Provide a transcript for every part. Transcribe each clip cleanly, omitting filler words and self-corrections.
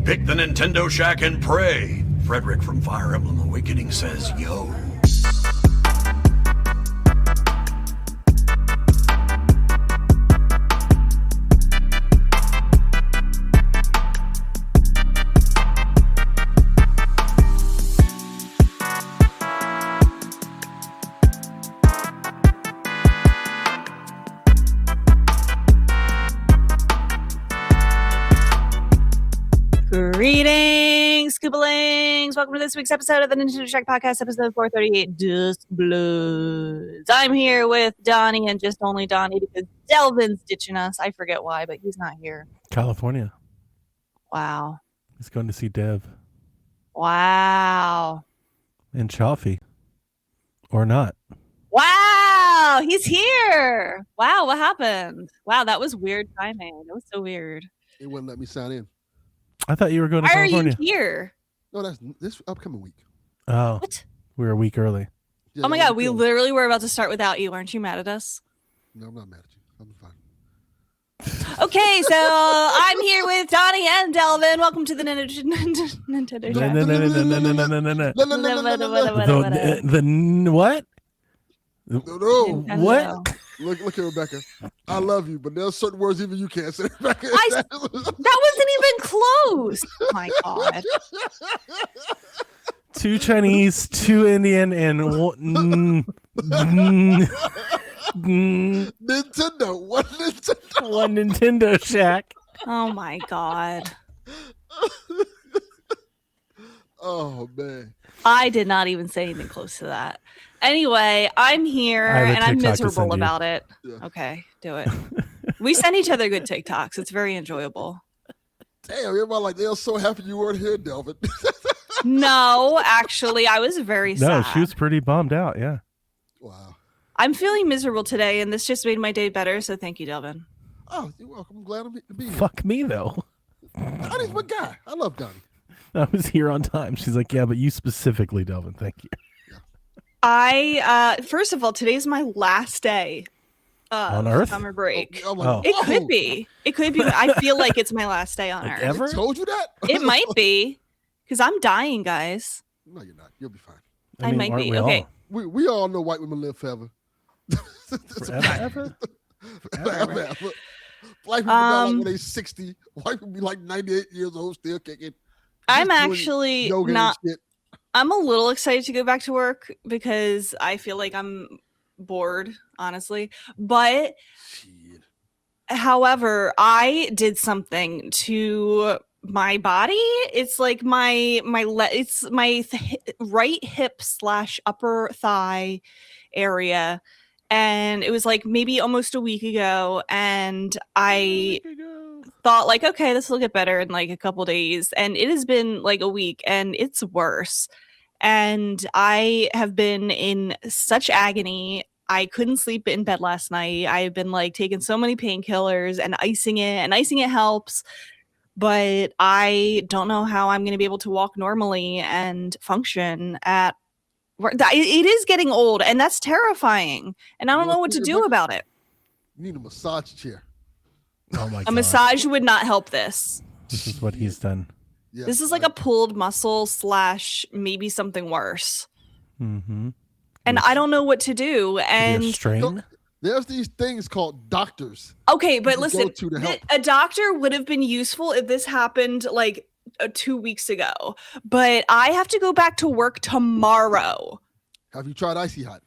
Pick the Nintendo Shack and pray. Frederick from Fire Emblem Awakening says, yo. Greetings, Scoobalings! Welcome to this week's episode of the Nintendo Shack Podcast, episode 438, Duskbloods. I'm here with Donnie and just only Donnie because Delvin's ditching us. I forget why, but he's not here. California. Wow. He's going to see Dev. Wow. And Chaffee. Or not. Wow! He's here! Wow, what happened? Wow, that was weird timing. That was so weird. It wouldn't let me sign in. I thought you were going to Why California. are you here? No, that's this upcoming week. Oh. What? We're a week early. Yeah, Oh my god, we literally were about to start without you. Aren't you mad at us? No, I'm not mad at you. I'm fine. Okay, so I'm here with Donnie and Delvin. Welcome to the Nintendo Shack. The what? No. What? Look here, Rebecca. I love you, but there's certain words even you can't say, Rebecca. That wasn't even close. Oh my god. 2 Chinese, 2 Indian, and one Nintendo. One Nintendo. one Nintendo Shack. Oh my god. Oh man. I did not even say anything close to that. Anyway, I'm here I have a and I'm TikTok to miserable send you. about it. Yeah. Okay, do it. We send each other good TikToks. It's very enjoyable. Damn, everybody like they're so happy you weren't here, Delvin. No, actually, I was very sad. No, she was pretty bummed out, yeah. Wow. I'm feeling miserable today, and this just made my day better, so thank you, Delvin. Oh, you're welcome. I'm glad to be here. Fuck me, though. Donnie's my guy. I love Donnie. I was here on time. She's like, yeah, but you specifically, Delvin. Thank you. First of all, today's my last day On Earth? summer break. I'm like, Oh. It whoa. could be. It could be. I feel like it's my last day on Like Earth. ever? I told you that? It might be, because I'm dying, guys. No, you're not. You'll be fine. I might aren't be. we Okay. all? We all know white women live forever. Forever, ever? Forever. Black people die like when they're 60. White people be like 98 years old, still kicking. I'm Just doing actually yoga and not. shit. I'm a little excited to go back to work because I feel like I'm bored, honestly. But Shit. however, I did something to my body. It's like it's my right hip / upper thigh area, and it was like maybe almost a week ago, and I thought like, okay, this will get better in like a couple days, and it has been like a week and it's worse, and I have been in such agony. I couldn't sleep in bed last night. I've been like taking so many painkillers and icing it, and icing it helps, but I don't know how I'm going to be able to walk normally and function at work. It is getting old, and that's terrifying, and I don't know what to do about it. You need a massage chair. Oh my A god. massage would not help this. This is what he's done. Yeah, This is like a pulled muscle / maybe something worse. Mm-hmm. And I don't know what to do. A And strain? There's these things called doctors. okay, but can listen, go to help. a doctor would have been useful if this happened like 2 weeks ago. But I have to go back to work tomorrow. Have you tried Icy Hot?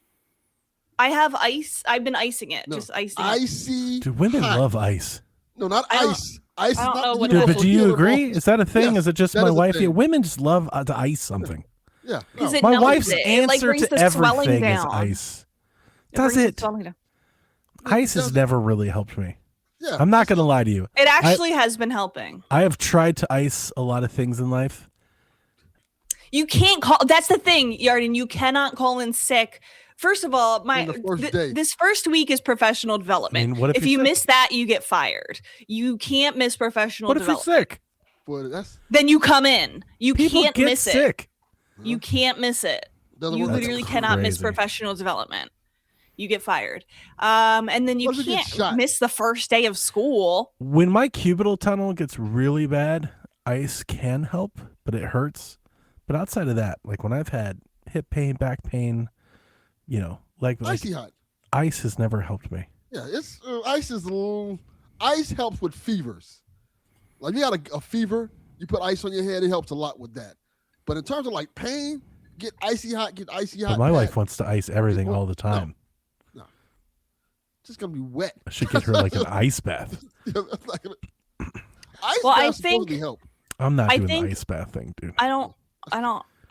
I have ice. I've been icing it. No. Just icing it. Icy Dude, women Hot. love ice. No, not I don't- ice. Ice I is don't not know the what Dude, it but universal do you healer of agree? all- Is that a thing? Yes, Is it just that my is a wife? thing. Yeah, women just love to ice something. Yeah. Because no. it My numbs wife's it. It, like, answer brings to the swelling everything is down. ice. It Does brings the it? swelling down. Ice has does. never really helped me. Yeah. I'm not going to lie to you. It actually has been helping. I have tried to ice a lot of things in life. You can't call. That's the thing, Yarden. You cannot call in sick. First of all, On the first day. this first week is professional development. I mean, what if if you're you sick? miss that, you get fired. You can't miss professional What if you're development. sick? Boy, that's Then you come in. You People can't get miss it. sick. You can't miss it. doesn't You work like literally that. cannot miss crazy. professional development. You get fired. And then you What if you get can't shot? miss the first day of school. When my cubital tunnel gets really bad, ice can help, but it hurts. But outside of that, like when I've had hip pain, back pain, like Icy hot. ice has never helped me. Yeah, it's ice is a little. Ice helps with fevers. Like you got a fever, you put ice on your head, it helps a lot with that. But in terms of like pain, get icy hot. But my wife wants to ice everything all the time. No. It's just gonna be wet. I should get her like an ice bath. Ice Well, I baths think- supposedly help. I'm not doing think- the ice bath thing, dude.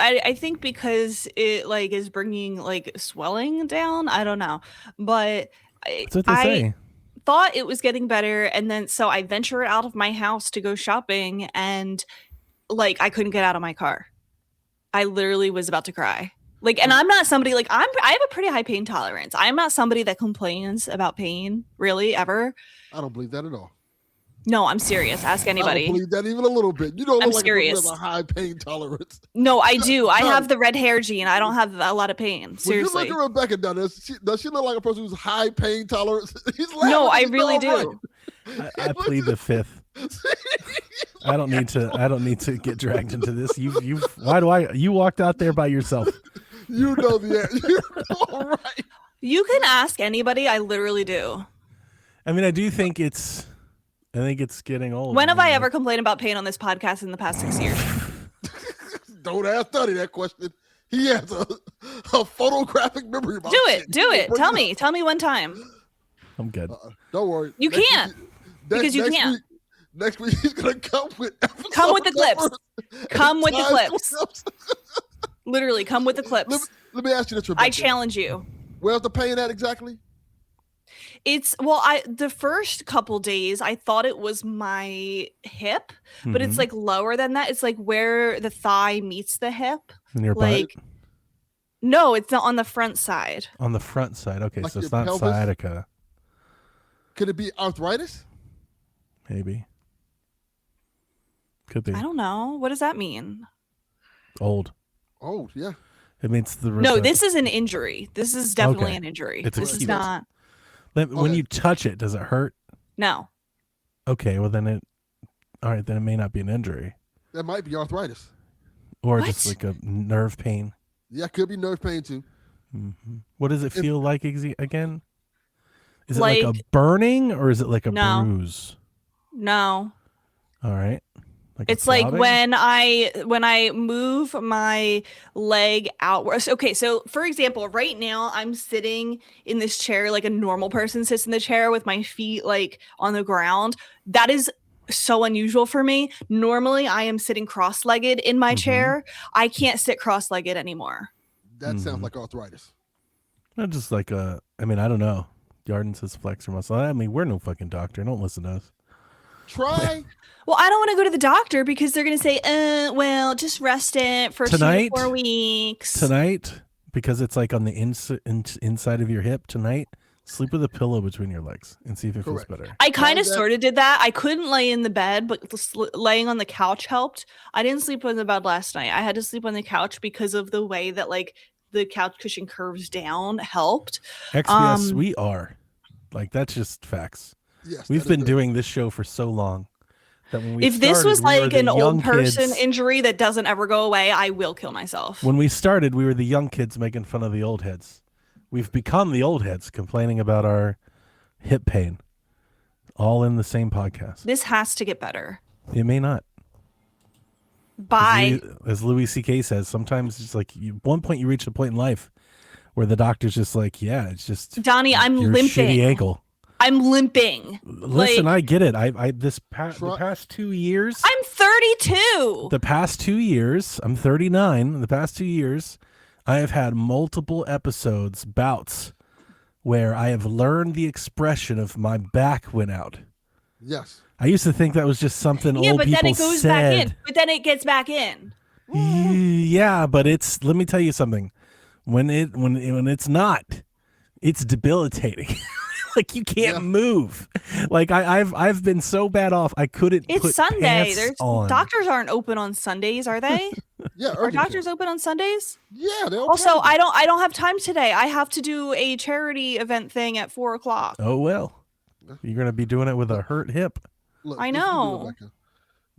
I think because it like is bringing like swelling down. I don't know, but That's what they say. thought it was getting better, and then so I ventured out of my house to go shopping, and like I couldn't get out of my car. I literally was about to cry. Like, and I'm not somebody like I have a pretty high pain tolerance. I'm not somebody that complains about pain really ever. I don't believe that at all. No, I'm serious. Ask I anybody. don't believe that even a little bit. You don't I'm look like serious. a person with a high pain tolerance. No, I do. I No. have the red hair gene. I don't have a lot of pain. Seriously. When you look at Rebecca down there, does she look like a person who's high pain tolerance? He's laughing. No, I He's really all do. right. I plead the fifth. I don't need to get dragged into this. You walked out there by yourself. You know the answer. You're all right. You can ask anybody. I literally do. I mean, I think it's getting old. When have I ever complained about pain on this podcast in the past 6 years? Don't ask Donnie that question. He has a photographic memory about Do shit. it. Do it. Bring Tell up. me. Tell me one time. I'm good. Don't worry. You Next can't, week- because you next can't. Week, next week he's gonna come with Come with the clips. numbers Come with the and time clips. Literally, come with the clips. Let me ask you this, Rebecca. I challenge you. Where's the pain at exactly? It's the first couple days I thought it was my hip, but it's Mhm. like lower than that. It's like where the thigh meets the hip. In your Like butt? no, it's not on the front side. On the front side. Okay, Like so it's your not pelvis? sciatica. Could it be arthritis? Maybe. Could be. I don't know. What does that mean? Old. Oh yeah. It means No, this is an injury. This is definitely Okay. an injury. It's This is acute. not. When Okay. you touch it, does it hurt? No. Okay, well then it may not be an injury. That might be arthritis. Or What? just like a nerve pain. Yeah, could be nerve pain too. What does it If- feel like again? Is it like a Like- burning or is it like a No. bruise? No. All right. Like a It's like throbbing? when I move my leg outwards. Okay, so for example, right now I'm sitting in this chair like a normal person sits in the chair with my feet like on the ground. That is so unusual for me. Normally I am sitting cross-legged in my Mhm. chair. I can't sit cross-legged anymore. That sounds Mhm. like arthritis. Not just like I don't know. Yarden says flexor muscle. I mean, we're no fucking doctor. Don't listen to us. Try. Well, I don't want to go to the doctor because they're going to say, well, just rest it for Tonight? 2 to 4 weeks. Tonight, because it's like on the inside of your hip tonight, sleep with a pillow between your legs and see if it feels Correct. better. I kind of that- sort of did that. I couldn't lay in the bed, but laying on the couch helped. I didn't sleep on the bed last night. I had to sleep on the couch because of the way that like the couch cushion curves down helped. XPS, we are. Like, that's just facts. Yes. We've that been is doing this show for so long that when we If this was started, we were like the an young old person kids. injury that doesn't ever go away, I will kill myself. When we started, we were the young kids making fun of the old heads. We've become the old heads complaining about our hip pain, all in the same podcast. This has to get better. It may not. Bye. As Louis C.K. says, sometimes it's like one point you reach a point in life where the doctor's just like, yeah, it's just Donnie, I'm your limping. shitty ankle. I'm limping. Listen, Like, I get it. The past 2 years. I'm 32. The past 2 years, I'm 39. The past 2 years, I have had multiple bouts, where I have learned the expression of my back went out. Yes. I used to think that was just something Yeah, old but people then it goes said. back in. But then it gets back in. Yeah, but let me tell you something. When it's not, it's debilitating. Like you can't Yeah. move. Like I've been so bad off I couldn't It's put Sunday. pants There's on. doctors aren't open on Sundays, are they? Yeah. Are urgent doctors care. open on Sundays? Yeah. They'll Also, pay you. I don't have time today. I have to do a charity event thing at 4:00. Oh well. You're gonna be doing it with a hurt hip. Look, I this is know. Rebecca.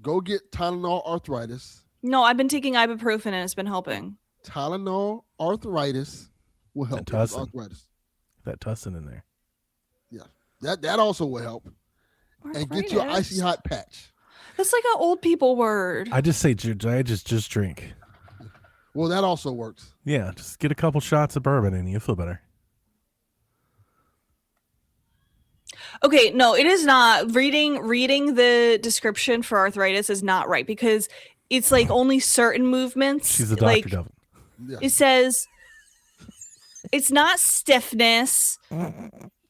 Go get Tylenol arthritis. No, I've been taking ibuprofen and it's been helping. Tylenol arthritis will help. That tussin. Arthritis. That tussin in there. Yeah, that also will help. And get your icy hot patch. That's like an old people word. I just say just drink. Well, that also works. Yeah, just get a couple shots of bourbon and you'll feel better. Okay, no, it is not. Reading the description for arthritis is not right because it's like only certain movements. She's a doctor, like, Delvin. Yeah. It says it's not stiffness.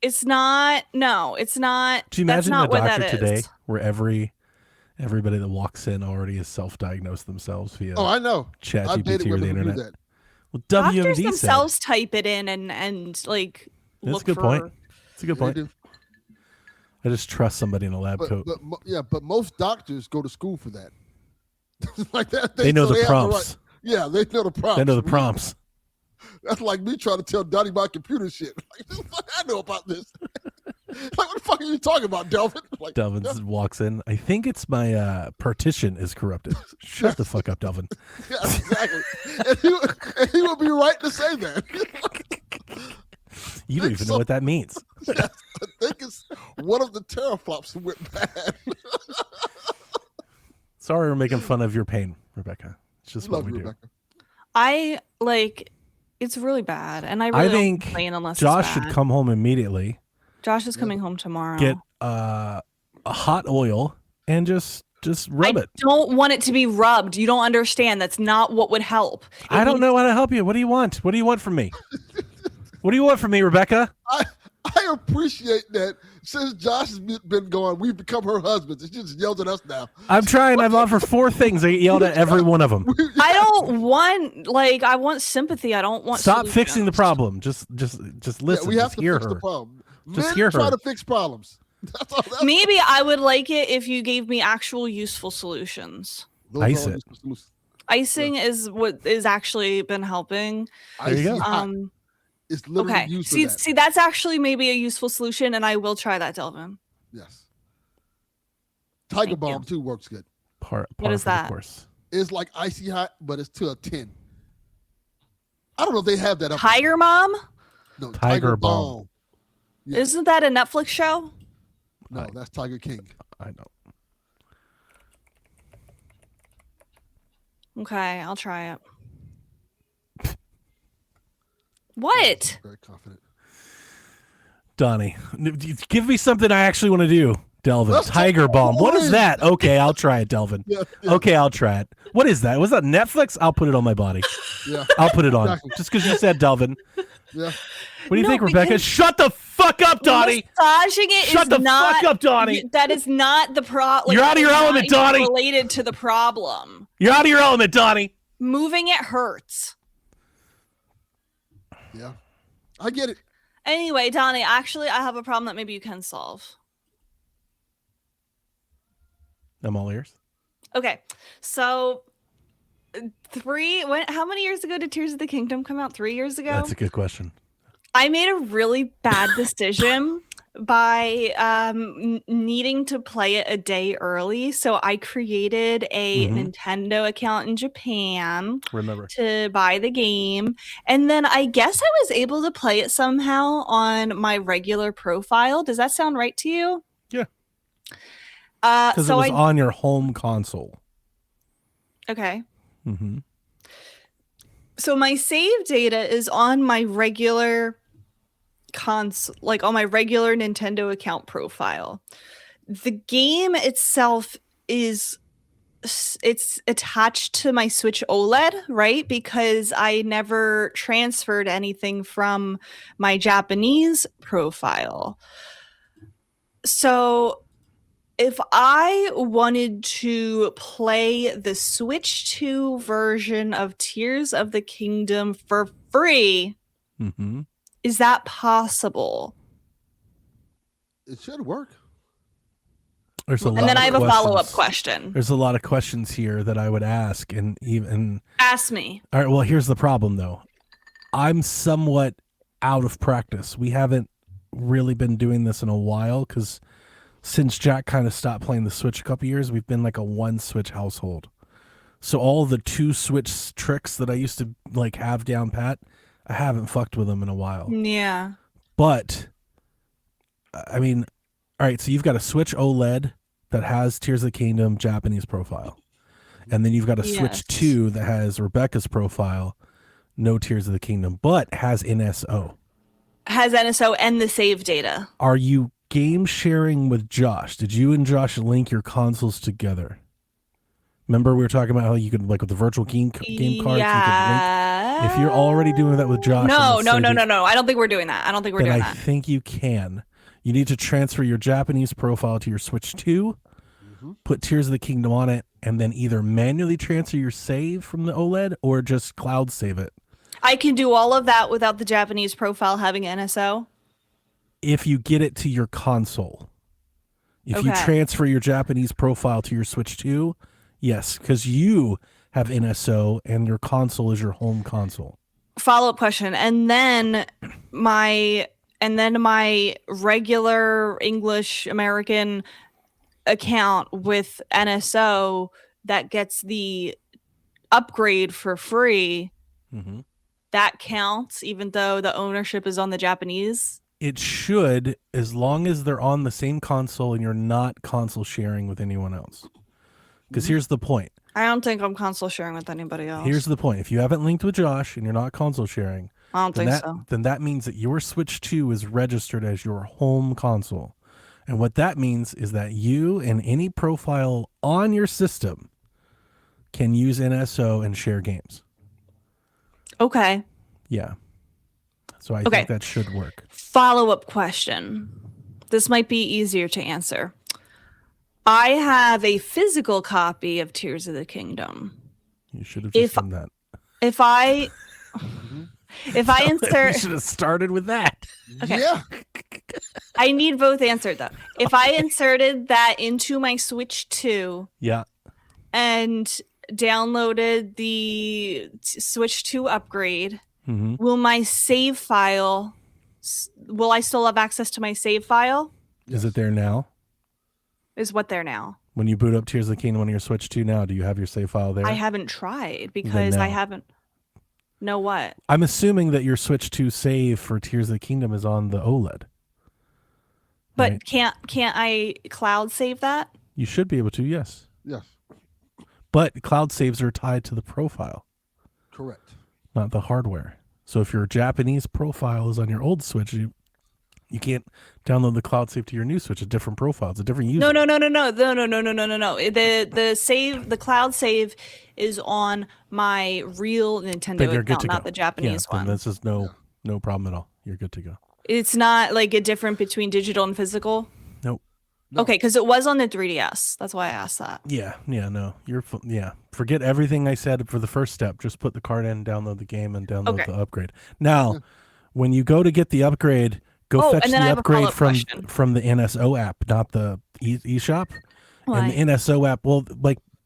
It's not. No, it's not. Do you That's imagine not a what doctor that today is. where everybody that walks in already is self-diagnosed themselves via Oh, I know. chat I've dated GPT or the women who do internet? that. Well, Doctors WMD said. themselves type it in and like That's look a good for. point. It's a good They point. do. I just trust somebody in a lab coat. But most doctors go to school for that. Like that. They know so the have prompts. Yeah, they know the prompts. They know the prompts. That's like me trying to tell Donnie about computer shit. Like, I know about this. Like, what the fuck are you talking about, Delvin? Like, Delvin walks in. I think it's my partition is corrupted. Shut the fuck up, Delvin. yeah, exactly. and he would be right to say that. You don't even know what that means. Yes, I think it's one of the teraflops that went bad. Sorry we're making fun of your pain, Rebecca. It's just Love what we you, do. Rebecca. I like. It's really bad, and I really don't think complain unless Josh it's should bad. come home immediately, Josh is coming home tomorrow. get a hot oil, and just rub I it. don't want it to be rubbed. You don't understand. That's not what would help. I don't know how to help you. What do you want? What do you want from me? What do you want from me, Rebecca? I appreciate that since Josh has been gone, we've become her husbands. She just yells at us now. I'm trying. I've offered 4 things. I get yelled at every one of them. I don't want I want sympathy. I don't want. Stop fixing the solutions. problem. Just listen. Yeah, we have just to hear fix her. the problem. Just Men hear try her. to fix problems. That's all. That's Maybe I would like it if you gave me actual useful solutions. those Ice are it. the solutions. Icing is what is actually been helping. There you go. Icy hot. It's literally Okay. used for See, that. see, that's actually maybe a useful solution, and I will try that, Delvin. Yes. Tiger Thank Balm you. too works good. Par What is for the that? course. It's like icy hot, but it's to a 10. I don't know if they have that up. Tiger Mom? No, Tiger Balm. Yeah. Isn't that a Netflix show? No, that's Tiger King. I know. Okay, I'll try it. What? Very confident. Donnie, give me something I actually want to do. Delvin, Let's Tiger talk Balm. What is boys. that? Okay, I'll try it, Delvin. Yeah, yeah, Okay, I'll try it. What is that? Was that Netflix? I'll put it on my body. yeah, I'll put it on. Exactly. Just because you said Delvin. yeah. What do you No, think, Rebecca? because- Shut the fuck up, Donnie. Massaging it Shut is the not, fuck up, Donnie. That is not the problem. You're out of your element, Donnie. Related to the problem. You're out of your element, Donnie. Moving it hurts. Yeah. I get it. Anyway, Donnie, actually, I have a problem that maybe you can solve. I'm all ears. Okay, so how many years ago did Tears of the Kingdom come out? 3 years ago? That's a good question. I made a really bad decision by needing to play it a day early. So I created a Nintendo account in Japan Remember. to buy the game. And then I guess I was able to play it somehow on my regular profile. Does that sound right to you? Yeah. Because it was on your home console. Okay. Mm-hmm. So my save data is on my regular console, like on my regular Nintendo account profile. The game itself it's attached to my Switch OLED, right? Because I never transferred anything from my Japanese profile. So if I wanted to play the Switch 2 version of Tears of the Kingdom for free, is that possible? It should work. There's a lot And then of I have a questions. follow-up question. There's a lot of questions here that I would ask, and even. Ask me. All right. Well, here's the problem, though. I'm somewhat out of practice. We haven't really been doing this in a while because since Jack kind of stopped playing the Switch a couple years, we've been like a one Switch household. So all the two Switch tricks that I used to like have down pat, I haven't fucked with them in a while. Yeah. But I mean, all right, so you've got a Switch OLED that has Tears of the Kingdom Japanese profile. And then you've got a Switch 2 that has Rebecca's profile, no Tears of the Kingdom, but has NSO. Has NSO and the save data. Are you game sharing with Josh? Did you and Josh link your consoles together? Remember we were talking about how you could, like with the virtual game cards, you could link. If you're already doing that with Josh. No. I don't think we're doing that. I think you can. You need to transfer your Japanese profile to your Switch 2, put Tears of the Kingdom on it, and then either manually transfer your save from the OLED or just cloud save it. I can do all of that without the Japanese profile having NSO? If you get it to your console. If you transfer your Japanese profile to your Switch 2, yes, because you have NSO and your console is your home console. Follow-up question. And then my regular English American account with NSO that gets the upgrade for free, that counts even though the ownership is on the Japanese? It should, as long as they're on the same console and you're not console sharing with anyone else. Because here's the point. I don't think I'm console sharing with anybody else. Here's the point. If you haven't linked with Josh and you're not console sharing, I don't think so. Then that means that your Switch 2 is registered as your home console. And what that means is that you and any profile on your system can use NSO and share games. Okay. Yeah. So I think that should work. Follow-up question. This might be easier to answer. I have a physical copy of Tears of the Kingdom. You should have just done that. If I insert, we should have started with that. Okay. Yeah. I need both answered though. If I inserted that into my Switch 2, and downloaded the Switch 2 upgrade, will my save file? Will I still have access to my save file? Is it there now? Is what there now? When you boot up Tears of the Kingdom on your Switch 2 now, do you have your save file there? I haven't tried because I haven't. Know what? I'm assuming that your Switch 2 save for Tears of the Kingdom is on the OLED. But right? can't I cloud save that? You should be able to, yes. Yes. But cloud saves are tied to the profile. Correct. Not the hardware. So if your Japanese profile is on your old Switch, you can't download the cloud save to your new Switch. A different profile. It's a different user. No. The cloud save is on my real Nintendo account, not the Japanese one. Then this is no problem at all. You're good to go. It's not like a different between digital and physical. Nope. No. Okay, because it was on the 3DS. That's why I asked that. No. Forget everything I said for the first step. Just put the card in, download the game, and download the upgrade. Now, when you go to get the upgrade, go fetch the upgrade from the NSO app, not the eShop. Why? And the NSO app,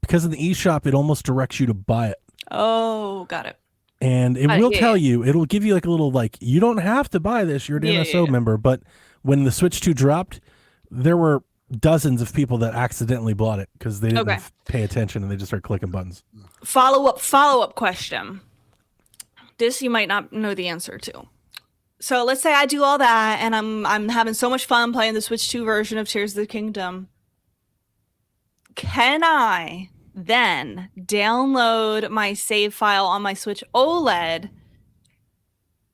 because in the eShop, it almost directs you to buy it. Oh, got it. And it will tell you, it'll give you like a little, you don't have to buy this, you're an NSO member. But when the Switch 2 dropped, there were dozens of people that accidentally bought it because they didn't pay attention and they just started clicking buttons. Follow-up question. This you might not know the answer to. So let's say I do all that and I'm having so much fun playing the Switch 2 version of Tears of the Kingdom. Can I then download my save file on my Switch OLED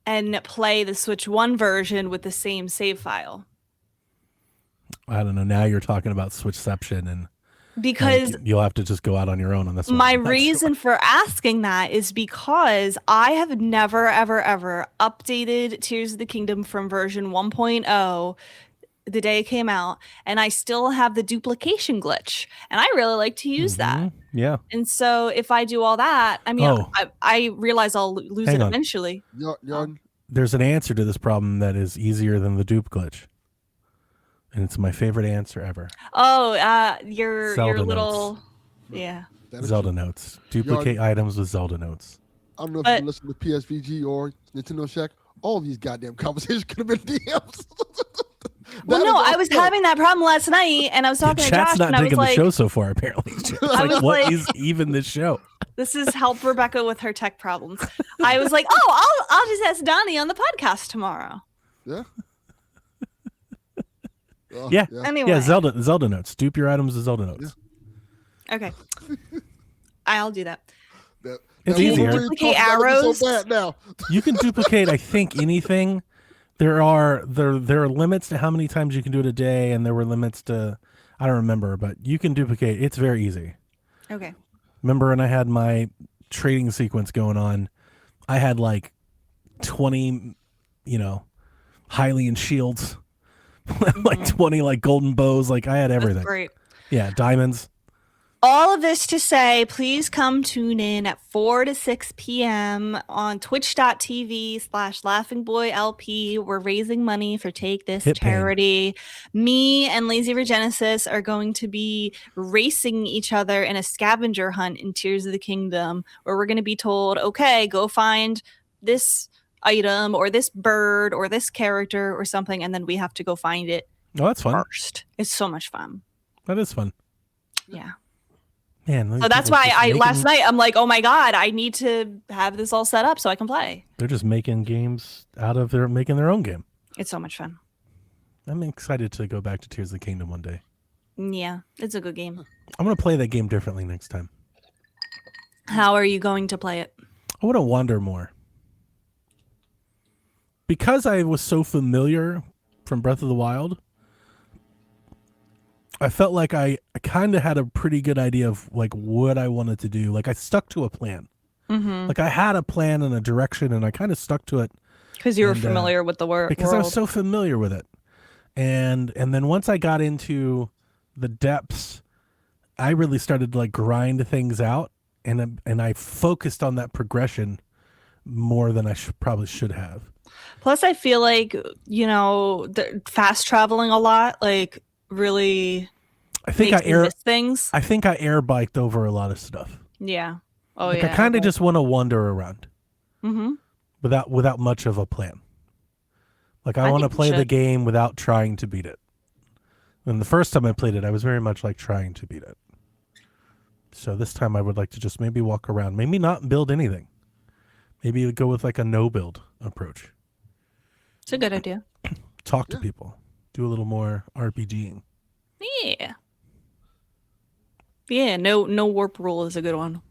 and play the Switch 1 version with the same save file? I don't know. Now you're talking about Switchception, and because you'll have to just go out on your own on this one. My reason for asking that is because I have never, ever, ever updated Tears of the Kingdom from version 1.0 the day it came out, and I still have the duplication glitch, and I really like to use that. Yeah. And so if I do all that, I mean, I realize I'll lose it eventually. There's an answer to this problem that is easier than the dupe glitch. And it's my favorite answer ever. Oh, your little notes. Yeah. Zelda notes. Duplicate items with Zelda notes. I don't know if you listen to PSVG or Nintendo Shack. All these goddamn conversations could have been DMs. Well, no, I was having that problem last night, and I was talking to Chat's Josh, not and I was digging the like, show so far. Apparently, It's like, what is even this show? "This is help Rebecca with her tech problems." I was like, "Oh, I'll just ask Donnie on the podcast tomorrow." Yeah. Yeah. Anyway, Yeah, Zelda notes. Dupe your items to Zelda notes. okay, I'll do that. It's Can you easier. duplicate arrows? So bad now. You can duplicate, I think, anything. There are limits to how many times you can do it a day, and there were limits to, I don't remember, but you can duplicate. It's very easy. Okay. Remember when I had my trading sequence going on, I had like 20, Hylian shields, like 20 like golden bows. Like I had everything. That's great. Yeah, diamonds. All of this to say, please come tune in at 4 to 6 p.m. on twitch.tv/laughingboylp. We're raising money for Take This Hit charity. Me and Lazy Regenesis are going to be racing each other in a scavenger hunt in Tears of the Kingdom, where we're going to be told, okay, go find this item or this bird or this character or something, and then we have to go find it Oh, that's fun. first. It's so much fun. That is fun. Yeah. Man, So that's why last night I'm like, oh my God, I need to have this all set up so I can play. They're just making games making their own game. It's so much fun. I'm excited to go back to Tears of the Kingdom one day. Yeah, it's a good game. I'm going to play that game differently next time. How are you going to play it? I want to wander more. Because I was so familiar from Breath of the Wild, I felt like I kind of had a pretty good idea of like what I wanted to do. Like I stuck to a plan. Mm-hmm. Like I had a plan and a direction, and I kind of stuck to it. Because you were familiar with the world. Because I was so familiar with it. And then once I got into the depths, I really started to like grind things out, and I focused on that progression more than I probably should have. Plus, I feel like, fast traveling a lot, like really makes me miss things. I think I air biked over a lot of stuff. Yeah. Oh, like yeah. I kind of just want to wander around. Mm-hmm. Without much of a plan. Like I want to play the game without trying to beat it. And the first time I played it, I was very much like trying to beat it. So this time I would like to just maybe walk around, maybe not build anything. Maybe go with like a no build approach. It's a good idea. Talk to people. Do a little more RPGing. Yeah. Yeah, no warp rule is a good one.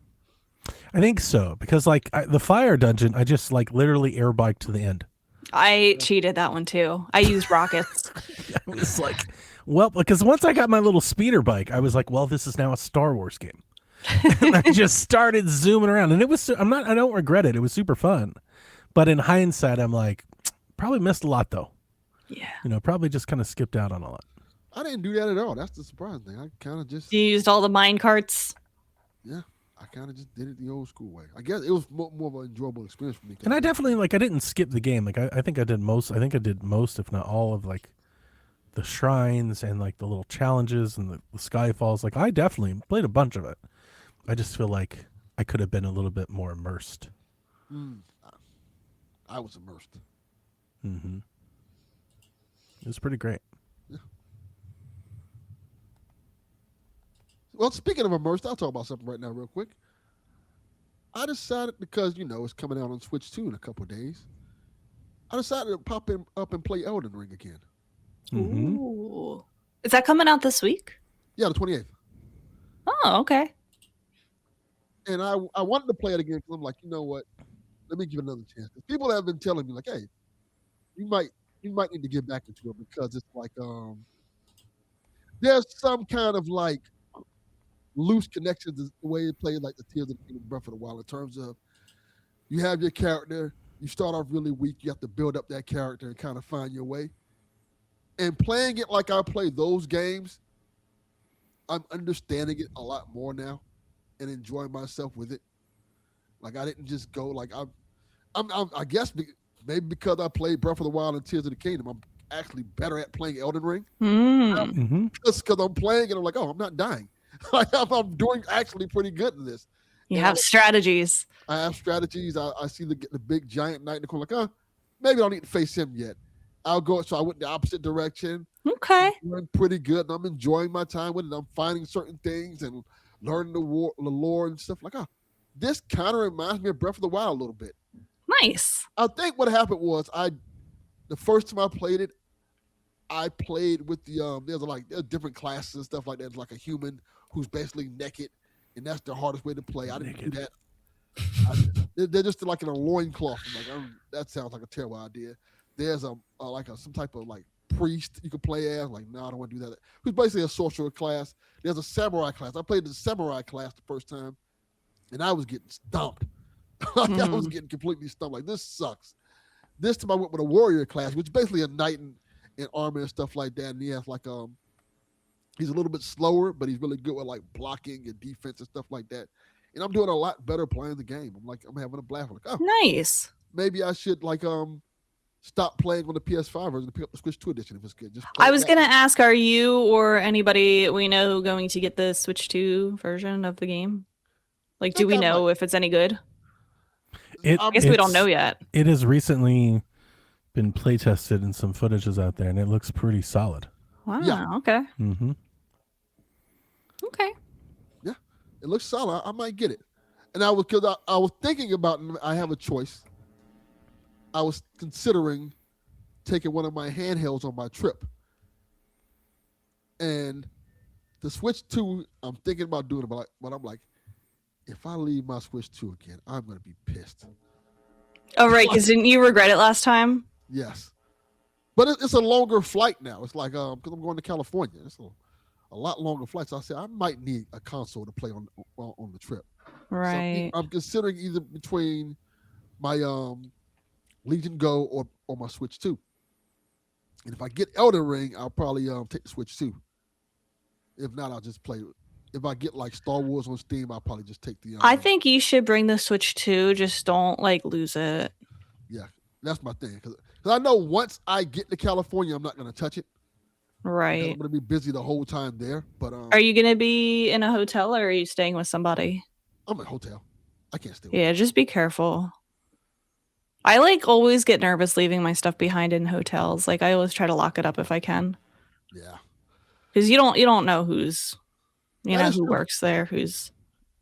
I think so, because like the fire dungeon, I just like literally air biked to the end. I cheated that one too. I used rockets. I was like, well, because once I got my little speeder bike, I was like, well, this is now a Star Wars game. And I just started zooming around, and it was, I don't regret it. It was super fun. But in hindsight, I'm like, probably missed a lot though. Yeah. Probably just kind of skipped out on a lot. I didn't do that at all. That's the surprising thing. I kind of just. You used all the mine carts? Yeah. I kind of just did it the old school way. I guess it was more of an enjoyable experience for me. And I definitely I didn't skip the game. Like I think I did most, if not all of like the shrines and like the little challenges and the Skyfalls. Like I definitely played a bunch of it. I just feel like I could have been a little bit more immersed. I was immersed. Mm-hmm. It was pretty great. Yeah. Well, speaking of immersed, I'll talk about something right now real quick. I decided, because, it's coming out on Switch 2 in a couple of days, I decided to pop up and play Elden Ring again. Mm-hmm. Ooh. Is that coming out this week? Yeah, the 28th. Oh, okay. And I wanted to play it again because I'm like, you know what? Let me give it another chance. People have been telling me, like, hey, you might need to get back into it because it's like there's some kind of like loose connections the way you play like the Tears of the Kingdom, Breath of the Wild, in terms of you have your character, you start off really weak, you have to build up that character and kind of find your way. And playing it like I play those games, I'm understanding it a lot more now and enjoying myself with it. Like I didn't just go like I guess maybe because I played Breath of the Wild and Tears of the Kingdom, I'm actually better at playing Elden Ring. Mm-hmm. Just because I'm playing it, I'm like, oh, I'm not dying. Like I'm doing actually pretty good in this. You have strategies. I have strategies. I see the big giant knight in the corner, like, maybe I don't need to face him yet. I'll go. So I went the opposite direction. Okay. Doing pretty good, and I'm enjoying my time with it. I'm finding certain things and learning the lore and stuff like. Oh, this kind of reminds me of Breath of the Wild a little bit. Nice. I think what happened was the first time I played it, I played with the there's different classes and stuff like that. It's like a human who's basically naked, and that's the hardest way to play. I didn't do that. They're just like in a loincloth. I'm like, that sounds like a terrible idea. There's some type of like priest you can play as. Like, no, I don't want to do that. Who's basically a sorcerer class. There's a samurai class. I played the samurai class the first time, and I was getting stumped. I was getting completely stumped. Like, this sucks. This time I went with a warrior class, which is basically a knight in armor and stuff like that. And he has like he's a little bit slower, but he's really good with like blocking and defense and stuff like that. And I'm doing a lot better playing the game. I'm having a blast. I'm like, oh, Nice. maybe I should stop playing on the PS5 version and pick up the Switch 2 edition if it's good. I was gonna ask, are you or anybody we know going to get the Switch 2 version of the game? Like, do we know if it's any good? I guess we don't know yet. It has recently been play tested and some footage is out there, and it looks pretty solid. Wow. Yeah. Okay. Mm-hmm. Okay. Yeah, it looks solid. I might get it. And I was thinking about. I have a choice. I was considering taking one of my handhelds on my trip, and the Switch 2. I'm thinking about doing it, but I'm like, if I leave my Switch 2 again, I'm gonna be pissed. Oh, right, because didn't you regret it last time? Yes, but it's a longer flight now. It's like because I'm going to California. It's a lot longer flight. So I said I might need a console to play on the trip. Right. So I'm considering either between my Legion Go or my Switch 2. And if I get Elden Ring, I'll probably take the Switch 2. If not, I'll just play. If I get like Star Wars on Steam, I'll probably just take the. I think you should bring the Switch 2. Just don't like lose it. Yeah, that's my thing. Because I know once I get to California, I'm not going to touch it. Right. I'm going to be busy the whole time there. But are you going to be in a hotel or are you staying with somebody? I'm in a hotel. I can't stay. Yeah, just be careful. I like always get nervous leaving my stuff behind in hotels. Like I always try to lock it up if I can. Yeah. Because you don't know who's who works there, who's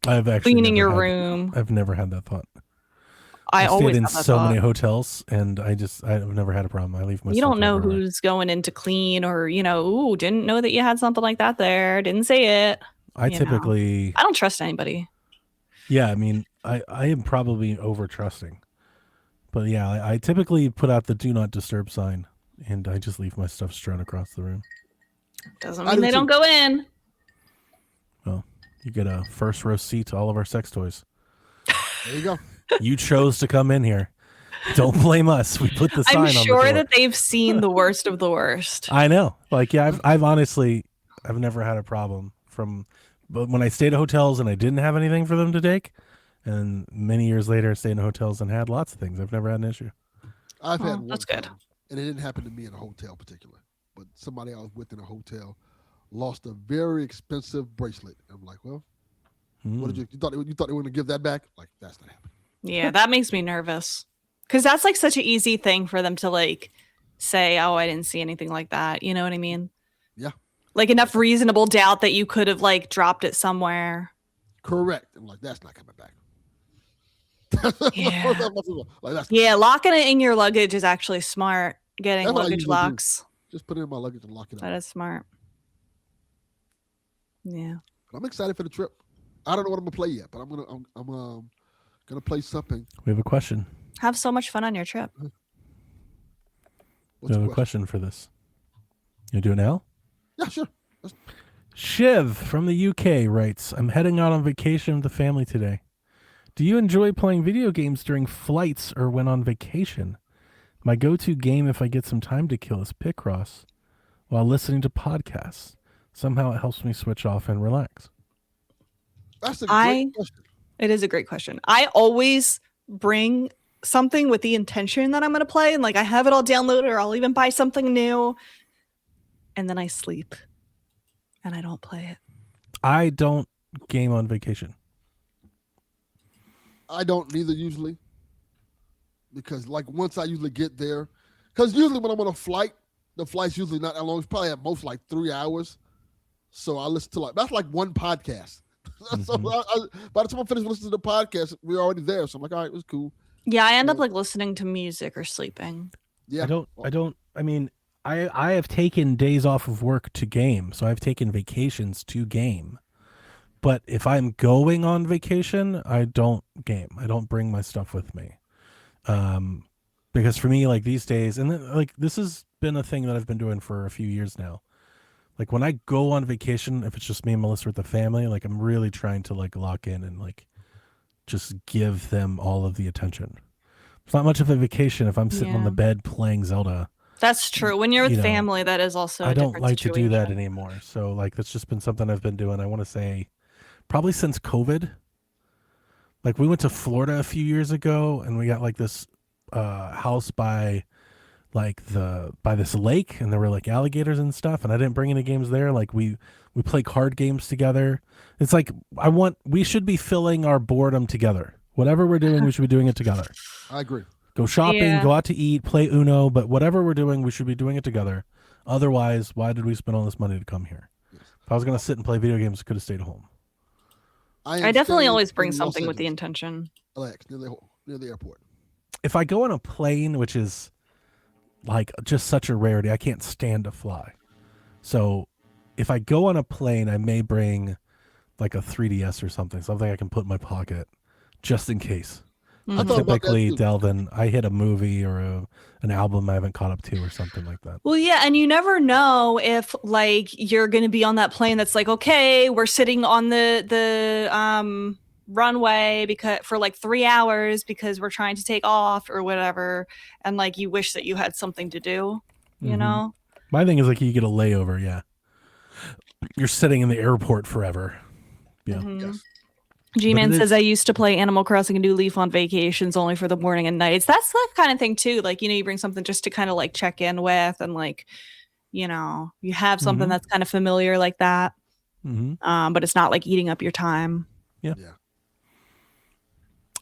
cleaning your room. I've never had that thought. I always stayed in have that so thought. many hotels, and I've never had a problem. I leave my. You don't know everywhere. who's going in to clean, or didn't know that you had something like that there. Didn't say it. I don't trust anybody. Yeah, I mean, I am probably over trusting, but yeah, I typically put out the do not disturb sign, and I just leave my stuff strewn across the room. Doesn't mean they don't go in. Well, you get a first row seat to all of our sex toys. There you go. You chose to come in here. Don't blame us. We put the sign on the door. I'm sure that they've seen the worst of the worst. I know. Like, yeah, I've honestly, I've never had a problem but when I stayed at hotels and I didn't have anything for them to take, and many years later I stayed in hotels and had lots of things. I've never had an issue. I've had one. That's good. Time, and it didn't happen to me in a hotel particular, but somebody I was with in a hotel lost a very expensive bracelet. I'm like, well, what did you thought they were going to give that back? Like, that's not happening. Yeah, that makes me nervous. Because that's like such an easy thing for them to like say, oh, I didn't see anything like that. You know what I mean? Yeah. Like enough reasonable doubt that you could have like dropped it somewhere. Correct. I'm like, that's not coming back. Yeah, locking it in your luggage is actually smart. Getting luggage locks. Just put it in my luggage and lock it up. That is smart. Yeah. But I'm excited for the trip. I don't know what I'm gonna play yet, but I'm gonna play something. We have a question. Have so much fun on your trip. We have a question for this. You do it now? Yeah, sure. Shiv from the UK writes, I'm heading out on vacation with the family today. Do you enjoy playing video games during flights or when on vacation? My go-to game if I get some time to kill is Picross while listening to podcasts. Somehow it helps me switch off and relax. That's a great question. It is a great question. I always bring something with the intention that I'm going to play, and like I have it all downloaded, or I'll even buy something new, and then I sleep and I don't play it. I don't game on vacation. I don't neither usually, because like once I usually get there, because usually when I'm on a flight, the flight's usually not that long. It's probably at most like 3 hours. So I listen to that's like one podcast. So by the time I finish listening to the podcast, we're already there. So I'm like, all right, it was cool. Yeah, I end up like listening to music or sleeping. Yeah, I mean, I have taken days off of work to game, so I've taken vacations to game. But if I'm going on vacation, I don't game. I don't bring my stuff with me. Because for me, like these days, and then, like this has been a thing that I've been doing for a few years now. Like when I go on vacation, if it's just me and Melissa with the family, like I'm really trying to like lock in and like just give them all of the attention. It's not much of a vacation if I'm sitting on the bed playing Zelda. That's true. When you're with family, that is also I don't like to do that anymore. So like that's just been something I've been doing. I want to say probably since COVID. Like we went to Florida a few years ago and we got like this house by this lake, and there were like alligators and stuff, and I didn't bring any games there. Like we play card games together. It's like we should be filling our boredom together. Whatever we're doing, we should be doing it together. I agree. Go shopping, go out to eat, play Uno, but whatever we're doing, we should be doing it together. Otherwise, why did we spend all this money to come here? Yes. If I was going to sit and play video games, I could have stayed home. I definitely always bring something with the intention. Relax, near the airport. If I go on a plane, which is like just such a rarity, I can't stand to fly. So if I go on a plane, I may bring like a 3DS or something I can put in my pocket just in case. Typically, Delvin, I hit a movie or an album I haven't caught up to or something like that. Well, yeah, and you never know if like you're going to be on that plane that's like, okay, we're sitting on the runway because for like 3 hours because we're trying to take off or whatever, and like you wish that you had something to do, you know? My thing is like you get a layover, yeah. You're sitting in the airport forever. Yeah. Yes. G-Man says, I used to play Animal Crossing and do Leaf on vacations only for the morning and nights. That's the kind of thing too. Like, you know, you bring something just to kind of like check in with, and like, you know, you have something that's kind of familiar like that. But it's not like eating up your time. Yeah.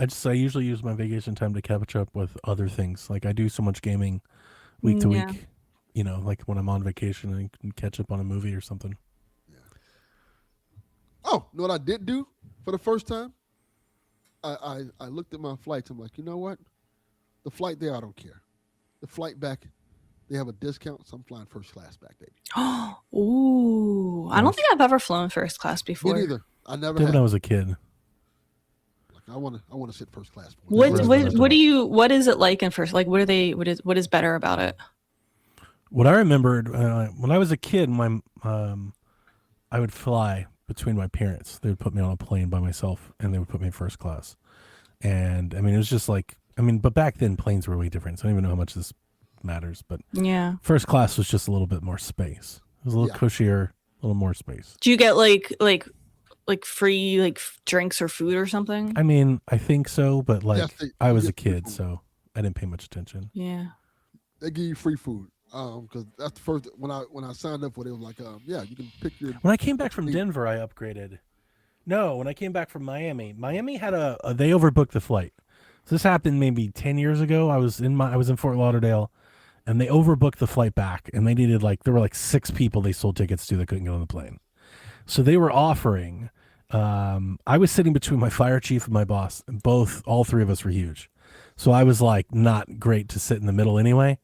I usually use my vacation time to catch up with other things. Like I do so much gaming week to week, you know, like when I'm on vacation and can catch up on a movie or something. Oh, you know what I did do for the first time? I looked at my flights. I'm like, you know what? The flight there, I don't care. The flight back, they have a discount, so I'm flying first class back, baby. Ooh. I don't think I've ever flown first class before. Me neither. I never did have. when I was a kid. Like I want to sit first class. What is it like in first? Like what is better about it? What I remembered when I was a kid, I would fly between my parents. They would put me on a plane by myself and they would put me in first class. And I mean, it was just like, but back then planes were way different. So I don't even know how much this matters, but first class was just a little bit more space. It was a little cushier, a little more space. Do you get like free like drinks or food or something? I mean, I think so, but like I was a kid, so I didn't pay much attention. Yeah. They give you free food. Because that's the first when I signed up for it, it was like, you can pick your. When I came back from Denver, I upgraded. No, when I came back from Miami had they overbooked the flight. So this happened maybe 10 years ago. I was in Fort Lauderdale, and they overbooked the flight back, and they needed there were 6 people they sold tickets to that couldn't get on the plane. So they were offering. I was sitting between my fire chief and my boss, and all 3 of us were huge. So I was like not great to sit in the middle anyway.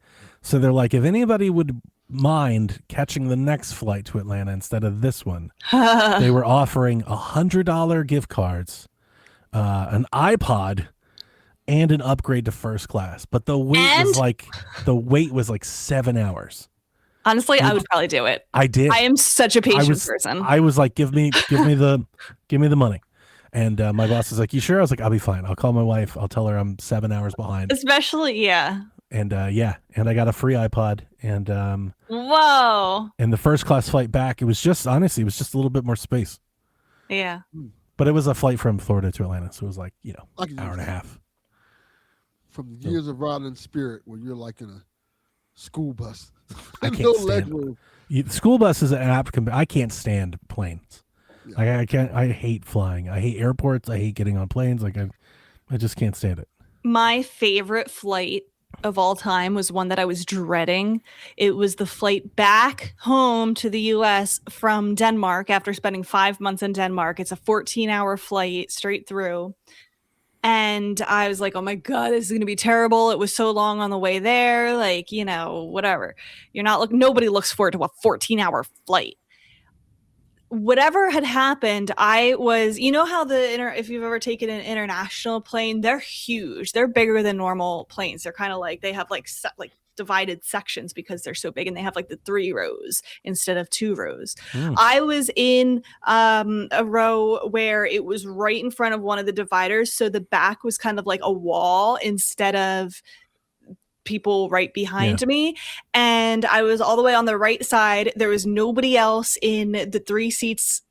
So they're like, if anybody would mind catching the next flight to Atlanta instead of this one, they were offering $100 gift cards, an iPod, and an upgrade to first class. But the wait was like 7 hours. Honestly, I would probably do it. I did. I am such a patient person. I was like, give me the money. And my boss was like, you sure? I was like, I'll be fine. I'll call my wife. I'll tell her I'm 7 hours behind. Especially, And and I got a free iPod, and whoa. And the first class flight back, it was just a little bit more space. Yeah. But it was a flight from Florida to Atlanta, so it was like, hour and a half. From the years of riding in Spirit, where you're like in a school bus. I can't stand it. School bus is an app. I can't stand planes. Yeah. I hate flying. I hate airports. I hate getting on planes. Like I just can't stand it. My favorite flight of all time was one that I was dreading. It was the flight back home to the US from Denmark after spending 5 months in Denmark. It's a 14-hour flight straight through. And I was like, oh my God, this is going to be terrible. It was so long on the way there. Like, whatever. Nobody looks forward to a 14-hour flight. Whatever had happened, I was, how if you've ever taken an international plane, they're huge. They're bigger than normal planes. They're kind of like, they have divided sections because they're so big, and they have like the 3 rows instead of 2 rows. I was in a row where it was right in front of one of the dividers. So the back was kind of like a wall instead of people right behind me, and I was all the way on the right side. There was nobody else in the 3 seats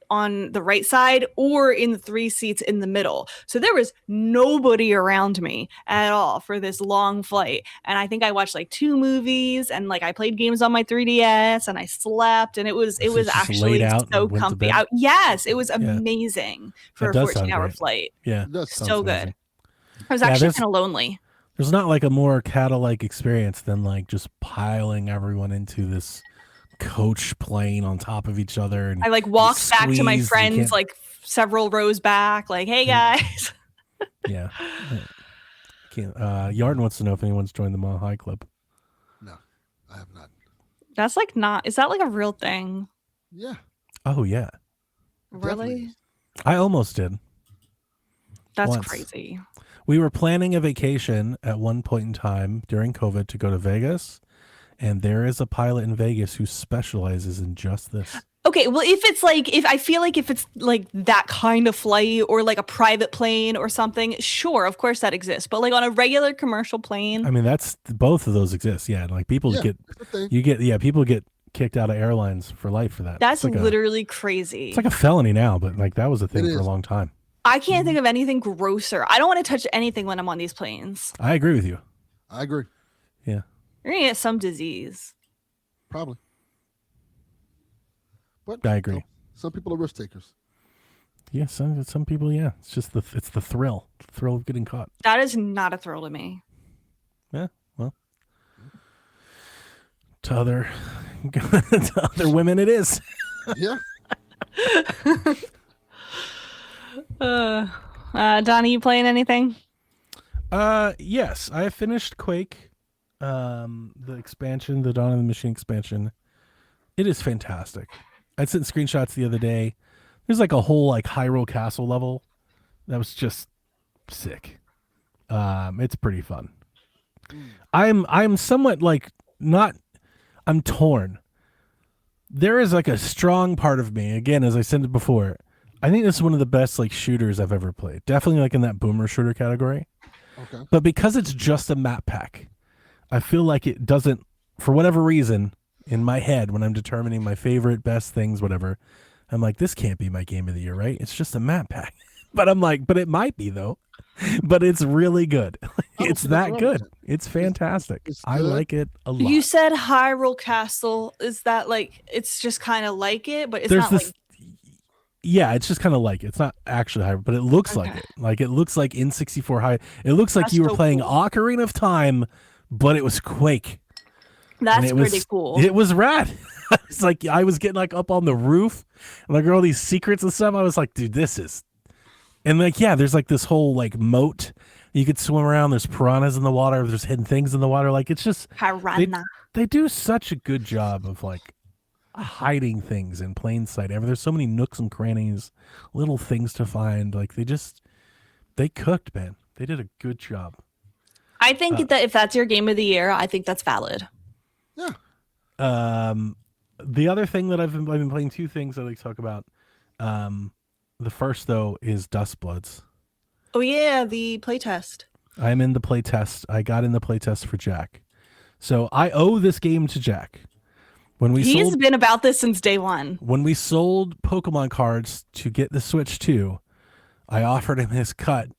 on the right side or in the 3 seats in the middle, so there was nobody around me at all for this long flight. And I think I watched like 2 movies, and like I played games on my 3DS, and I slept, and it was actually so comfy. Yes, it was amazing for a 14-hour flight. So good. I was actually kind of lonely. There's not like a more cattle-like experience than like just piling everyone into this coach plane on top of each other. And I like walked back to my friends like several rows back, like, hey guys. Yeah. Yarden wants to know if anyone's joined the Mile High Club. No, I have not. That's like not, is that like a real thing? Yeah. Oh yeah. Really? I almost did. That's once. Crazy. We were planning a vacation at one point in time during COVID to go to Vegas, and there is a pilot in Vegas who specializes in just this. Okay, well, if it's like that kind of flight or like a private plane or something, sure, of course that exists. But like on a regular commercial plane, I mean, that's both of those exist. Yeah, like people people get kicked out of airlines for life for that. That's like literally crazy. It's like a felony now, but like that was a thing for a long time. I can't think of anything grosser. I don't want to touch anything when I'm on these planes. I agree with you. I agree. Yeah. You're going to get some disease. Probably. But I agree. Some people are risk takers. Yeah, some people, yeah. It's just the thrill of getting caught. That is not a thrill to me. Yeah, well. To other women it is. Yeah. Donnie, you playing anything? Yes, I finished Quake, the expansion, the Dawn of the Machine expansion. It is fantastic. I sent screenshots the other day. There's like a whole like Hyrule Castle level that was just sick. It's pretty fun. I'm somewhat like not. I'm torn. There is like a strong part of me, again, as I said it before. I think this is one of the best like shooters I've ever played. Definitely like in that boomer shooter category. Okay. But because it's just a map pack, I feel like it doesn't, for whatever reason, in my head when I'm determining my favorite, best things, whatever, I'm like, this can't be my game of the year, right? It's just a map pack. But I'm like, but it might be though. But it's really good. It's that good. It's fantastic. I like it a lot. You said Hyrule Castle. Is that like, it's just kind of like it, but it's not like. Yeah, it's just kind of like it. It's not actually high, but it looks like it. Like it looks like N64 high. It looks like you were playing Ocarina of Time, but it was Quake. That's pretty cool. It was rad. It's like I was getting like up on the roof and like all these secrets and stuff. I was like, dude, this is. And like, yeah, there's like this whole like moat. You could swim around. There's piranhas in the water. There's hidden things in the water. Like it's just they do such a good job of like hiding things in plain sight. There's so many nooks and crannies, little things to find. Like they cooked, man. They did a good job. I think that if that's your game of the year, I think that's valid. Yeah. The other thing that I've been playing, 2 things I'd like to talk about. The first though is Duskbloods. Oh yeah, the playtest. I'm in the playtest. I got in the playtest for Jack, so I owe this game to Jack. He's been about this since day one. When we sold Pokemon cards to get the Switch 2, I offered him his cut,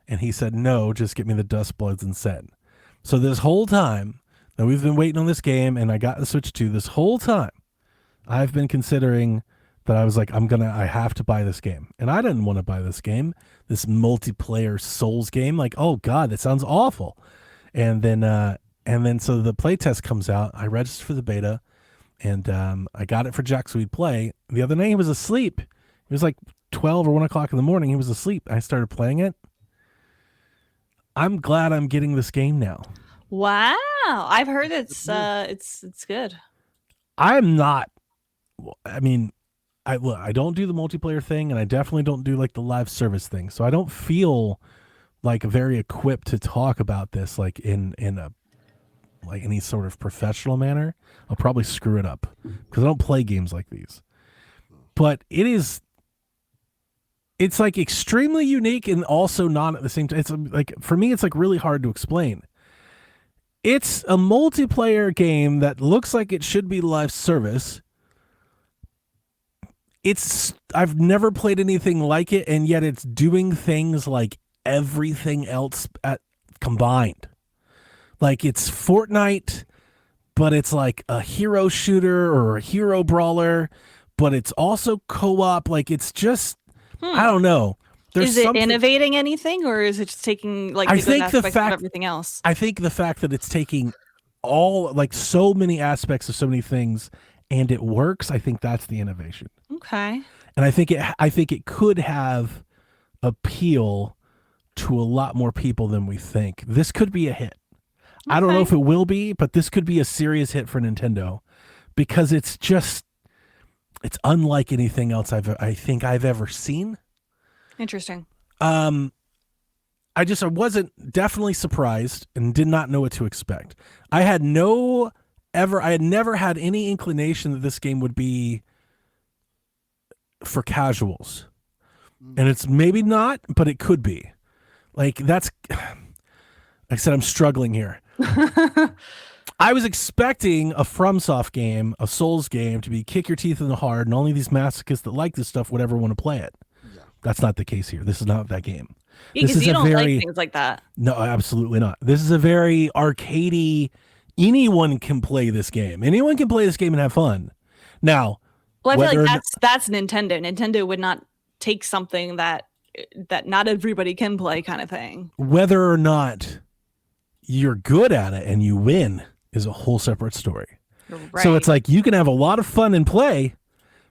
and he said, no, just get me the Duskbloods instead. So this whole time that we've been waiting on this game, and I got the Switch 2, this whole time, I've been considering that I was like, I have to buy this game. And I didn't want to buy this game, this multiplayer Souls game. Like, oh God, that sounds awful. And then so the playtest comes out. I registered for the beta, and I got it for Jack so we'd play. The other night he was asleep. It was like 12 or 1 o'clock in the morning. He was asleep. I started playing it. I'm glad I'm getting this game now. Wow, I've heard it's good. I'm not. I mean, I don't do the multiplayer thing, and I definitely don't do like the live service thing. So I don't feel like very equipped to talk about this like in a like any sort of professional manner. I'll probably screw it up because I don't play games like these. But it's like extremely unique and also not at the same time. It's like, for me, it's like really hard to explain. It's a multiplayer game that looks like it should be live service. I've never played anything like it, and yet it's doing things like everything else combined. Like it's Fortnite, but it's like a hero shooter or a hero brawler, but it's also co-op. Like it's just, I don't know. Is it innovating anything, or is it just taking like the good aspects of everything else? I think the fact that it's taking all like so many aspects of so many things and it works, I think that's the innovation. Okay. And I think it could have appeal to a lot more people than we think. This could be a hit. Okay. I don't know if it will be, but this could be a serious hit for Nintendo because it's unlike anything else I think I've ever seen. Interesting. I wasn't definitely surprised and did not know what to expect. I had never had any inclination that this game would be for casuals. And it's maybe not, but it could be. Like like I said, I'm struggling here. I was expecting a FromSoft game, a Souls game, to be kick your teeth in the hard, and only these masochists that like this stuff would ever want to play it. Yeah. That's not the case here. This is not that game. Yeah, because you don't like things like that. No, absolutely not. This is a very arcadey. Anyone can play this game. Anyone can play this game and have fun. Now, well, I feel like that's Nintendo. Nintendo would not take something that not everybody can play, kind of thing. Whether or not you're good at it and you win is a whole separate story. Right. So it's like you can have a lot of fun and play,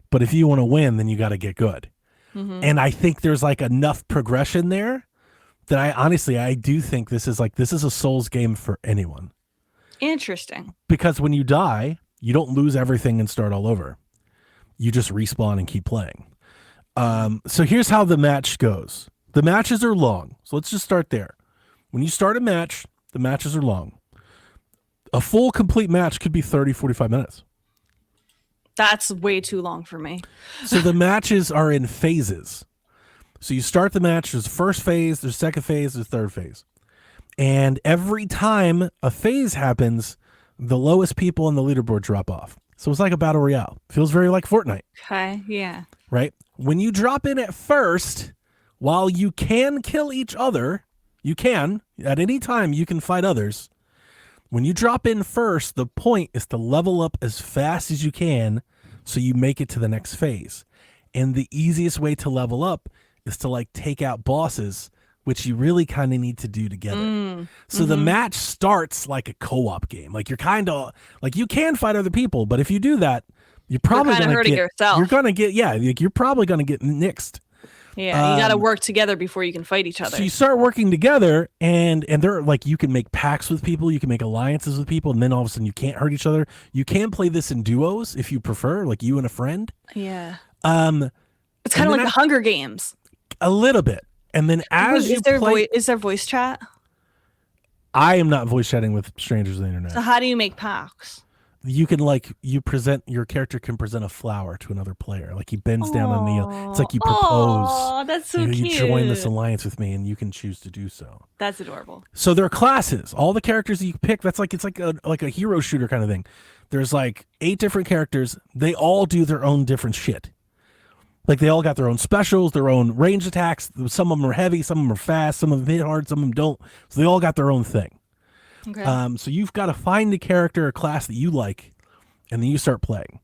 but if you want to win, then you got to get good. Mm-hmm. And I think there's like enough progression there that I do think this is a Souls game for anyone. Interesting. Because when you die, you don't lose everything and start all over. You just respawn and keep playing. So here's how the match goes. The matches are long. So let's just start there. When you start a match, the matches are long. A full complete match could be 30, 45 minutes. That's way too long for me. So the matches are in phases. So you start the match, there's first phase, there's second phase, there's third phase. And every time a phase happens, the lowest people on the leaderboard drop off. So it's like a battle royale. Feels very like Fortnite. Okay, yeah. Right? When you drop in at first, while you can kill each other, you can, at any time you can fight others. When you drop in first, the point is to level up as fast as you can so you make it to the next phase. And the easiest way to level up is to like take out bosses, which you really kind of need to do together. So the match starts like a co-op game. Like you're kind of like you can fight other people, but if you do that, you're probably going to get yourself. You're going to get you're probably going to get nixed. Yeah, you got to work together before you can fight each other. So you start working together, and they're like you can make pacts with people, you can make alliances with people, and then all of a sudden you can't hurt each other. You can play this in duos if you prefer, like you and a friend. Yeah. It's kind of like the Hunger Games. A little bit, and then is there voice chat? I am not voice chatting with strangers on the internet. So how do you make pacts? You can your character can present a flower to another player. Like he bends down on the, it's like you propose. Oh, that's so cute. You join this alliance with me and you can choose to do so. That's adorable. So there are classes. All the characters you pick, it's like a hero shooter kind of thing. There's like 8 different characters. They all do their own different shit. Like they all got their own specials, their own range attacks. Some of them are heavy, some of them are fast, some of them hit hard, some of them don't. So they all got their own thing. Okay. So you've got to find a character or class that you like, and then you start playing.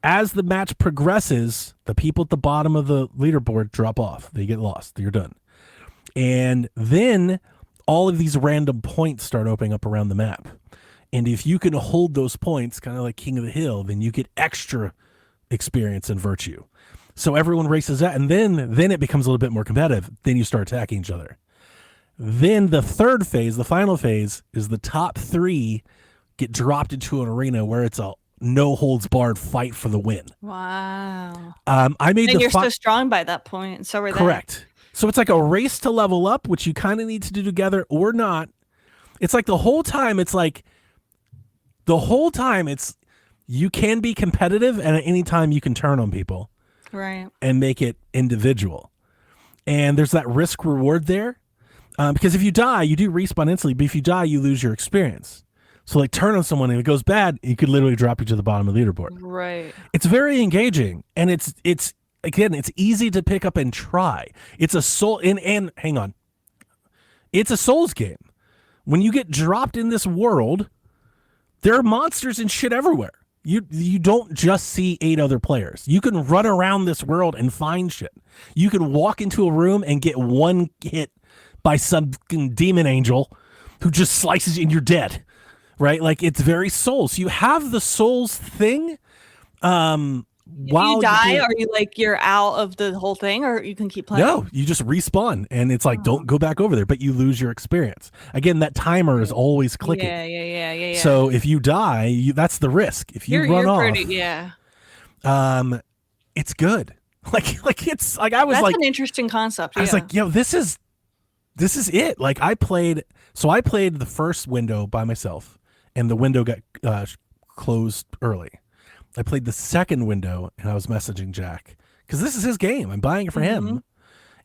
As the match progresses, the people at the bottom of the leaderboard drop off. They get lost. You're done. And then all of these random points start opening up around the map. And if you can hold those points, kind of like King of the Hill, then you get extra experience and virtue. So everyone races that, and then it becomes a little bit more competitive. Then you start attacking each other. Then the third phase, the final phase, is the top 3 get dropped into an arena where it's a no holds barred fight for the win. Wow. I made and you're so strong by that point. So are they. Correct. So it's like a race to level up, which you kind of need to do together or not. It's like the whole time it's you can be competitive, and at any time you can turn on people. Right. And make it individual. And there's that risk reward there. Because if you die, you do respawn instantly, but if you die, you lose your experience. So like turn on someone and if it goes bad, you could literally drop you to the bottom of the leaderboard. Right. It's very engaging, and it's easy to pick up and try. It's a soul and hang on. It's a Souls game. When you get dropped in this world, there are monsters and shit everywhere. You don't just see 8 other players. You can run around this world and find shit. You can walk into a room and get one hit by some demon angel who just slices you and you're dead. Right? Like, it's very Souls. You have the Souls thing. While you die, or you're out of the whole thing, or you can keep playing? No, you just respawn, and it's like, don't go back over there, but you lose your experience. Again, that timer is always clicking. Yeah. So if you die, that's the risk. If you run off, it's good. Like it's like I was that's an interesting concept. I was like, yo, this is it. Like I played the first window by myself, and the window got closed early. I played the second window, and I was messaging Jack because this is his game. I'm buying it for him,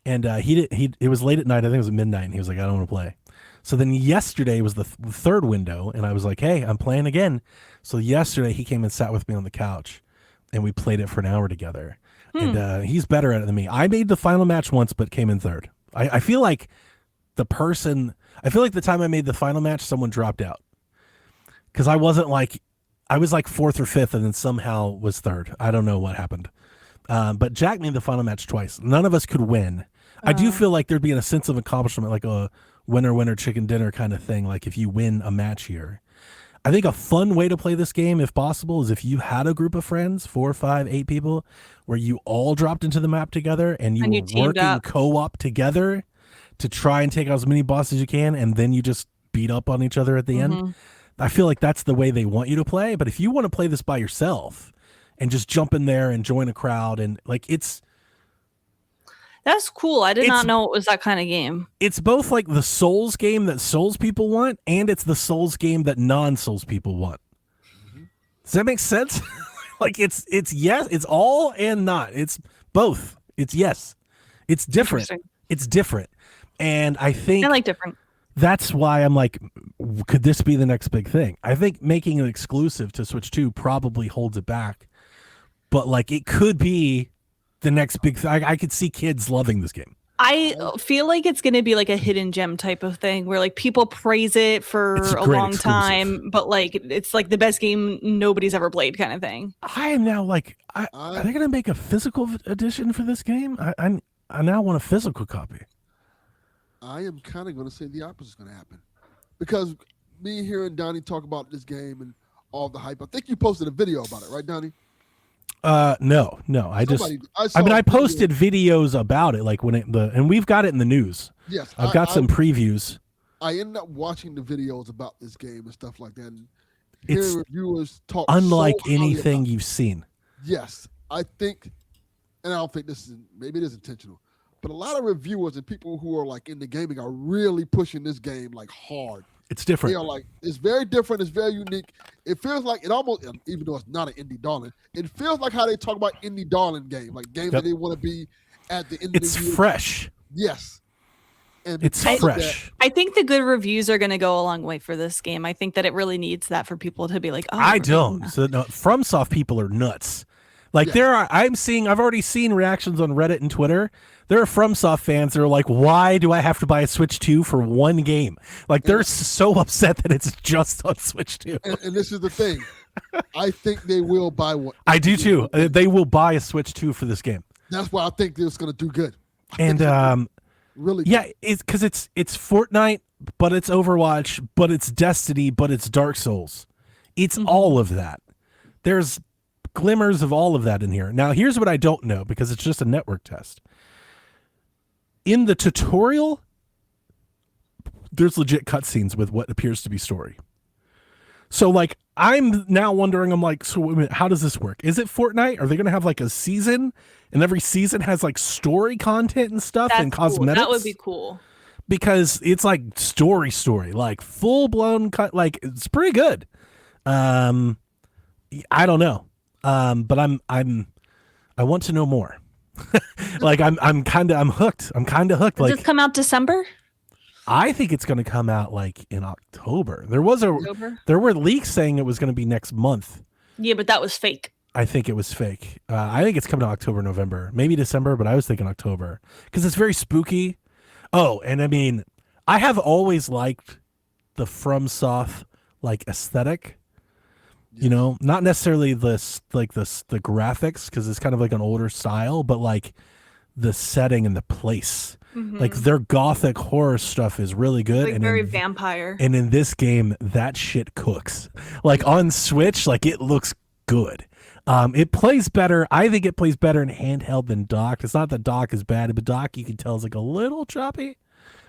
and it was late at night. I think it was at midnight, and he was like, "I don't want to play." So then yesterday was the third window, and I was like, "Hey, I'm playing again." So yesterday he came and sat with me on the couch, and we played it for an hour together. And he's better at it than me. I made the final match once, but came in third. I feel like the time I made the final match, someone dropped out because I was like fourth or fifth, and then somehow was third. I don't know what happened. But Jack made the final match twice. None of us could win. I do feel like there'd be a sense of accomplishment, like a winner, chicken dinner kind of thing. Like if you win a match here. I think a fun way to play this game, if possible, is if you had a group of friends, 4, 5, 8 people, where you all dropped into the map together and you were working co-op together to try and take out as many bosses as you can, and then you just beat up on each other at the end. I feel like that's the way they want you to play. But if you want to play this by yourself and just jump in there and join a crowd, and like that's cool. I did not know it was that kind of game. It's both like the Souls game that Souls people want, and it's the Souls game that non-Souls people want. Does that make sense? Like it's yes, it's all and not. It's both. It's yes. It's different. It's different. And I think I like different. That's why I'm like, could this be the next big thing? I think making it exclusive to Switch 2 probably holds it back. But like it could be the next big thing. I could see kids loving this game. I feel like it's going to be like a hidden gem type of thing where like people praise it for a long time, but like it's like the best game nobody's ever played kind of thing. I am now like, are they going to make a physical edition for this game? I now want a physical copy. I am kind of going to say the opposite is going to happen because me hearing Donnie talk about this game and all the hype. I think you posted a video about it, right, Donnie? No. I posted videos about it, like when and we've got it in the news. Yes, I've got some previews. I ended up watching the videos about this game and stuff like that. And hearing reviewers talk unlike anything you've seen. Yes, I think, and I don't think maybe it is intentional, but a lot of reviewers and people who are like into gaming are really pushing this game like hard. It's different. They are like, it's very different. It's very unique. It feels like it almost, even though it's not an indie darling, it feels like how they talk about indie darling game, like games that they want to be at the end of the year. It's fresh. Yes. And it's fresh. I think the good reviews are going to go a long way for this game. I think that it really needs that for people to be like, oh, I don't. So no, FromSoft people are nuts. Like I've already seen reactions on Reddit and Twitter. There are FromSoft fans that are like, why do I have to buy a Switch 2 for one game? Like they're so upset that it's just on Switch 2. And this is the thing. I think they will buy one. I do too. They will buy a Switch 2 for this game. That's why I think it's going to do good. And really, yeah, it's because it's Fortnite but it's Overwatch, but it's Destiny, but it's Dark Souls. It's all of that. There's glimmers of all of that in here. Now, here's what I don't know, because it's just a network test. In the tutorial, there's legit cutscenes with what appears to be story. So, like, I'm now wondering, I'm like, so wait a minute, how does this work? Is it Fortnite? Are they going to have, like, a season? And every season has, like, story content and stuff and cosmetics? That would be cool. Because it's, like, story, like, full-blown cut. Like, it's pretty good. I don't know. But I want to know more. Like, I'm hooked. I'm kind of hooked. Does Like, this come out December? I think it's going to come out like in October. There were leaks saying it was going to be next month. Yeah, but that was fake. I think it was fake. I think it's coming out October, November, maybe December, but I was thinking October because it's very spooky. Oh, and I mean, I have always liked the FromSoft like aesthetic. You know, not necessarily the graphics, because it's kind of like an older style, but like the setting and the place. Like their gothic horror stuff is really good, like, and very vampire. And in this game, that shit cooks. Like on Switch, like it looks good. It plays better. I think it plays better in handheld than docked. It's not that dock is bad, but dock you can tell is like a little choppy.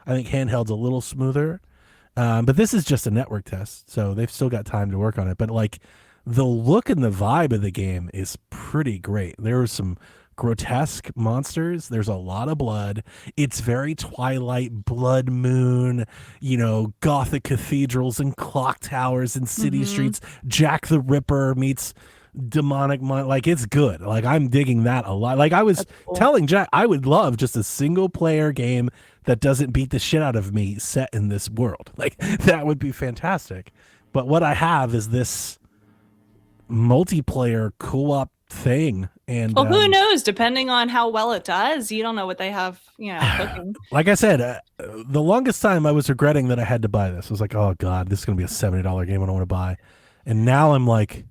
I think handheld's a little smoother. But this is just a network test, so they've still got time to work on it. But like the look and the vibe of the game is pretty great. There are some grotesque monsters. There's a lot of blood. It's very Twilight, Blood Moon, you know, gothic cathedrals and clock towers and city streets. Jack the Ripper meets demonic like it's good. Like I'm digging that a lot. Like I was telling Jack, I would love just a single player game that doesn't beat the shit out of me set in this world. Like that would be fantastic. But what I have is this multiplayer co-op thing. And well, who knows? Depending on how well it does, you don't know what they have, you know, cooking. Like I said, the longest time I was regretting that I had to buy this. I was like, oh God, this is going to be a $70 game I don't want to buy. And now I'm like,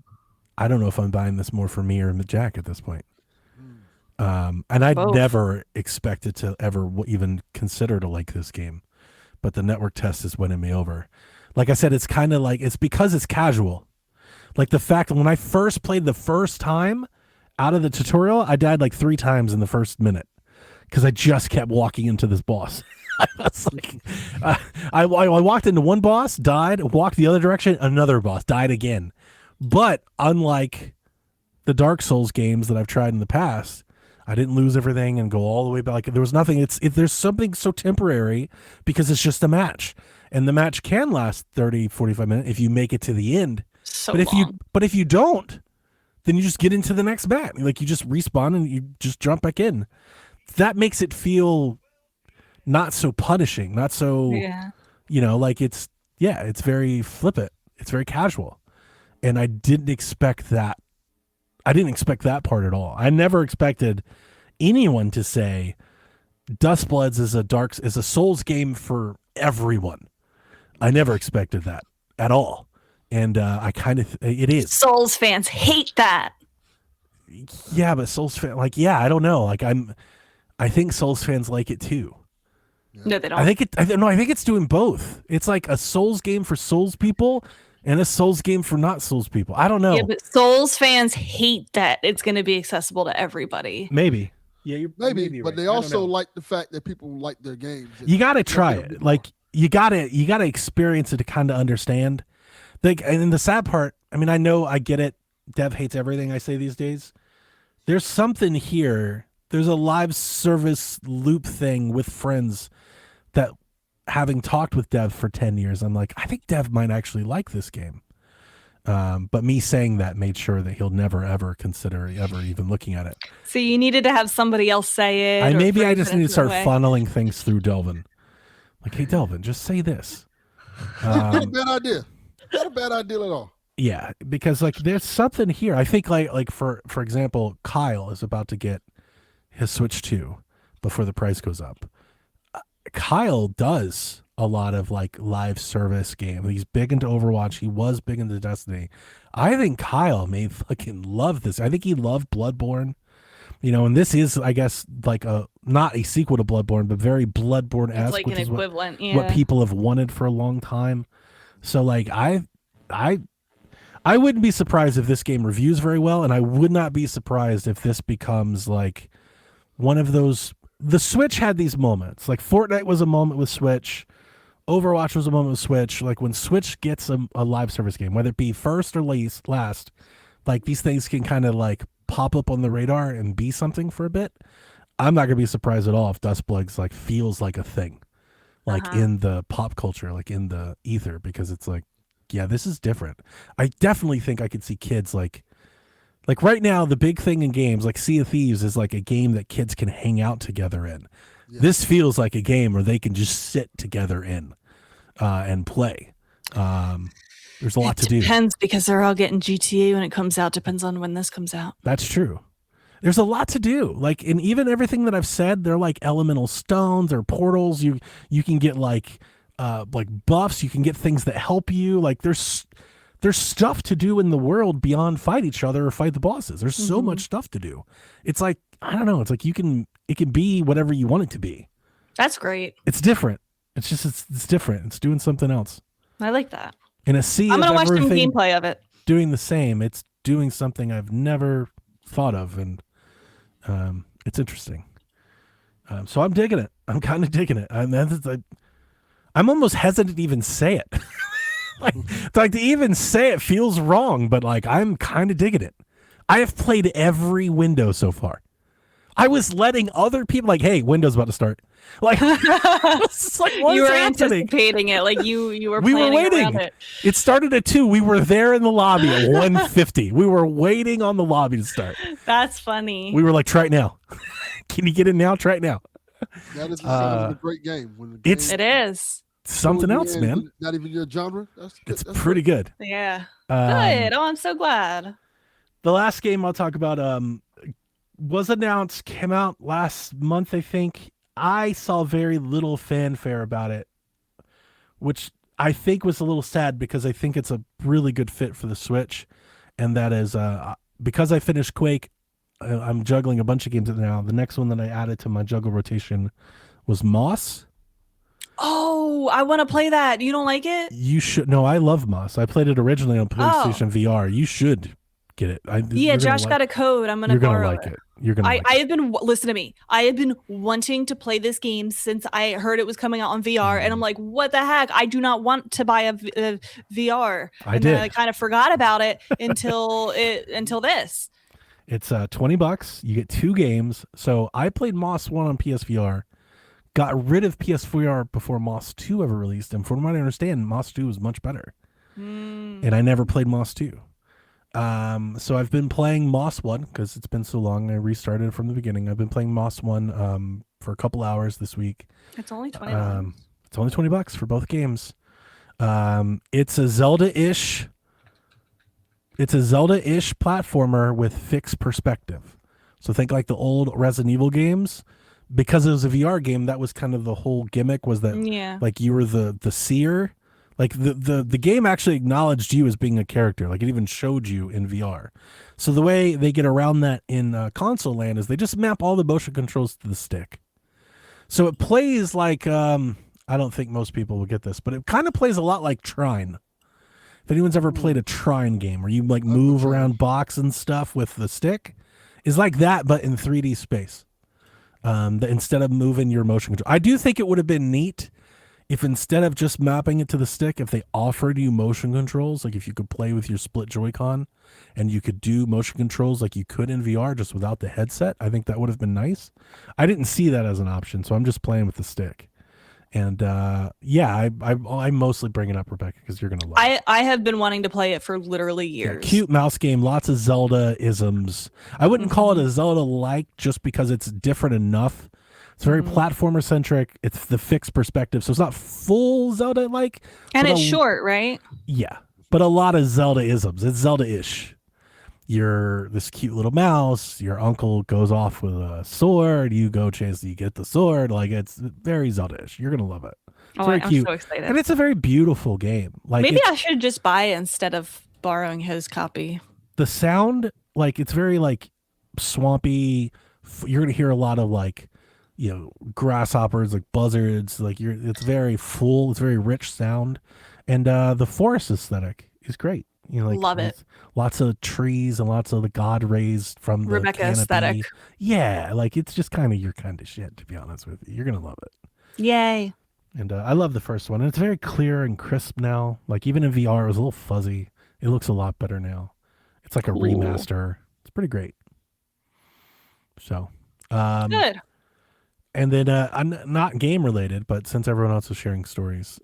I don't know if I'm buying this more for me or Jack at this point. And I'd never expected to ever even consider to like this game. But the network test is winning me over. Like I said, it's kind of like, it's because it's casual. Like the fact that when I first played the first time out of the tutorial, I died like 3 times in the first minute because I just kept walking into this boss. I was like, I walked into one boss, died, walked the other direction, another boss, died again. But unlike the Dark Souls games that I've tried in the past, I didn't lose everything and go all the way back. There was nothing. There's something so temporary because it's just a match. And the match can last 30, 45 minutes if you make it to the end. So but if you don't, then you just get into the next match. Like you just respawn and you just jump back in. That makes it feel not so punishing, not so, you know, like it's very flippant. It's very casual. And I didn't expect that. I didn't expect that part at all. I never expected anyone to say Duskbloods is a Souls game for everyone. I never expected that at all. And it is. Souls fans hate that. Yeah, but Souls fans, like, yeah, I don't know. Like I think Souls fans like it too. No, they don't. I think it's doing both. It's like a Souls game for Souls people and a Souls game for not Souls people. I don't know. Yeah, but Souls fans hate that it's going to be accessible to everybody. Maybe. Yeah, you're maybe, right. but they also like the fact that people like their games. You got to try it. Like you got to experience it to kind of understand. Like, and the sad part, I mean, I get it. Dev hates everything I say these days. There's something here. There's a live service loop thing with friends that, having talked with Dev for 10 years, I'm like, I think Dev might actually like this game. But me saying that made sure that he'll never, ever consider ever even looking at it. So you needed to have somebody else say it. Maybe I just need to start funneling things through Delvin. Like, hey, Delvin, just say this. Not a bad idea. Not a bad idea at all. Yeah, because like there's something here. I think like for example, Kyle is about to get his Switch 2 before the price goes up. Kyle does a lot of like live service game. He's big into Overwatch. He was big into Destiny. I think Kyle may fucking love this. I think he loved Bloodborne. And this is, I guess, like not a sequel to Bloodborne, but very Bloodborne-esque, like which an is equivalent. what people have wanted for a long time. So like I wouldn't be surprised if this game reviews very well, and I would not be surprised if this becomes like one of those. The Switch had these moments. Like Fortnite was a moment with Switch. Overwatch was a moment with Switch. Like when Switch gets a live service game, whether it be first or last, like these things can kind of like pop up on the radar and be something for a bit. I'm not gonna be surprised at all if Duskbloods like feels like a thing, like in the pop culture, like in the ether, because it's like, yeah, this is different. I definitely think I could see kids like right now, the big thing in games, like Sea of Thieves, is like a game that kids can hang out together in. Yeah. This feels like a game where they can just sit together in and play. There's a lot to do. Depends, because they're all getting GTA when it comes out. Depends on when this comes out. That's true. There's a lot to do. Like, and even everything that I've said, they're like elemental stones or portals. You can get like buffs. You can get things that help you. Like there's stuff to do in the world beyond fight each other or fight the bosses. There's so much stuff to do. It's like, I don't know. It's like it can be whatever you want it to be. That's great. It's different. It's just, it's different. It's doing something else. I like that. In a sea I'm going to watch some everything gameplay of it. doing the same. It's doing something I've never thought of. And it's interesting. So I'm digging it. I'm kind of digging it. I'm almost hesitant to even say it. like to even say it feels wrong, but like I'm kind of digging it. I have played every window so far. I was letting other people like, hey, window's about to start. Like, it's like what you is were happening? anticipating it, like you were. We were planning waiting. around it. It started at 2. We were there in the lobby at 1:50. We were waiting on the lobby to start. That's funny. We were like, try it now. Can you get in now? Try it now. That is a great game. It is something else, man. Not even your genre. That's pretty good. Yeah. Good. Oh, I'm so glad. The last game I'll talk about was announced, came out last month, I think. I saw very little fanfare about it, which I think was a little sad because I think it's a really good fit for the Switch. And that is because I finished Quake, I'm juggling a bunch of games now. The next one that I added to my juggle rotation was Moss. Oh, I want to play that. You don't like it? You should. No, I love Moss. I played it originally on PlayStation VR. You should get it. Yeah, Josh got a code. I'm gonna borrow like it. You're gonna. I have been listen to me. I have been wanting to play this game since I heard it was coming out on VR, and I'm like, what the heck? I do not want to buy a VR. Then I kind of forgot about it until this. It's $20. You get 2 games. So I played Moss 1 on PSVR. Got rid of PSVR before Moss 2 ever released, and from what I understand, Moss 2 is much better. And I never played Moss 2. So I've been playing Moss 1 because it's been so long. I restarted from the beginning. I've been playing Moss 1 for a couple hours this week. It's only $20. It's only $20 for both games. It's a Zelda-ish platformer with fixed perspective. So think like the old Resident Evil games. Because it was a VR game, that was kind of the whole gimmick, was that like you were the seer. Like the game actually acknowledged you as being a character. Like it even showed you in VR. So the way they get around that in console land is they just map all the motion controls to the stick. So it plays like, I don't think most people will get this, but it kind of plays a lot like Trine. If anyone's ever played a Trine game where you like move around box and stuff with the stick, is like that, but in 3D space. Instead of moving your motion control. I do think it would have been neat if instead of just mapping it to the stick, if they offered you motion controls, like if you could play with your split Joy-Con and you could do motion controls like you could in VR just without the headset. I think that would have been nice. I didn't see that as an option, so I'm just playing with the stick. And I'm mostly bringing up, Rebecca, because you're gonna love it. I have been wanting to play it for literally years. Yeah, cute mouse game, lots of Zelda isms. I wouldn't call it a Zelda-like just because it's different enough. It's very platformer centric. It's the fixed perspective, so it's not full Zelda-like. And it's short, right? Yeah, but a lot of Zelda isms. It's Zelda-ish. You're this cute little mouse. Your uncle goes off with a sword. You go chase. You get the sword. Like it's very Zelda-ish. You're gonna love it. It's very cute. I'm so excited. And it's a very beautiful game. Like maybe I should just buy it instead of borrowing his copy. The sound, like it's very like swampy, you're gonna hear a lot of like, grasshoppers, like buzzards. Like it's very full. It's very rich sound, and the forest aesthetic is great. Like Love it. Lots of trees and lots of the god rays from the Rebecca canopy. aesthetic. Yeah, like it's just kind of your kind of shit. To be honest with you, you're gonna love it. Yay. And I love the first one. And it's very clear and crisp now. Like even in VR, it was a little fuzzy. It looks a lot better now. It's like a remaster. It's pretty great. So, Good. And then I'm not game related, but since everyone else was sharing stories,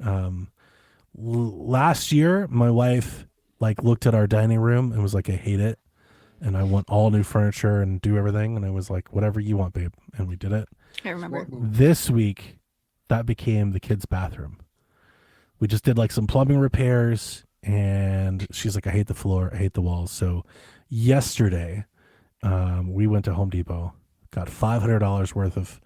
last year my wife like looked at our dining room and was like, I hate it, and I want all new furniture and do everything. And I was like, whatever you want, babe, and we did it. I remember. This week, that became the kids' bathroom. We just did like some plumbing repairs, and she's like, I hate the floor, I hate the walls. So yesterday, we went to Home Depot, got $500 worth of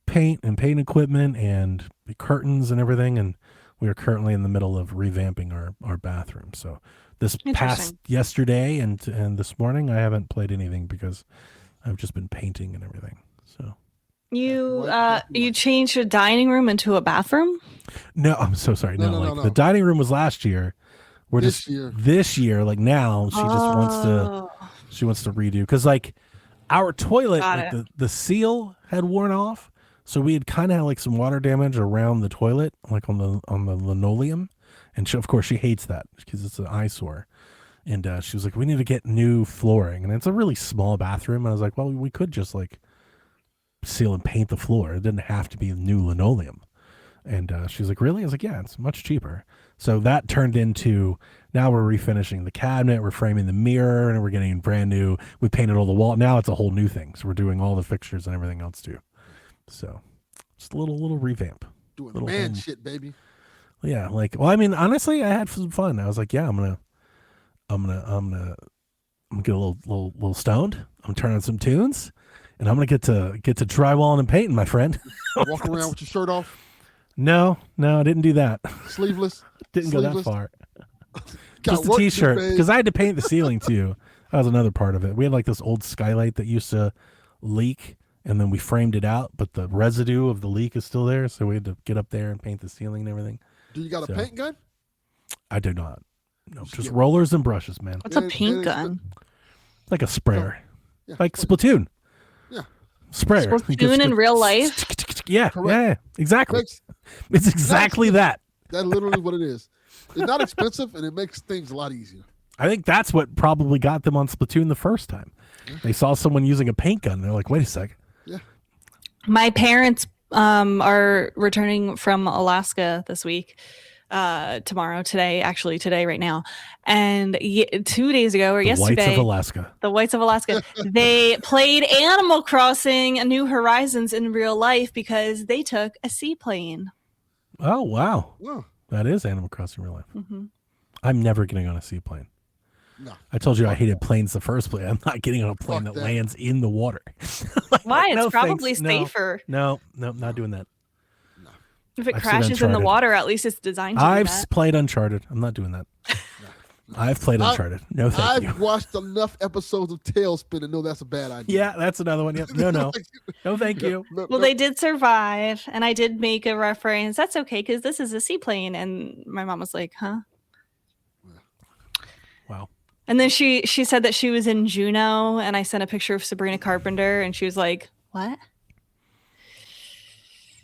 paint and paint equipment and curtains and everything, and we are currently in the middle of revamping our bathroom. So this past yesterday and this morning, I haven't played anything because I've just been painting and everything. So you changed your dining room into a bathroom? No, I'm so sorry. No. The dining room was last year. We're this year, like now she just wants to redo, because like our toilet, like the seal had worn off. So we had kind of had like some water damage around the toilet, like on the linoleum. And of course she hates that because it's an eyesore. And she was like, we need to get new flooring. And it's a really small bathroom. And I was like, well, we could just like seal and paint the floor. It didn't have to be new linoleum. And she was like, really? I was like, yeah, it's much cheaper. So that turned into, now we're refinishing the cabinet, we're framing the mirror, and we're getting brand new. We painted all the wall. Now it's a whole new thing. So we're doing all the fixtures and everything else too. So just a little revamp. Doing man shit, baby. Yeah, like, well, I mean, honestly, I had some fun. I was like, yeah, I'm gonna get a little stoned. I'm turning some tunes, and I'm gonna get to drywalling and painting, my friend. Walk around with your shirt off. No, I didn't do that. Sleeveless. Didn't go that far. Just a t-shirt, because I had to paint the ceiling too. That was another part of it. We had like this old skylight that used to leak, and then we framed it out, but the residue of the leak is still there, so we had to get up there and paint the ceiling and everything. Do you got a paint gun? I do not. No, just rollers and brushes, man. What's a paint gun? Like a sprayer. Yeah, like Splatoon. Yeah. Sprayer. Splatoon in real life? Yeah, exactly. It's exactly that. That's literally what it is. It's not expensive, and it makes things a lot easier. I think that's what probably got them on Splatoon the first time. Yeah. They saw someone using a paint gun, and they're like, wait a sec. Yeah. My parents are returning from Alaska this week. Today right now. And 2 days ago or yesterday, the Whites of Alaska, they played Animal Crossing: New Horizons in real life because they took a seaplane. Oh, wow. That is Animal Crossing in real life. Mm-hmm. I'm never getting on a seaplane. No. I told you I hated planes the first place. I'm not getting on a plane that lands in the water. Why? It's probably safer. No, not doing that. If it crashes in the water, at least it's designed to do that. I've played Uncharted. I'm not doing that. I've played Uncharted. No, thank you. I've watched enough episodes of Tailspin to know that's a bad idea. Yeah, that's another one. Yep. No, thank you. Well, they did survive, and I did make a reference. That's okay, because this is a seaplane. And my mom was like, huh? Wow. And then she said that she was in Juneau, and I sent a picture of Sabrina Carpenter, and she was like, what?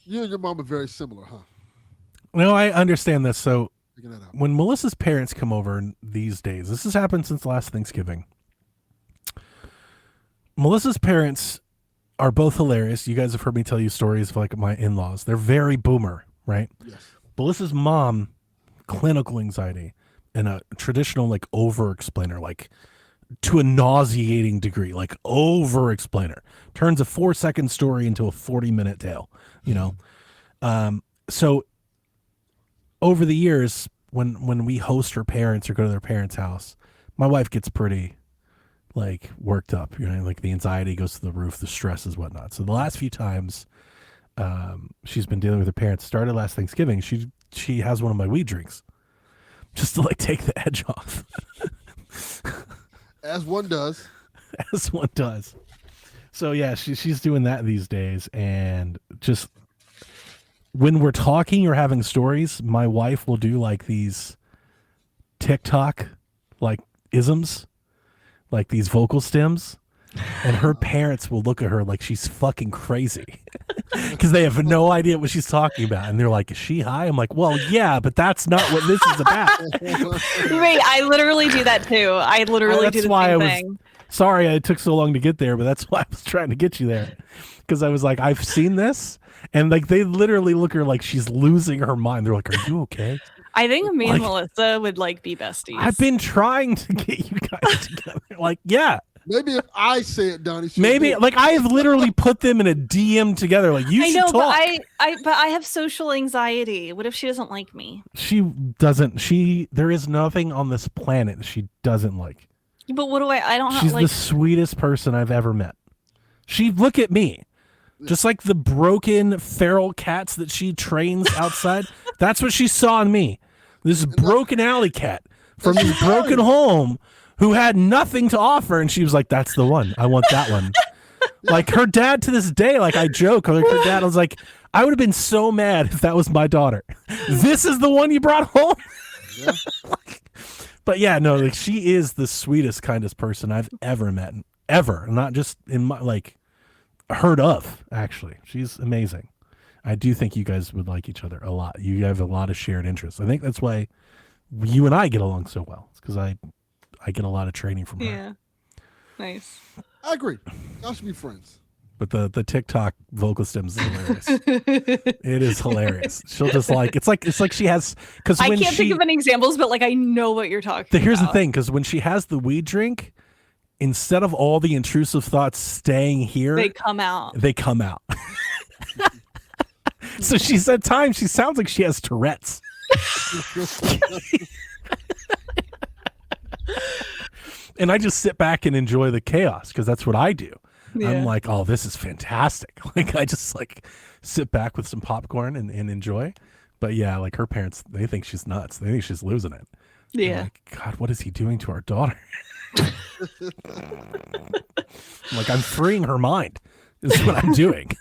You and your mom are very similar, huh? No, I understand this. So when Melissa's parents come over these days, this has happened since last Thanksgiving. Melissa's parents are both hilarious. You guys have heard me tell you stories of like my in-laws. They're very boomer, right? Yes. Melissa's mom, clinical anxiety, and a traditional like over-explainer, like to a nauseating degree, like over-explainer. Turns a 4-second story into a 40-minute tale. You know, so over the years, when we host her parents or go to their parents' house, my wife gets pretty like worked up. You know, like the anxiety goes to the roof, the stress is whatnot. So the last few times she's been dealing with her parents, started last Thanksgiving, she has one of my weed drinks just to like take the edge off. As one does. As one does. So yeah, she's doing that these days, and just when we're talking or having stories, my wife will do like these TikTok like isms, like these vocal stems, and her parents will look at her like she's fucking crazy because they have no idea what she's talking about, and they're like, "Is she high?" I'm like, "Well, yeah, but that's not what this is about." Wait, I literally do that too. I literally do the same thing. Sorry it took so long to get there, but that's why I was trying to get you there, because I was like, I've seen this, and like they literally look at her like she's losing her mind. They're like, "Are you okay?" I think me and Melissa would like be besties. I've been trying to get you guys together. Like, yeah. Maybe if I say it, Donnie. Maybe like I have literally put them in a DM together. Like you should talk. But I have social anxiety. What if she doesn't like me? She doesn't. There is nothing on this planet she doesn't like. But what do I don't have. She's like the sweetest person I've ever met. Look at me. Just like the broken feral cats that she trains outside. That's what she saw in me. This broken alley cat from this broken home who had nothing to offer, and she was like, "That's the one. I want that one." Like her dad to this day, like I joke, like her dad, I was like, I would have been so mad if that was my daughter. This is the one you brought home? Yeah. But yeah, no, like she is the sweetest, kindest person I've ever met. Ever. Not just in my like heard of, actually. She's amazing. I do think you guys would like each other a lot. You have a lot of shared interests. I think that's why you and I get along so well. It's because I get a lot of training from her. Yeah. Nice. I agree. Y'all should be friends. But the TikTok vocal stems is hilarious. It is hilarious. She'll just like it's like she has because I can't think of any examples, but like I know what you're talking about. Here's the thing, because when she has the weed drink, instead of all the intrusive thoughts staying here, they come out. So she's at times she sounds like she has Tourette's. And I just sit back and enjoy the chaos because that's what I do. Yeah. I'm like, oh, this is fantastic. Like I just like sit back with some popcorn and enjoy. But yeah, like her parents, they think she's nuts. They think she's losing it. Yeah. Like, God, what is he doing to our daughter? I'm like, I'm freeing her mind. This is what I'm doing.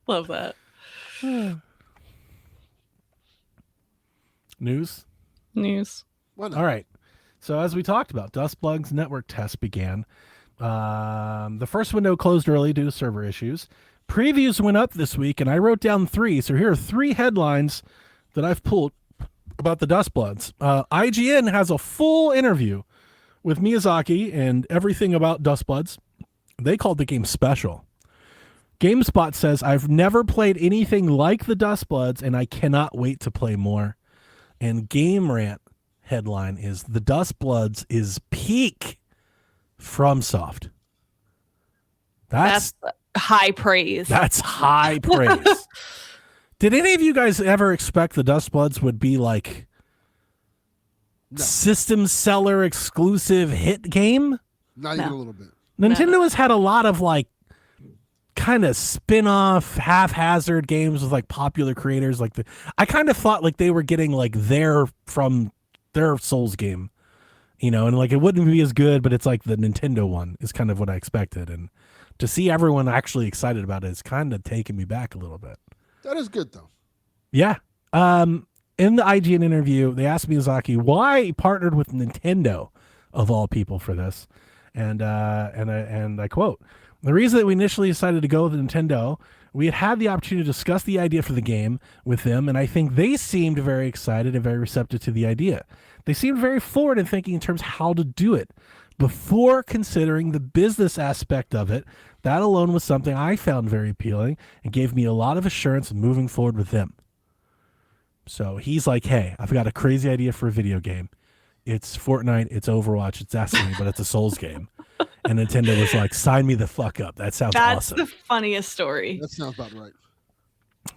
Love that. News. All right. So as we talked about, Duskbloods network tests began. The first window closed early due to server issues. Previews went up this week, and I wrote down 3. So here are 3 headlines that I've pulled about the Duskbloods. IGN has a full interview with Miyazaki and everything about Duskbloods. They called the game special. GameSpot says, I've never played anything like the Duskbloods, and I cannot wait to play more. And Game Rant headline is, the Duskbloods is peak FromSoft. That's high praise. That's high praise. Did any of you guys ever expect the Duskbloods would be like system seller exclusive hit game? Not even a little bit. Nintendo has had a lot of like kind of spin-off haphazard games with like popular creators. Like I kind of thought like they were getting like from their Souls game, you know, and like it wouldn't be as good, but it's like the Nintendo one is kind of what I expected. And to see everyone actually excited about it is kind of taking me back a little bit. That is good though. Yeah. In the IGN interview, they asked Miyazaki why he partnered with Nintendo of all people for this. And I quote, the reason that we initially decided to go with Nintendo, we had the opportunity to discuss the idea for the game with them, and I think they seemed very excited and very receptive to the idea. They seemed very forward in thinking in terms of how to do it. Before considering the business aspect of it, that alone was something I found very appealing and gave me a lot of assurance in moving forward with them. So he's like, hey, I've got a crazy idea for a video game. It's Fortnite, it's Overwatch, it's Destiny, but it's a Souls game. And Nintendo was like, sign me the fuck up. That sounds awesome. That's the funniest story. That sounds about right.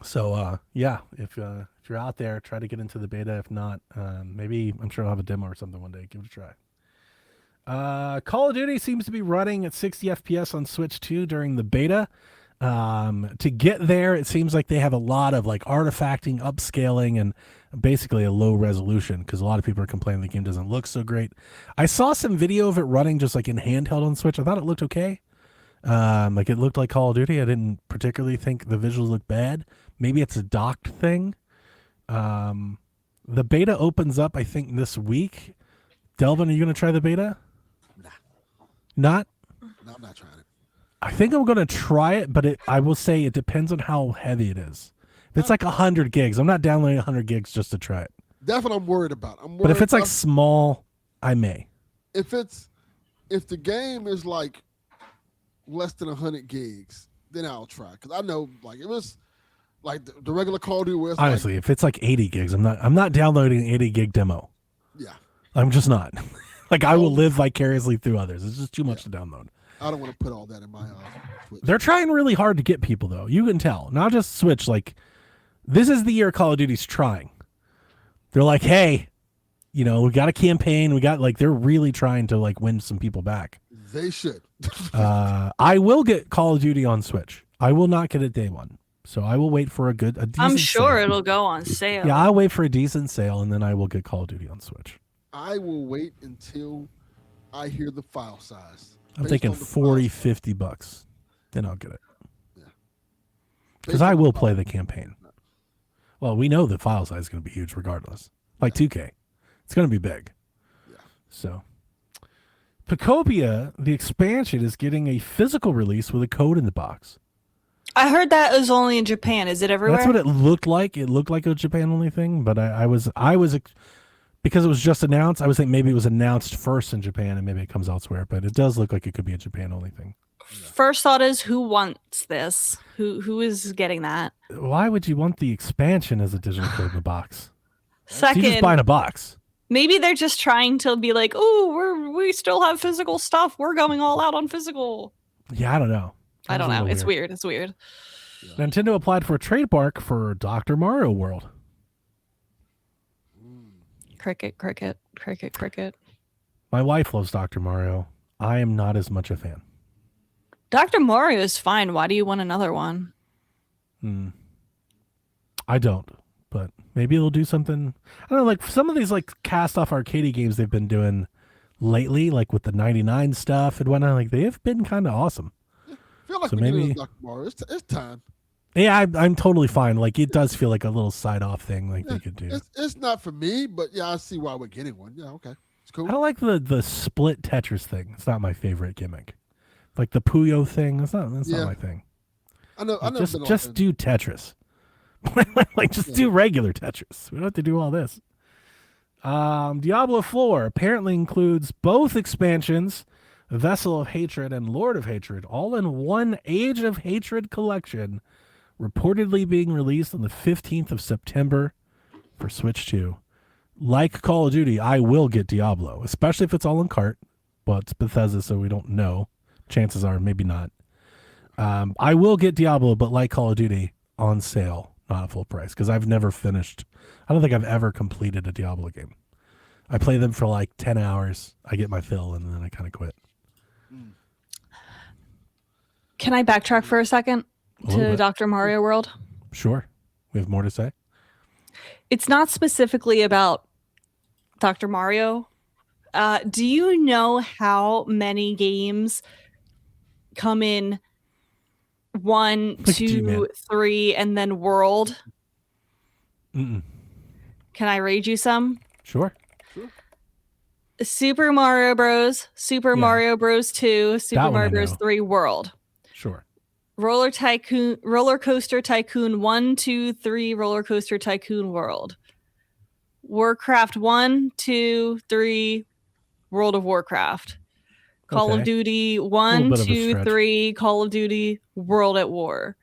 So, yeah, if you're out there, try to get into the beta. If not, maybe I'm sure I'll have a demo or something one day. Give it a try. Call of Duty seems to be running at 60 FPS on Switch 2 during the beta. To get there, it seems like they have a lot of like artifacting, upscaling, and basically a low resolution because a lot of people are complaining the game doesn't look so great. I saw some video of it running just like in handheld on Switch. I thought it looked okay. Like it looked like Call of Duty. I didn't particularly think the visuals looked bad. Maybe it's a docked thing. The beta opens up, I think, this week. Delvin, are you going to try the beta? Nah. Not? No, I'm not trying it. I think I'm going to try it, but I will say it depends on how heavy it is. If it's like 100 gigs, I'm not downloading 100 gigs just to try it. That's what I'm worried about. But if it's like small, I may. If the game is like less than 100 gigs, then I'll try. Because I know, like, it was like the regular Call of Duty. Where it's honestly, like, if it's like 80 gigs, I'm not downloading an 80 gig demo. Yeah. I'm just not. Like, I will live vicariously through others. It's just too much to download. I don't want to put all that in my Switch. They're trying really hard to get people, though. You can tell. Not just Switch. Like, this is the year Call of Duty's trying. They're like, hey, we got a campaign. We got, like, they're really trying to, like, win some people back. They should. I will get Call of Duty on Switch. I will not get it day one. So I will wait for a decent I'm sure sale. it'll go on sale. Yeah, I'll wait for a decent sale, and then I will get Call of Duty on Switch. I will wait until I hear the file size. I'm thinking 40, $50. Then I'll get it. Yeah. Because I will play the campaign. Well, we know the file size is going to be huge regardless. Like 2K. It's going to be big. Yeah. So, Pacopia, the expansion, is getting a physical release with a code in the box. I heard that was only in Japan. Is it everywhere? That's what it looked like. It looked like a Japan only thing, but I was because it was just announced. I was thinking maybe it was announced first in Japan and maybe it comes elsewhere, but it does look like it could be a Japan only thing. First thought is, who wants this? Who is getting that? Why would you want the expansion as a digital code in the box? Second, You just buying a box. maybe they're just trying to be like, oh, we still have physical stuff. We're going all out on physical. Yeah, I don't know. I don't Sounds a know. little It's weird. It's weird. Nintendo applied for a trademark for Dr. Mario World. Cricket, cricket, cricket, cricket. My wife loves Dr. Mario. I am not as much a fan. Dr. Mario is fine. Why do you want another one? I don't, but maybe they'll do something. I don't know, like some of these like cast off arcade games they've been doing lately, like with the 99 stuff and whatnot, like they have been kind of awesome. I feel like So maybe maybe- Dr. Mario. It's time. Yeah, I'm totally fine. Like it does feel like a little side off thing like they could do. It's not for me, but yeah, I see why we're getting one. Yeah, okay. It's cool. I don't like the split Tetris thing. It's not my favorite gimmick. Like the Puyo thing, that's not my thing. I know. I Like, know. just do Tetris. Like just do regular Tetris. We don't have to do all this. Diablo 4 apparently includes both expansions, Vessel of Hatred and Lord of Hatred, all in one Age of Hatred collection, reportedly being released on the 15th of September for Switch 2. Like Call of Duty, I will get Diablo, especially if it's all in cart. Well, it's Bethesda, so we don't know. Chances are maybe not. I will get Diablo, but like Call of Duty, on sale, not at full price, because I've never finished. I don't think I've ever completed a Diablo game. I play them for like 10 hours. I get my fill, and then I kind of quit. Can I backtrack for a second little to bit. Dr. Mario World? Sure. We have more to say? It's not specifically about Dr. Mario. Do you know how many games come in 1, Look at you, 2, man. 3, and then World? Mm-mm. Can I read you some? Sure. Super Mario Bros. Super Yeah. Mario Bros. 2, Super That one I Mario Bros. know. 3 World. Sure. Roller Coaster Tycoon 1, 2, 3 Roller Coaster Tycoon World. Warcraft 1, 2, 3 World of Warcraft. Call of Okay. Duty 1, bit of a 2, stretch. 3 Call of Duty World at War.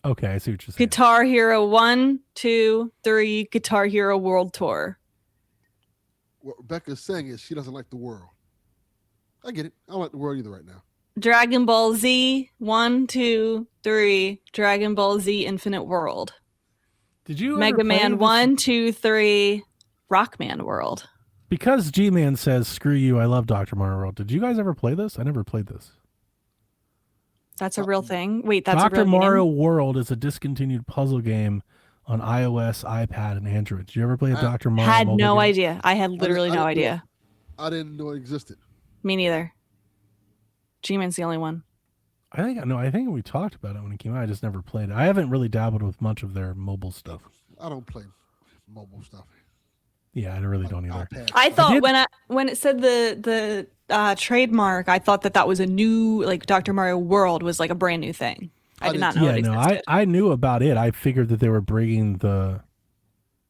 Okay, I see what you're saying. Guitar Hero 1, 2, 3 Guitar Hero World Tour. What Rebecca's saying is she doesn't like the world. I get it. I don't like the world either right now. Dragon Ball Z 1, 2, 3 Dragon Ball Z Infinite World. Did you ever Mega play Man this? 1, 2, 3 Rockman World. Because G-Man says, screw you, I love Dr. Mario World. Did you guys ever play this? I never played this. That's a real thing. Wait, that's a Dr. real Mario game? World is a discontinued puzzle game on iOS, iPad, and Android. Did you ever play a I Dr. Mario Had mobile no game? idea. I had literally no I idea. didn't know it existed. Me neither. G-Man's the only one. I think we talked about it when it came out. I just never played it. I haven't really dabbled with much of their mobile stuff. I don't play mobile stuff. Yeah, I really don't either. iPad. I thought did- when it said the trademark, I thought that was a new, like, Dr. Mario World was like a brand new thing. I did not know it existed. I knew about it. I figured that they were bringing the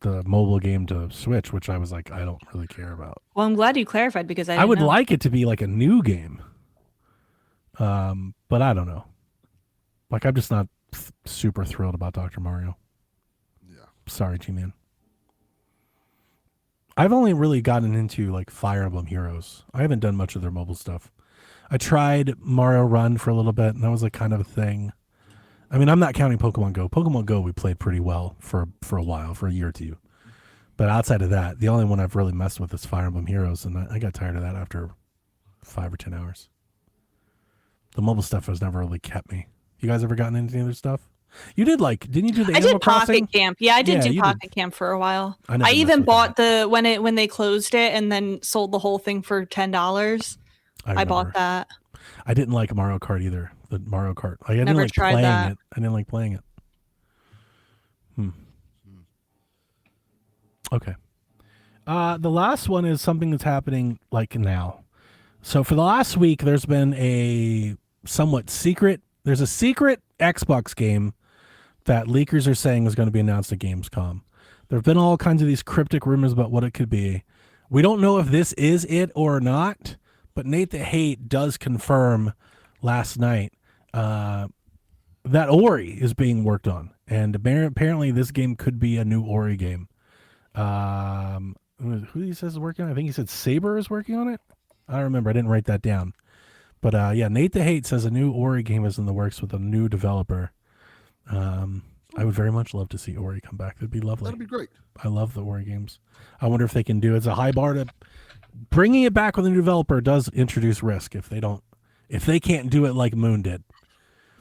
mobile game to Switch, which I was like, I don't really care about. Well, I'm glad you clarified because I I would know. like it to be like a new game. But I don't know. Like, I'm just not super thrilled about Dr. Mario. Yeah. Sorry, G-Man. I've only really gotten into like Fire Emblem Heroes. I haven't done much of their mobile stuff. I tried Mario Run for a little bit, and that was like kind of a thing. I mean, I'm not counting Pokemon Go. Pokemon Go we played pretty well for a while, for a year or two. But outside of that, the only one I've really messed with is Fire Emblem Heroes, and I got tired of that after 5 or 10 hours. The mobile stuff has never really kept me. You guys ever gotten into any other stuff? You did didn't you do the I Animal did Crossing? Pocket Camp. Yeah, I did Yeah, do you Pocket Camp for a while. I never I messed even with bought when they closed it and then sold the whole thing for $10. I bought that. I didn't like Mario Kart either. The Mario Kart. I didn't Never like tried playing that. it. I didn't like playing it. Okay. The last one is something that's happening like now. So for the last week, there's been a somewhat secret. There's a secret Xbox game that leakers are saying is going to be announced at Gamescom. There have been all kinds of these cryptic rumors about what it could be. We don't know if this is it or not, but Nate the Hate does confirm last night that Ori is being worked on, and apparently this game could be a new Ori game. Who he says is working on it? I think he said Saber is working on it. I don't remember. I didn't write that down. But yeah, Nate the Hate says a new Ori game is in the works with a new developer. I would very much love to see Ori come back. That'd be lovely. That'd be great. I love the Ori games. I wonder if they can do it. It's a high bar to bringing it back with a new developer does introduce risk if they can't do it like Moon did.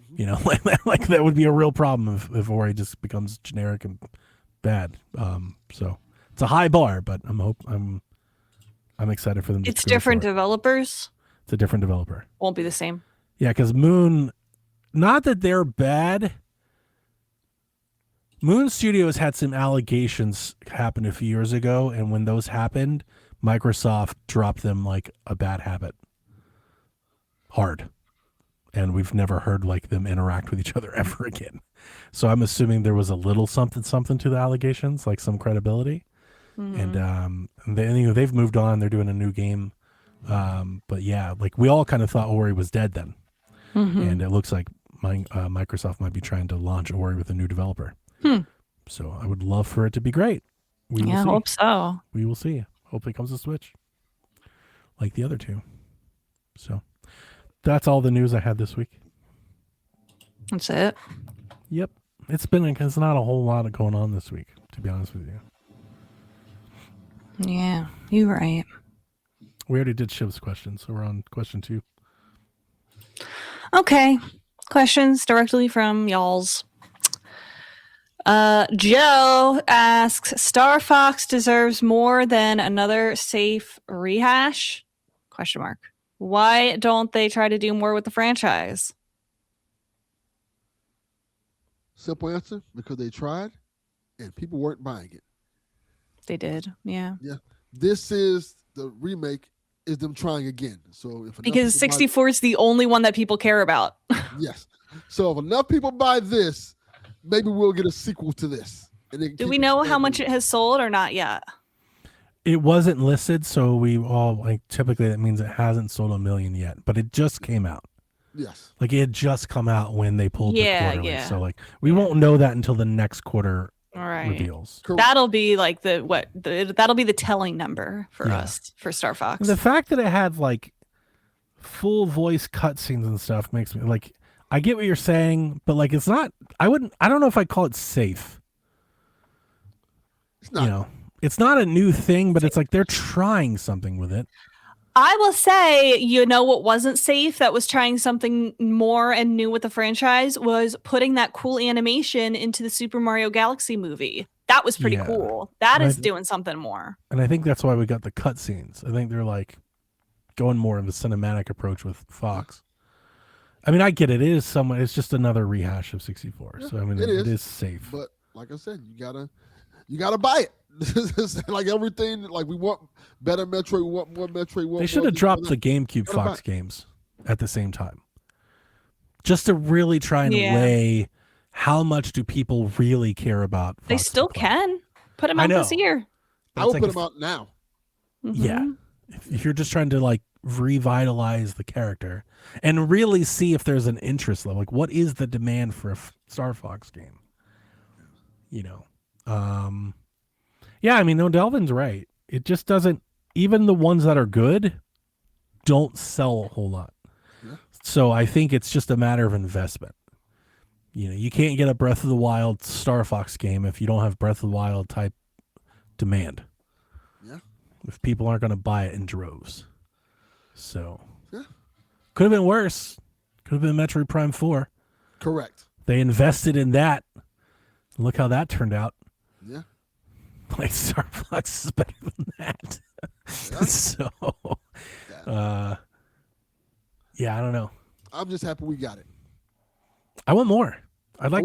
You know, like that would be a real problem if Ori just becomes generic and bad. So it's a high bar, but I'm excited for them. It's different developers. It's a different developer. Won't be the same. Yeah, because Moon, not that they're bad. Moon Studios had some allegations happen a few years ago, and when those happened, Microsoft dropped them like a bad habit. Hard. And we've never heard like them interact with each other ever again. So I'm assuming there was a little something to the allegations, like some credibility. And they've moved on. They're doing a new game. But yeah, like we all kind of thought Ori was dead then. And it looks like Microsoft might be trying to launch Ori with a new developer. So I would love for it to be great. We will see. I hope so. We will see. Hopefully it comes to Switch. Like the other two. So that's all the news I had this week. That's it. Yep. It's not a whole lot going on this week, to be honest with you. Yeah, you're right. We already did Shiv's question, so we're on question 2. Okay. Questions directly from y'all's. Joe asks, Star Fox deserves more than another safe rehash? Question mark. Why don't they try to do more with the franchise? Simple answer, because they tried and people weren't buying it. They did, yeah. Yeah. This is the remake is them trying again. So if Because 64 is the only one that people care about. yes. So if enough people buy this, maybe we'll get a sequel to this. Do we know how much it has sold or not yet? It wasn't listed, so we all typically that means it hasn't sold 1 million yet, but it just came out. Yes. Like it had just come out when they pulled the quarterly. Yeah. So we won't know that until the next quarter reveals. Correct. That'll be like that'll be the telling number for us for Star Fox. The fact that it had full voice cutscenes and stuff makes me I get what you're saying, but it's not. I don't know if I'd call it safe. It's not. It's not a new thing, but it's they're trying something with it. I will say, you know what wasn't safe that was trying something more and new with the franchise was putting that cool animation into the Super Mario Galaxy movie. That was pretty cool. That is doing something more. And I think that's why we got the cutscenes. I think they're like going more of a cinematic approach with Fox. I mean, I get it. It is somewhat. It's just another rehash of 64. Yeah, so I mean, it is safe. But like I said, you gotta buy it. Like everything, like we want better Metroid, we want more Metroid. They should have dropped the GameCube Fox games at the same time, just to really try and weigh how much do people really care about. Fox they still can put them out this year. I would put them out now. Yeah, if you're just trying to like revitalize the character and really see if there's an interest level, like what is the demand for a Star Fox game? You know. Yeah, I mean, no, Delvin's right. It just doesn't, even the ones that are good don't sell a whole lot. Yeah. So I think it's just a matter of investment. You know, you can't get a Breath of the Wild Star Fox game if you don't have Breath of the Wild type demand. Yeah. If people aren't going to buy it in droves. So, could have been worse. Could have been Metroid Prime 4. Correct. They invested in that. Look how that turned out. Yeah. Like Star Fox is better than that. So, yeah, I don't know. I'm just happy we got it. I want more. I'd like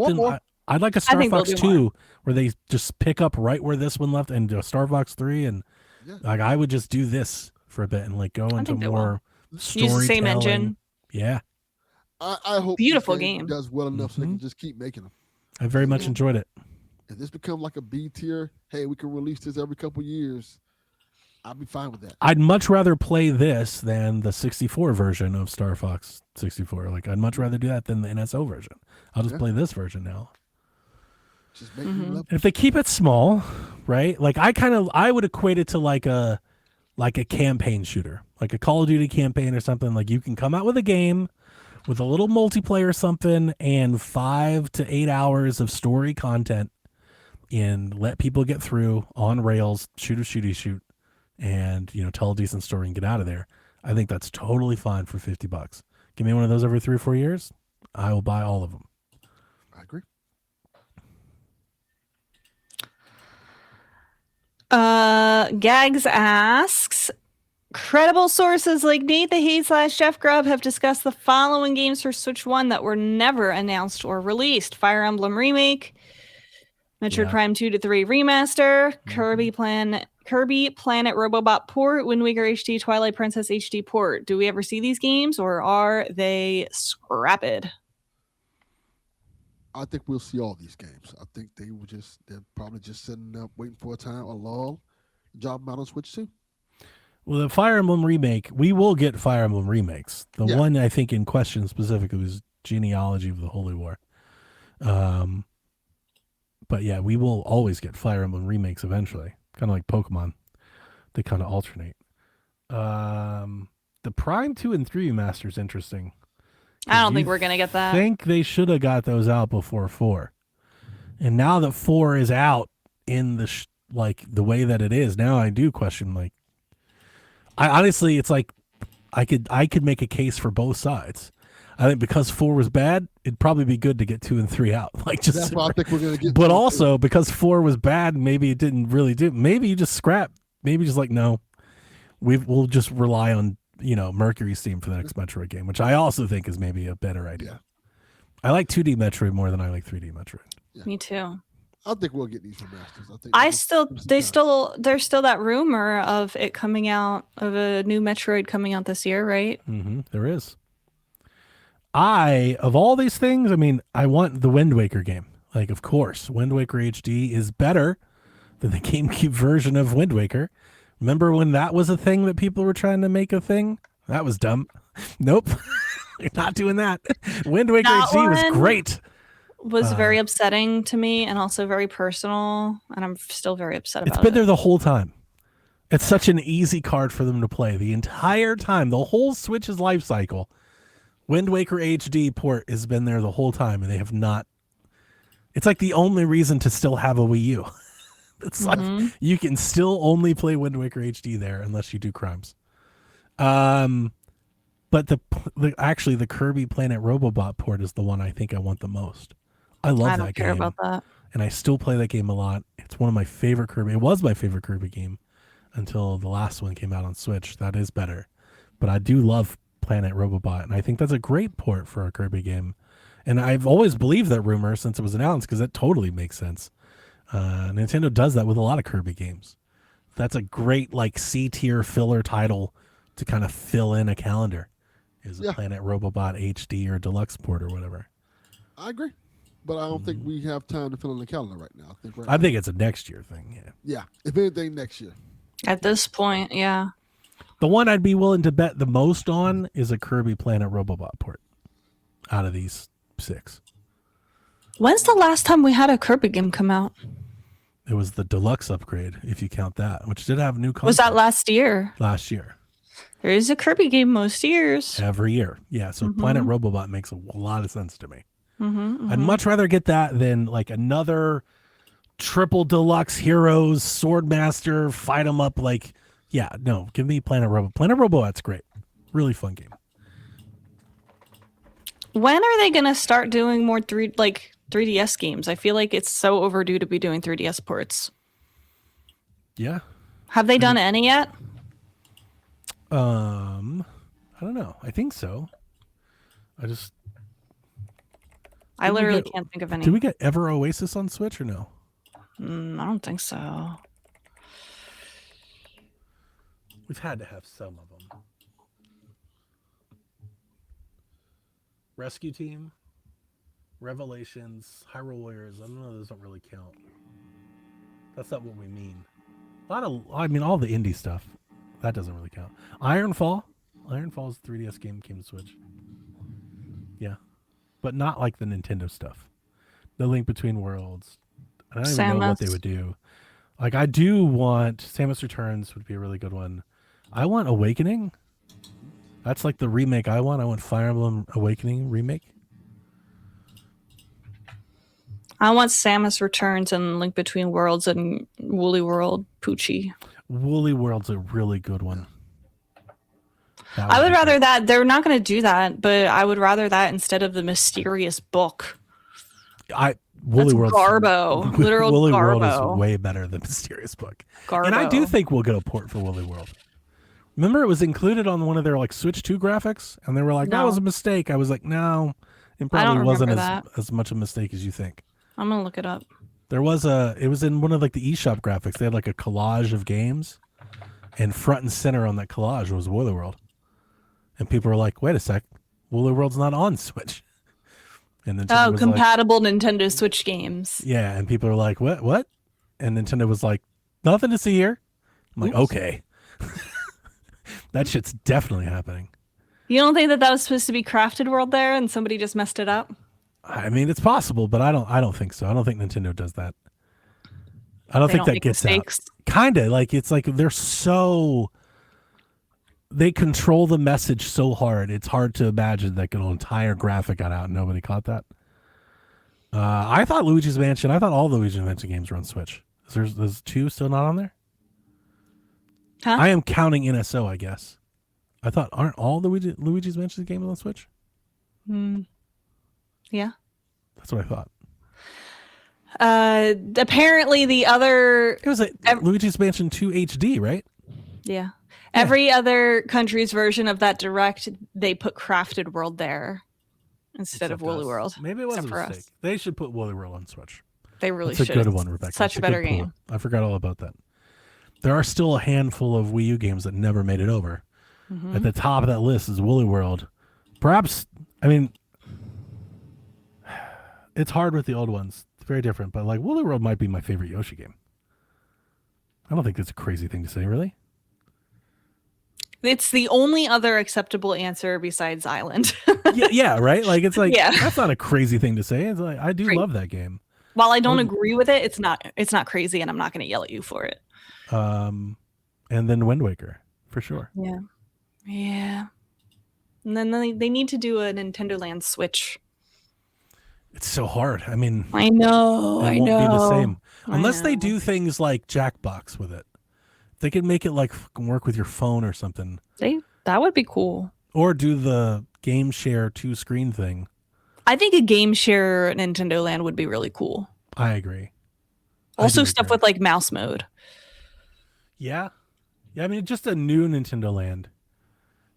a Star Fox 2 where they just pick up right where this one left and do a Star Fox 3 and like I would just do this for a bit and like go into more storytelling. Use the same engine. Yeah. I hope beautiful this game does well enough so they can just keep making them. I very much enjoyed it. If this become like a B tier, hey, we can release this every couple years. I'll be fine with that. I'd much rather play this than the 64 version of Star Fox 64. Like I'd much rather do that than the NSO version. I'll just play this version now. Just make me love it. If they keep it small, right? Like I would equate it to like a campaign shooter, like a Call of Duty campaign or something. Like you can come out with a game with a little multiplayer or something and 5 to 8 hours of story content and let people get through on rails, shoot, and tell a decent story and get out of there. I think that's totally fine for $50. Give me one of those every 3 or 4 years. I will buy all of them. I agree. Gags asks, credible sources like Nate the Hate / Jeff Grubb have discussed the following games for Switch 1 that were never announced or released: Fire Emblem Remake, Metroid Prime 2 to 3 Remaster, Kirby Planet Robobot Port, Wind Waker HD, Twilight Princess HD Port. Do we ever see these games or are they scrapped? I think we'll see all these games. I think they're probably just sitting up waiting for a lull, drop them out on Switch 2. Well, the Fire Emblem remake, we will get Fire Emblem remakes. The one I think in question specifically was Genealogy of the Holy War. But yeah, we will always get Fire Emblem remakes eventually. Kind of like Pokemon. They kind of alternate. The Prime 2 and 3 Master is interesting. I don't think we're going to get that. I think they should have got those out before 4. And now that 4 is out in the the way that it is, now I do question I honestly, it's like I could make a case for both sides. I think because 4 was bad, it'd probably be good to get 2 and 3 out. That's what I think we're gonna get. But also because 4 was bad, maybe it didn't really do. Maybe you just scrap. Maybe just no, we'll just rely on Mercury's theme for the next Metroid game, which I also think is maybe a better idea. I like 2D Metroid more than I like 3D Metroid. Yeah. Me too. I think we'll get these remasters. There's still that rumor of it coming out, of a new Metroid coming out this year, right? Mm-hmm. There is. Of all these things, I mean, I want the Wind Waker game. Of course, Wind Waker HD is better than the GameCube version of Wind Waker. Remember when that was a thing that people were trying to make a thing? That was dumb. Nope. You're not doing that. Wind Waker HD was great. Was very upsetting to me and also very personal, and I'm still very upset about it. It's been there the whole time. It's such an easy card for them to play the entire time. The whole Switch's life cycle. Wind Waker HD port has been there the whole time, and they have not. It's like the only reason to still have a Wii U. It's like you can still only play Wind Waker HD there unless you do crimes. But actually the Kirby Planet Robobot port is the one I think I want the most. I love I don't that care game, about that. and I still play that game a lot. It's one of my favorite Kirby. It was my favorite Kirby game until the last one came out on Switch. That is better, but I do love Planet Robobot, and I think that's a great port for a Kirby game. And I've always believed that rumor since it was announced because it totally makes sense. Nintendo does that with a lot of Kirby games. That's a great like C-tier filler title to kind of fill in a calendar. Is a Planet Robobot HD or Deluxe port or whatever. I agree, but I don't think we have time to fill in the calendar right now. I think it's a next year thing. Yeah, if anything, next year. At this point, yeah. The one I'd be willing to bet the most on is a Kirby Planet Robobot port. Out of these 6, When's the last time we had a Kirby game come out? it was the Deluxe upgrade, if you count that, which did have new content. Was that last year? Last year. There is a Kirby game most years. Every year. Yeah, so Planet Robobot makes a lot of sense to me. I'd much rather get that than like another triple deluxe Heroes, Swordmaster, fight 'em up. Like, yeah, no, give me Planet Robobot. Planet Robobot's great. Really fun game. When are they going to start doing more 3DS games? I feel like it's so overdue to be doing 3DS ports. Yeah. Have they done any yet? I don't know. I think so. I literally can't think of any. Did we get Ever Oasis on Switch or no? I don't think so. We've had to have some of them. Rescue Team, Revelations, Hyrule Warriors. I don't know. Those don't really count. That's not what we mean. All the indie stuff. That doesn't really count. Ironfall's 3DS game came to Switch. Yeah. But not like the Nintendo stuff. The Link Between Worlds. I don't even know what they would do. Like, I do want Samus Returns would be a really good one. I want Awakening. That's like the remake I want. I want Fire Emblem Awakening remake. I want Samus Returns and Link Between Worlds and Woolly World Poochie. Woolly World's a really good one. I would rather that. They're not going to do that, but I would rather that instead of the mysterious book. Woolly World's Garbo. Literal Woolly Garbo. World is way better than Mysterious Book. Garbo. And I do think we'll get a port for Woolly World. Remember, it was included on one of their like Switch 2 graphics, and they were like, "That was a mistake." I was like, "No, it probably wasn't as much a mistake as you think." I'm gonna look it up. It was in one of like the eShop graphics. They had like a collage of games, and front and center on that collage was Woolly World. And people were like, "Wait a sec, Woolly World's not on Switch." And Nintendo was compatible Nintendo Switch games. Yeah, and people are like, "What?" And Nintendo was like, "Nothing to see here." I'm like, "Okay." That shit's definitely happening. You don't think that was supposed to be Crafted World there, and somebody just messed it up? I mean, it's possible, but I don't think so. I don't think Nintendo does that. I don't think that gets mistakes out. Kinda like it's like they control the message so hard. It's hard to imagine that an entire graphic got out and nobody caught that. I thought Luigi's Mansion. I thought all the Luigi's Mansion games were on Switch. There's 2 still not on there. Huh? I am counting NSO, I guess. I thought aren't all the Luigi's Mansion games on Switch? Yeah. That's what I thought. Apparently the other... It was Luigi's Mansion 2 HD, right? Yeah. Every other country's version of that Direct, they put Crafted World there instead of Woolly World. Maybe it was a mistake. They should put Woolly World on Switch. They really should. It's a good one, Rebecca. Such a better game. I forgot all about that. There are still a handful of Wii U games that never made it over. Mm-hmm. At the top of that list is Woolly World. Perhaps, I mean, it's hard with the old ones. It's very different, but like Woolly World might be my favorite Yoshi game. I don't think that's a crazy thing to say, really. It's the only other acceptable answer besides Island. yeah, right? Like it's like that's not a crazy thing to say. It's like I do love that game. While I don't agree with it, it's not crazy, and I'm not going to yell at you for it. And then Wind Waker, for sure. Yeah. And then they need to do a Nintendo Land Switch. It's so hard. I mean, I know. It won't be the same unless they do things like Jackbox with it. They can make it like work with your phone or something. That would be cool. Or do the game share 2-screen thing. I think a game share Nintendo Land would be really cool. I agree. Also stuff with like mouse mode. Yeah. Yeah, I mean, just a new Nintendo Land.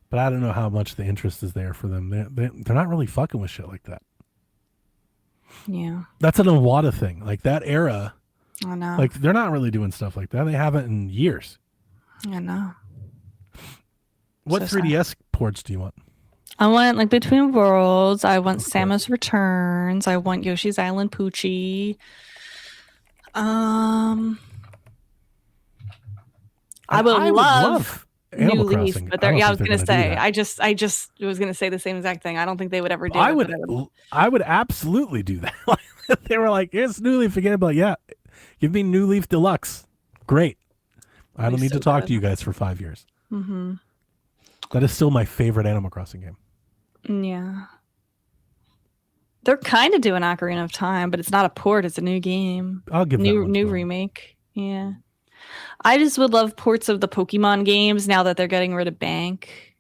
But I don't know how much the interest is there for them. They're not really fucking with shit like that. Yeah. That's an Iwata thing. Like that era. I know. Like they're not really doing stuff like that. They haven't in years. I know. What 3DS ports do you want? I want like Between Worlds. I want Samus Returns. I want Yoshi's Island Poochie. I would love Animal New Leaf, Crossing. but I was gonna say, I just was gonna say the same exact thing. I don't think they would ever do it. I would absolutely do that. They were like, "Here's New Leaf again." But yeah, give me New Leaf Deluxe. Great. I don't need to talk to you guys for 5 years. Mm-hmm. That is still my favorite Animal Crossing game. Yeah. They're kind of doing Ocarina of Time, but it's not a port; it's a new game. I'll give new remake. Yeah. I just would love ports of the Pokemon games now that they're getting rid of Bank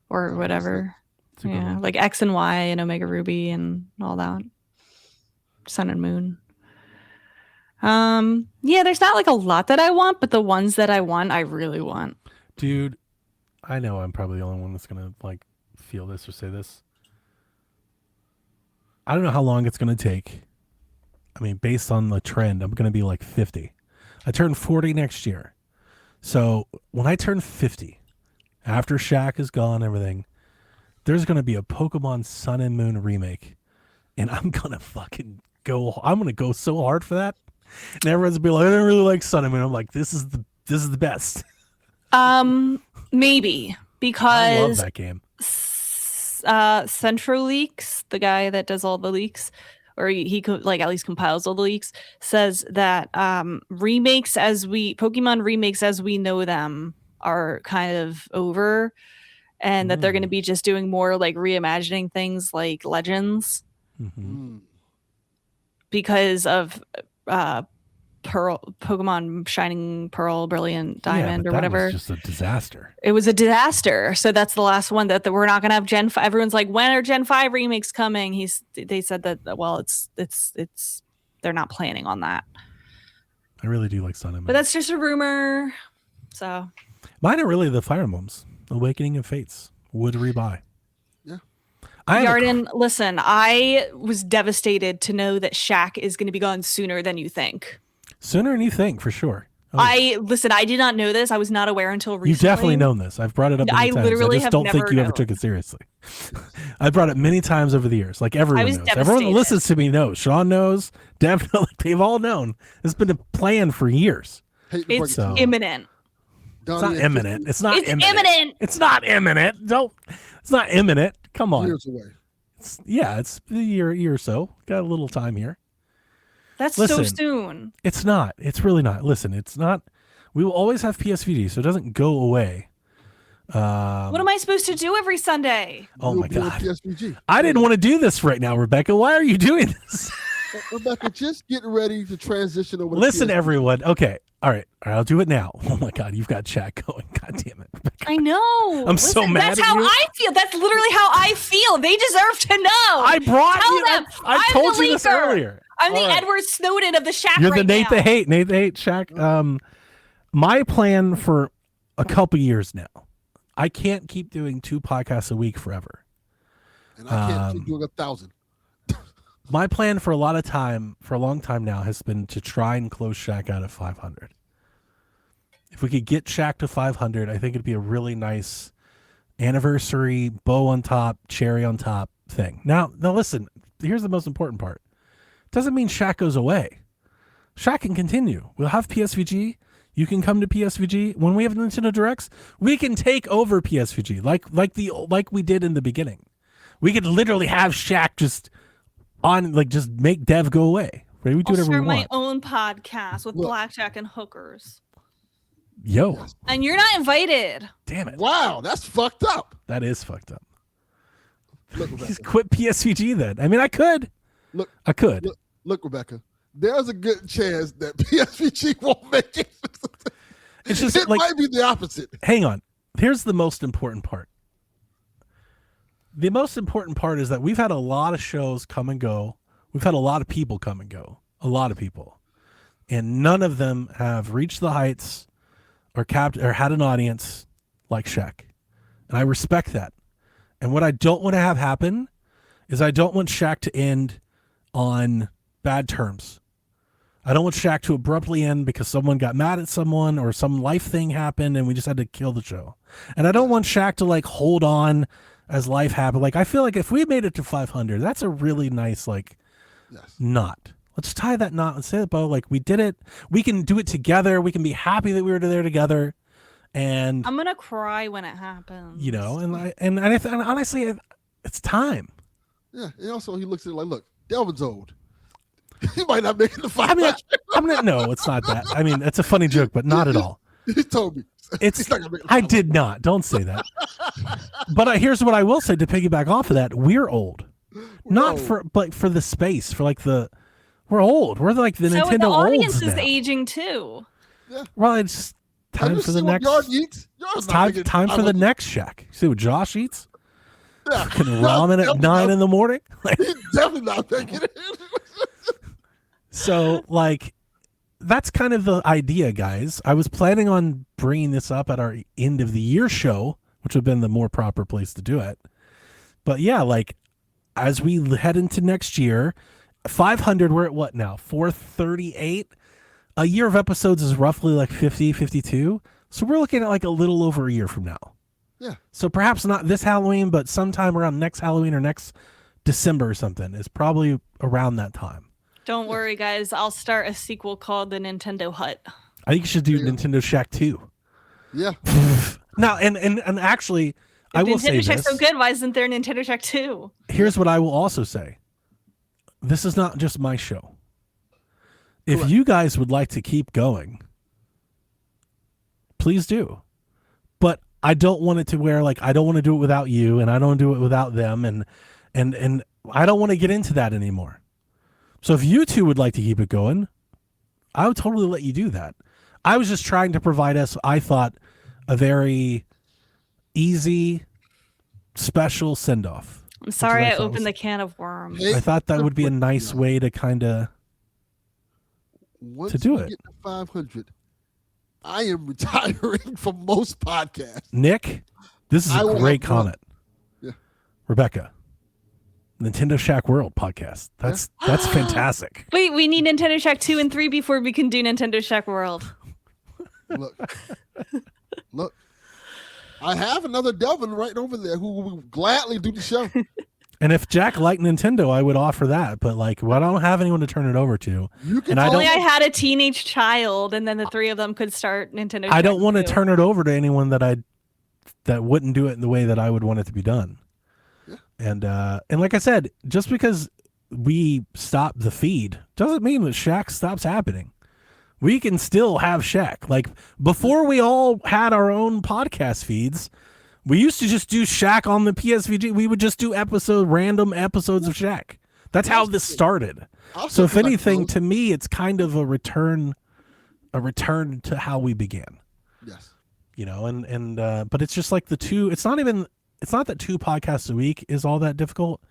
or whatever. Yeah, like X and Y and Omega Ruby and all that. Sun and Moon. Yeah, there's not like a lot that I want, but the ones that I want, I really want. Dude, I know I'm probably the only one that's gonna like feel this or say this. I don't know how long it's gonna take. I mean, based on the trend, I'm gonna be like 50. I turn 40 next year. So when I turn 50, after Shaq is gone, everything, there's going to be a Pokemon Sun and Moon remake. And I'm going to fucking I'm going to go so hard for that. And everyone's going to be like, I don't really like Sun and Moon. I'm like, this is the best. Maybe. Because I love that game. Central Leaks, the guy that does all the leaks, or he like at least compiles all the leaks, says that Pokemon remakes as we know them are kind of over, and that they're going to be just doing more like reimagining things like Legends, because of Pokemon Shining Pearl, Brilliant Diamond, or whatever. That was just a disaster. It was a disaster. So that's the last one that we're not going to have Gen 5. Everyone's like, when are Gen 5 remakes coming? They said that, well, it's they're not planning on that. I really do like Sun and Moon. But that's just a rumor. So mine are really the Fire Emblems, Awakening of Fates. Would rebuy. Yeah. Yarden, listen, I was devastated to know that Shaq is going to be gone sooner than you think. Sooner than you think, for sure. Oh. I did not know this. I was not aware until recently. You've definitely known this. I've brought it up many times. Literally I just don't think you ever took it seriously. I brought it many times over the years. Like everyone knows. Devastated. Everyone that listens to me knows. Sean knows. Definitely. They've all known. It's been a plan for years. It's imminent. It's not imminent. It's not imminent. Imminent. It's not imminent. It's not imminent. Come on. Years away. It's a year or so. Got a little time here. Listen, so soon. It's not. It's really not. Listen, it's not. We will always have PSVG, so it doesn't go away. What am I supposed to do every Sunday? Oh my God. PSVG. I didn't want to do this right now, Rebecca. Why are you doing this? Rebecca, just get ready to transition over. Listen, everyone. Okay. All right. I'll do it now. Oh my God. You've got chat going. God damn it, Rebecca. I know. I'm so mad That's at how you. I feel. That's literally how I feel. They deserve to know. I brought Tell you. them. I told you this earlier. I'm the Edward Snowden of the Shaq. You're the Nate the Hate. Nate the Hate, Shaq. My plan for a couple years now, I can't keep doing 2 podcasts a week forever. And I can't keep doing 1,000. My plan for a long time now, has been to try and close Shaq out at 500. If we could get Shaq to 500, I think it'd be a really nice anniversary, bow on top, cherry on top thing. Now listen, here's the most important part. Doesn't mean Shaq goes away. Shaq can continue. We'll have PSVG. You can come to PSVG. When we have Nintendo Directs, we can take over PSVG like we did in the beginning. We could literally have Shaq just make Dev go away. Right? We do whatever we want. My own podcast with blackjack and hookers. Yo. And you're not invited. Damn it. Wow, that's fucked up. That is fucked up. Look, quit PSVG then. I mean, I could. I could. Look, Rebecca. There's a good chance that PSVG won't make it. It's just it might be the opposite. Hang on. here's the most important part. The most important part is that we've had a lot of shows come and go. We've had a lot of people come and go. A lot of people. And none of them have reached the heights or had an audience like Shaq. And I respect that. And what I don't want to have happen is I don't want Shaq to end on bad terms. I don't want Shaq to abruptly end because someone got mad at someone or some life thing happened and we just had to kill the show. And I don't want Shaq to like hold on as life happened. Like I feel like if we made it to 500, that's a really nice knot. Let's tie that knot and say it, Bo. Like we did it. We can do it together. We can be happy that we were there together. And I'm gonna cry when it happens. You know, and honestly, it's time. Yeah. And also, he looks at it like, look, Delvin's old. He might not make it to 500. No, it's not that. I mean, it's a funny joke, but not at all. He told me. I did not. Don't say that. But here's what I will say to piggyback off of that: we're old. For the space, for like we're old. We're like the Nintendo the audience olds is now. aging too. Yeah. Well, it's time for the next. It's time for the next Shaq. See what Josh eats? Yeah. Fucking ramen at 9 in the morning. He's definitely not making it. So, like, that's kind of the idea, guys. I was planning on bringing this up at our end of the year show, which would have been the more proper place to do it. But yeah, like, as we head into next year, 500, we're at what now? 438? A year of episodes is roughly like 50, 52. So we're looking at like a little over a year from now. Yeah. So perhaps not this Halloween, but sometime around next Halloween or next December or something is probably around that time. Don't worry, guys. I'll start a sequel called The Nintendo Hut. I think you should do Nintendo Shack 2. Yeah. Now, and actually, I will say this. Nintendo Shack's so good, why isn't there Nintendo Shack 2? Here's what I will also say. This is not just my show. If you guys would like to keep going, please do. But I don't want it to where, like, I don't want to do it without you, and I don't do it without them, and I don't want to get into that anymore. So if you two would like to keep it going, I would totally let you do that. I was just trying to provide us, I thought, a very easy, special send-off. I'm sorry I opened the can of worms. I thought that would be a nice way to kind of to do it. Get to 500, I am retiring from most podcasts. Nick, this is a great comment. Yeah. Rebecca. Nintendo Shack World podcast. That's fantastic. Wait, we need Nintendo Shack 2 and 3 before we can do Nintendo Shack World. Look. I have another Delvin right over there who will gladly do the show. And if Jack liked Nintendo, I would offer that. But like, well, I don't have anyone to turn it over to. I had a teenage child, and then the three of them could start Nintendo. I don't want to turn it over to anyone that wouldn't do it in the way that I would want it to be done. And like I said, just because we stop the feed doesn't mean that Shaq stops happening. We can still have Shaq. Like before we all had our own podcast feeds, we used to just do Shaq on the PSVG. We would just do random episodes of Shaq. That's how this started. So if anything, to me, it's kind of a return to how we began. Yes. You know, but it's just like it's not that 2 podcasts a week is all that difficult.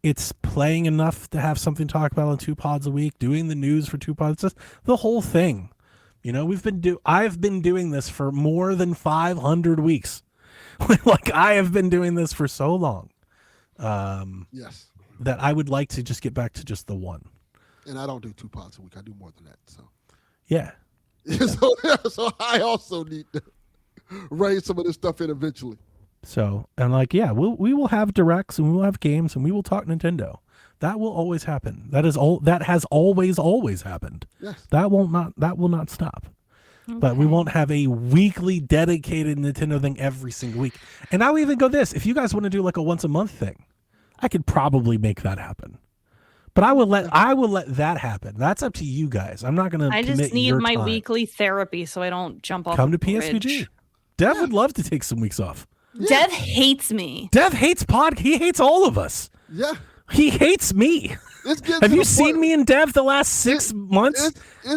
It's playing enough to have something to talk about on 2 pods a week, doing the news for 2 pods, just the whole thing. You know, I've been doing this for more than 500 weeks. Like I have been doing this for so long. Yes. That I would like to just get back to just the one. And I don't do 2 pods a week. I do more than that. So. Yeah. So I also need to raise some of this stuff in eventually. So, and like, yeah, we will have directs and we will have games and we will talk Nintendo. That will always happen. That has always happened. Yes. That will not stop. Okay. But we won't have a weekly dedicated Nintendo thing every single week. And I'll even go this. If you guys want to do like a once a month thing, I could probably make that happen. But I will let that happen. That's up to you guys. I'm not going to. I just need my weekly therapy so I don't jump off. Come to PSVG. Dev would love to take some weeks off. Yeah. Dev hates me. Dev hates He hates all of us. Yeah. He hates me. Have you seen me and Dev the last 6 months?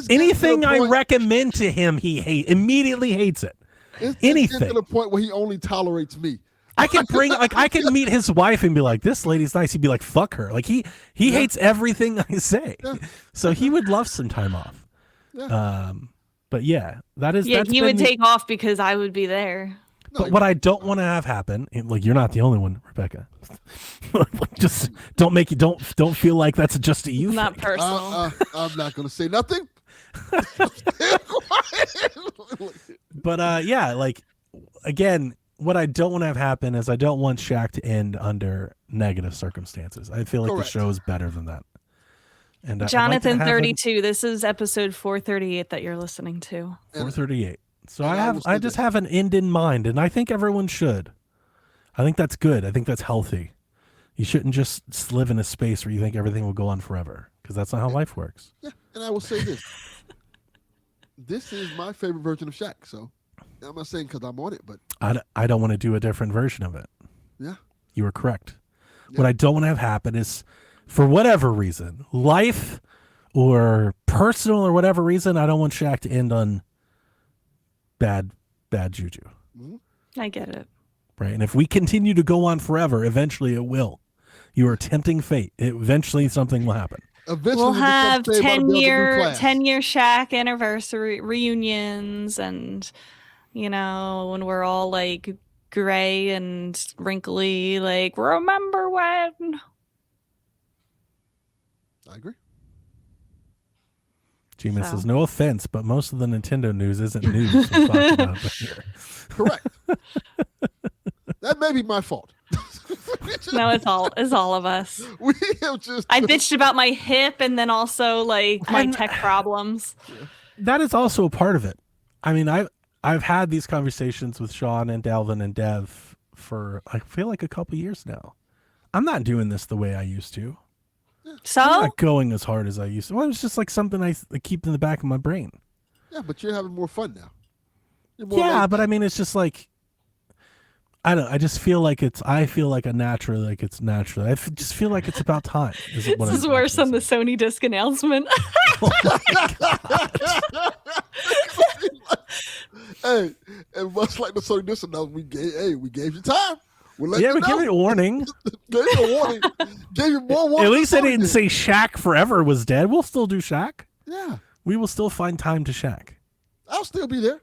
Anything I recommend to him, he immediately hates it. It's anything. to the point where he only tolerates me. I can I can meet his wife and be like, this lady's nice. He'd be like, fuck her. Like he hates everything I say. Yeah. So he would love some time off. Yeah. But yeah, that's he would take off because I would be there. But what I don't want to have happen, and like you're not the only one, Rebecca. Just don't feel like that's just a you. Not thing. personal. I'm not going to say nothing. But yeah, like again, what I don't want to have happen is I don't want Shaq to end under negative circumstances. I feel like Correct. the show is better than that. And Jonathan 32. This is episode 438 that you're listening to. 438. So And I just have an end in mind, and I think everyone should. I think that's good. I think that's healthy. You shouldn't just live in a space where you think everything will go on forever, because that's not how life works. Yeah, and I will say this. This is my favorite version of Shaq, so I'm not saying because I'm on it, but I don't want to do a different version of it. yeah. You were correct. Yeah. What I don't want to have happen is, for whatever reason, life or personal or whatever reason, I don't want Shaq to end on bad juju. I get it. Right. And if we continue to go on forever, eventually it will. You are tempting fate. Eventually something will happen. Eventually We'll have become saved by the Delvin class. 10-year Shaq anniversary reunions, and when we're all like gray and wrinkly, like remember when? I agree. G-Man So. says, no offense, but most of the Nintendo news isn't news. We're talking about here. Correct. That may be my fault. No, it's all of us. We have just. I bitched about my hip and then also like my And- tech problems. That is also a part of it. I mean, I've had these conversations with Sean and Delvin and Dev for I feel like a couple years now. I'm not doing this the way I used to. I'm So not going as hard as I used to. Well, it's just like something I keep in the back of my brain. Yeah, but you're having more fun now. Yeah, but I mean, it's just like I just feel like I feel like it's natural. Just feel like it's about time. this is worse than the Sony disc announcement. Hey, and much like the Sony Disc announcement, we gave you time. We'll let Yeah, you we know. give you a warning. Gave you a warning. Gave you more warning. At least I than Sony didn't did. say Shaq forever was dead. We'll still do Shaq. Yeah, We will still find time to Shaq. I'll still be there.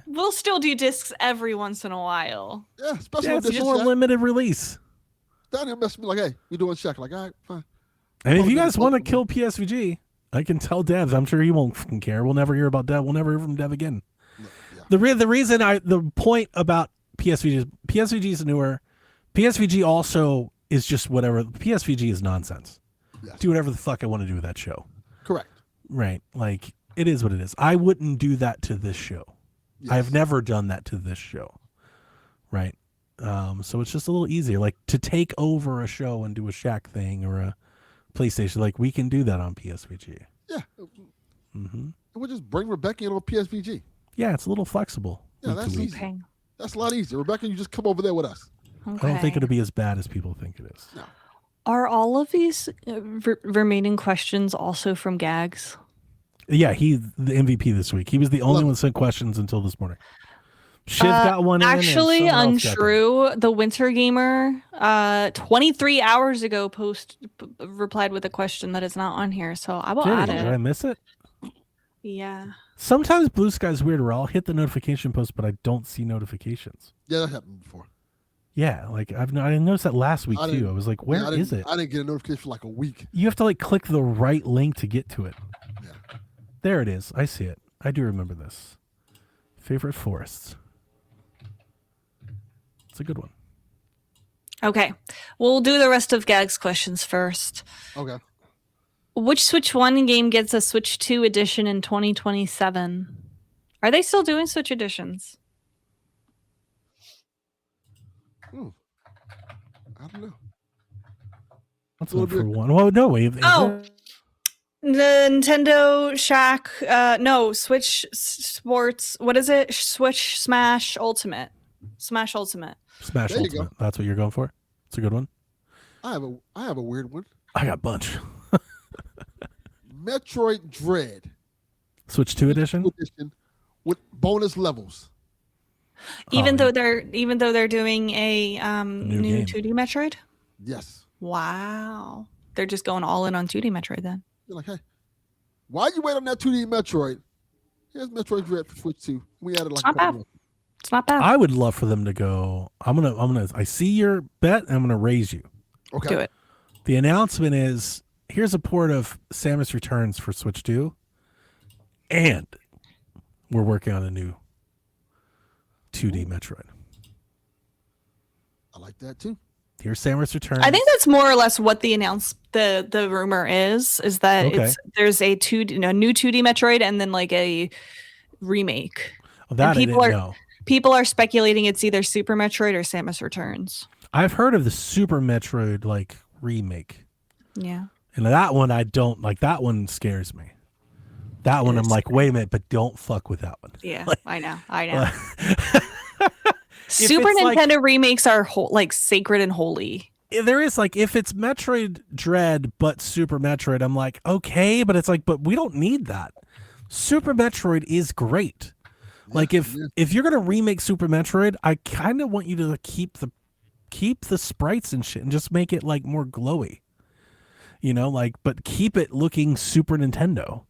We'll still do discs every once in a while. Yeah, special Yeah, it's a edition. more Shaq. limited release. Donnie messaged me like, "Hey, we doing Shaq?" Like, all right, fine. And if you guys want to Okay. kill PSVG, I can tell Dev. I'm sure he won't fucking care. We'll never hear about Dev. We'll never hear from Dev again. Yeah. The point about PSVG is newer. PSVG also is just whatever. PSVG is nonsense. Yes. Do whatever the fuck I want to do with that show. Correct. Right. Like, it is what it is. I wouldn't do that to this show. Yes. I've never done that to this show. Right. So it's just a little easier. Like, to take over a show and do a Shaq thing or a PlayStation, like, we can do that on PSVG. Yeah. Mm-hmm. We'll just bring Rebecca in on PSVG. Yeah, it's a little flexible. Yeah, week to that's week. easy. Okay. That's a lot easier. Rebecca, you just come over there with us. I don't think it'll be as bad as people think it is. Are all of these remaining questions also from Gags? Yeah, he's the MVP this week. He was the only Love one that sent questions until this morning. Shiv got one in. and Actually, someone else got untrue. The Winter Gamer, 23 hours ago, replied with a question that is not on here, so I will one. add Did I it. miss it? Yeah. Sometimes Blue Sky's weird where I'll hit the notification post, but I don't see notifications. Yeah, that happened before. Yeah, like I noticed that last week too. I was like, where Yeah, is it? I didn't get a notification for like a week. You have to like click the right link to get to it. Yeah. There it is. I see it. I do remember this. Favorite forests. It's a good one. Okay. We'll do the rest of Gags questions first. Okay. Which Switch 1 game gets a Switch 2 edition in 2027? Are they still doing Switch editions? I don't know. That's Well, one for the- one. Well, no, wait. Oh. Nintendo Shaq, no, Switch Sports, what is it? Switch Smash Ultimate. Smash Ultimate. Smash There you Ultimate. go. That's what you're going for? It's a good one. I have a weird one. I got a bunch. Metroid Dread Switch 2 edition? edition with bonus levels. Even Oh, though they're doing a New new game. 2D Metroid. Yes. Wow, they're just going all in on 2D Metroid then. You're like, hey, why you wait on that 2D Metroid? Here's Metroid Dread for Switch 2. We added like It's not a couple bad. more. It's not bad. I would love for them to go. I see your bet, and I'm gonna raise you. Okay. Do it. The announcement is here's a port of Samus Returns for Switch 2, and we're working on a new 2D Metroid. I like that too. Here's Samus Returns. I think that's more or less what the the rumor is that Okay. there's a new 2D Metroid and then like a remake. Well, that I people didn't are- know. People are speculating it's either Super Metroid or Samus Returns. I've heard of the Super Metroid like remake, Yeah. and that one I don't like. That one scares me. That one I'm is like, wait a minute, but don't fuck with that one. Yeah, Like- I know. Like, Super it's like- Nintendo remakes are like sacred and holy. there is like if it's Metroid Dread but Super Metroid, I'm like, okay, but it's like, but we don't need that. Super Metroid is great. Like if you're gonna remake Super Metroid, I kind of want you to keep the sprites and shit and just make it like more glowy, like, but keep it looking Super Nintendo.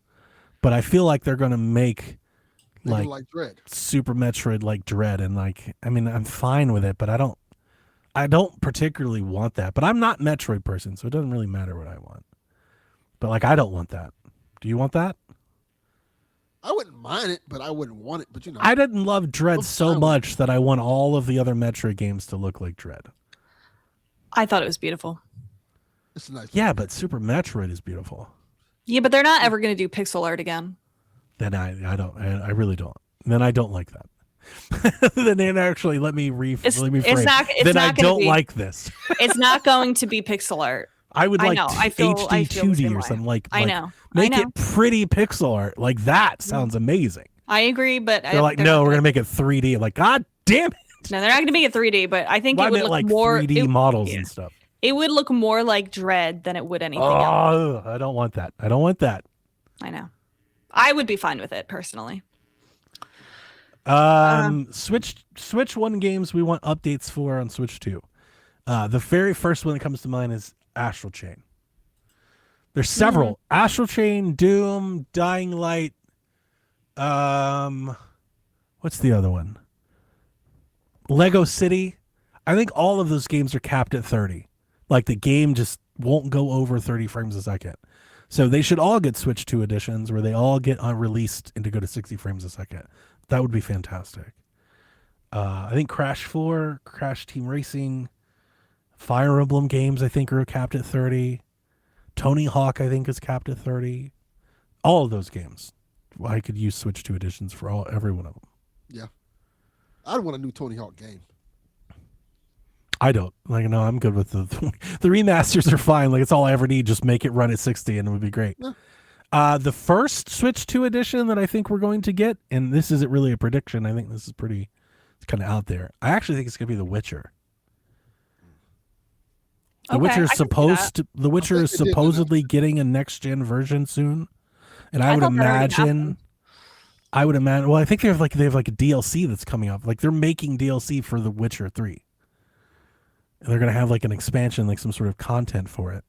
But I feel like they're gonna make Like Dread. Super Metroid like Dread, and like, I mean, I'm fine with it, but I don't particularly want that. But I'm not a Metroid person, so it doesn't really matter what I want. But like, I don't want that. Do you want that? I wouldn't mind it, but I wouldn't want it. But I didn't love Dread I'm so fine with much that I want all of the other Metroid games to look like Dread. I thought it was beautiful. it's nice. Yeah, but Super Metroid is beautiful. Yeah, but they're not ever going to do pixel art again. Then I really don't. Then I don't like that. Then actually let me rephrase. Then I not gonna don't be- like this. It's not going to be pixel art. I would I like know, I feel HD the 2D same or way. something like. I know. Make I know. it pretty pixel art. Like that sounds amazing. I agree, but They're like, no, we're gonna make it 3D. I'm like, God damn it! No, they're not going to make it 3D. But I think Well, I it would meant look like more 3D models yeah. and stuff. It would look more like Dread than it would anything else. Oh, I don't want that. I don't want that. I know. I would be fine with it personally. Switch 1 games we want updates for on Switch 2. The very first one that comes to mind is Astral Chain. There's several. Astral Chain, Doom, Dying Light. What's the other one? Lego City. I think all of those games are capped at 30. Like the game just won't go over 30 frames a second. So they should all get Switch 2 editions where they all get released and to go to 60 frames a second. That would be fantastic. I think Crash 4, Crash Team Racing, Fire Emblem games I think are capped at 30. Tony Hawk I think is capped at 30. All of those games. I could use Switch 2 editions for every one of them. Yeah. I'd want a new Tony Hawk game. I don't. Like, no, I'm good with the remasters are fine. Like, it's all I ever need. Just make it run at 60 and it would be great. Yeah. The first Switch 2 edition that I think we're going to get, and this isn't really a prediction. I think this is it's kind of out there. I actually think it's going to be The Witcher. The Okay, Witcher I is can see supposed to, The Witcher think is they did do that. supposedly getting a next gen version soon. And I I would thought that already imagine well, I think they have like a DLC that's coming up. Like they're making DLC for The Witcher 3. And they're going to have like an expansion, like some sort of content for it.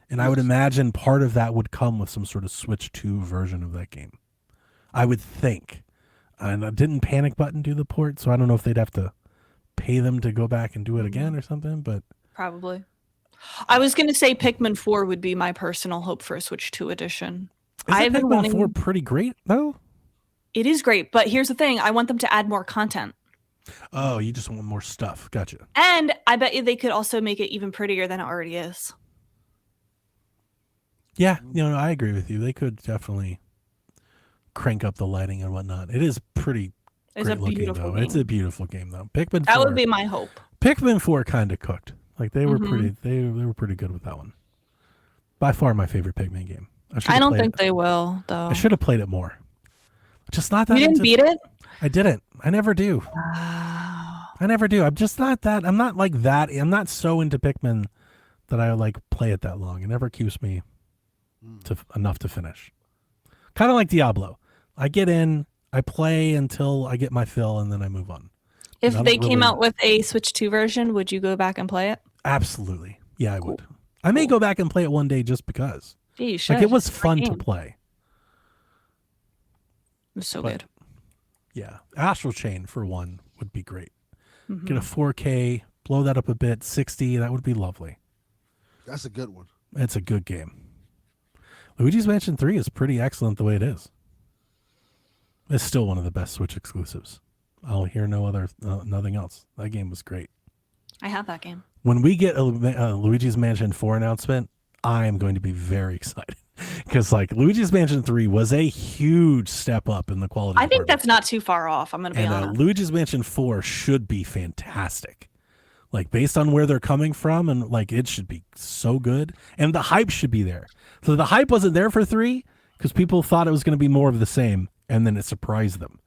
And I would imagine part of that would come with some sort of Switch 2 version of that game. I would think. And didn't Panic Button do the port? So I don't know if they'd have to pay them to go back and do it again or something. But Probably. I was going to say Pikmin 4 would be my personal hope for a Switch 2 edition. isn't Pikmin 4 pretty great though? It is great, but here's the thing. I want them to add more content. Oh, you just want more stuff. Gotcha. And I bet you they could also make it even prettier than it already is. Yeah, I agree with you. They could definitely crank up the lighting and whatnot. It is pretty It's great a looking beautiful though. game. It's a beautiful game though. Pikmin 4. That would be my hope. Pikmin 4 kind of cooked. Like they were Mhm. pretty. They were pretty good with that one. By far my favorite Pikmin game. I don't think they will, though. I should have played it more. Just not that. You didn't beat it? I didn't. I never do. Wow. I never do. I'm just not that. I'm not like that. I'm not so into Pikmin that I like play it that long. It never keeps me to enough to finish. Kind of like Diablo. I get in, I play until I get my fill, and then I move on. If And I they don't came really- out with a Switch 2 version, would you go back and play it? Absolutely. Yeah, I would. I may go back and play it one day just because. Yeah, you should. Like, it was It's a great fun to game. play. It was so But- good. Yeah. Astral Chain, for one, would be great. Mhm. Get a 4K, blow that up a bit, 60, that would be lovely. That's a good one. It's a good game. Luigi's Mansion 3 is pretty excellent the way it is. It's still one of the best Switch exclusives. I'll hear nothing else. That game was great. I have that game. When we get a Luigi's Mansion 4 announcement, I am going to be very excited. Because like Luigi's Mansion 3 was a huge step up in the quality. I think department. that's not too far off. I'm going to be And honest. Luigi's Mansion 4 should be fantastic. Like based on where they're coming from, and like it should be so good. And the hype should be there. So the hype wasn't there for 3 because people thought it was going to be more of the same, and then it surprised them.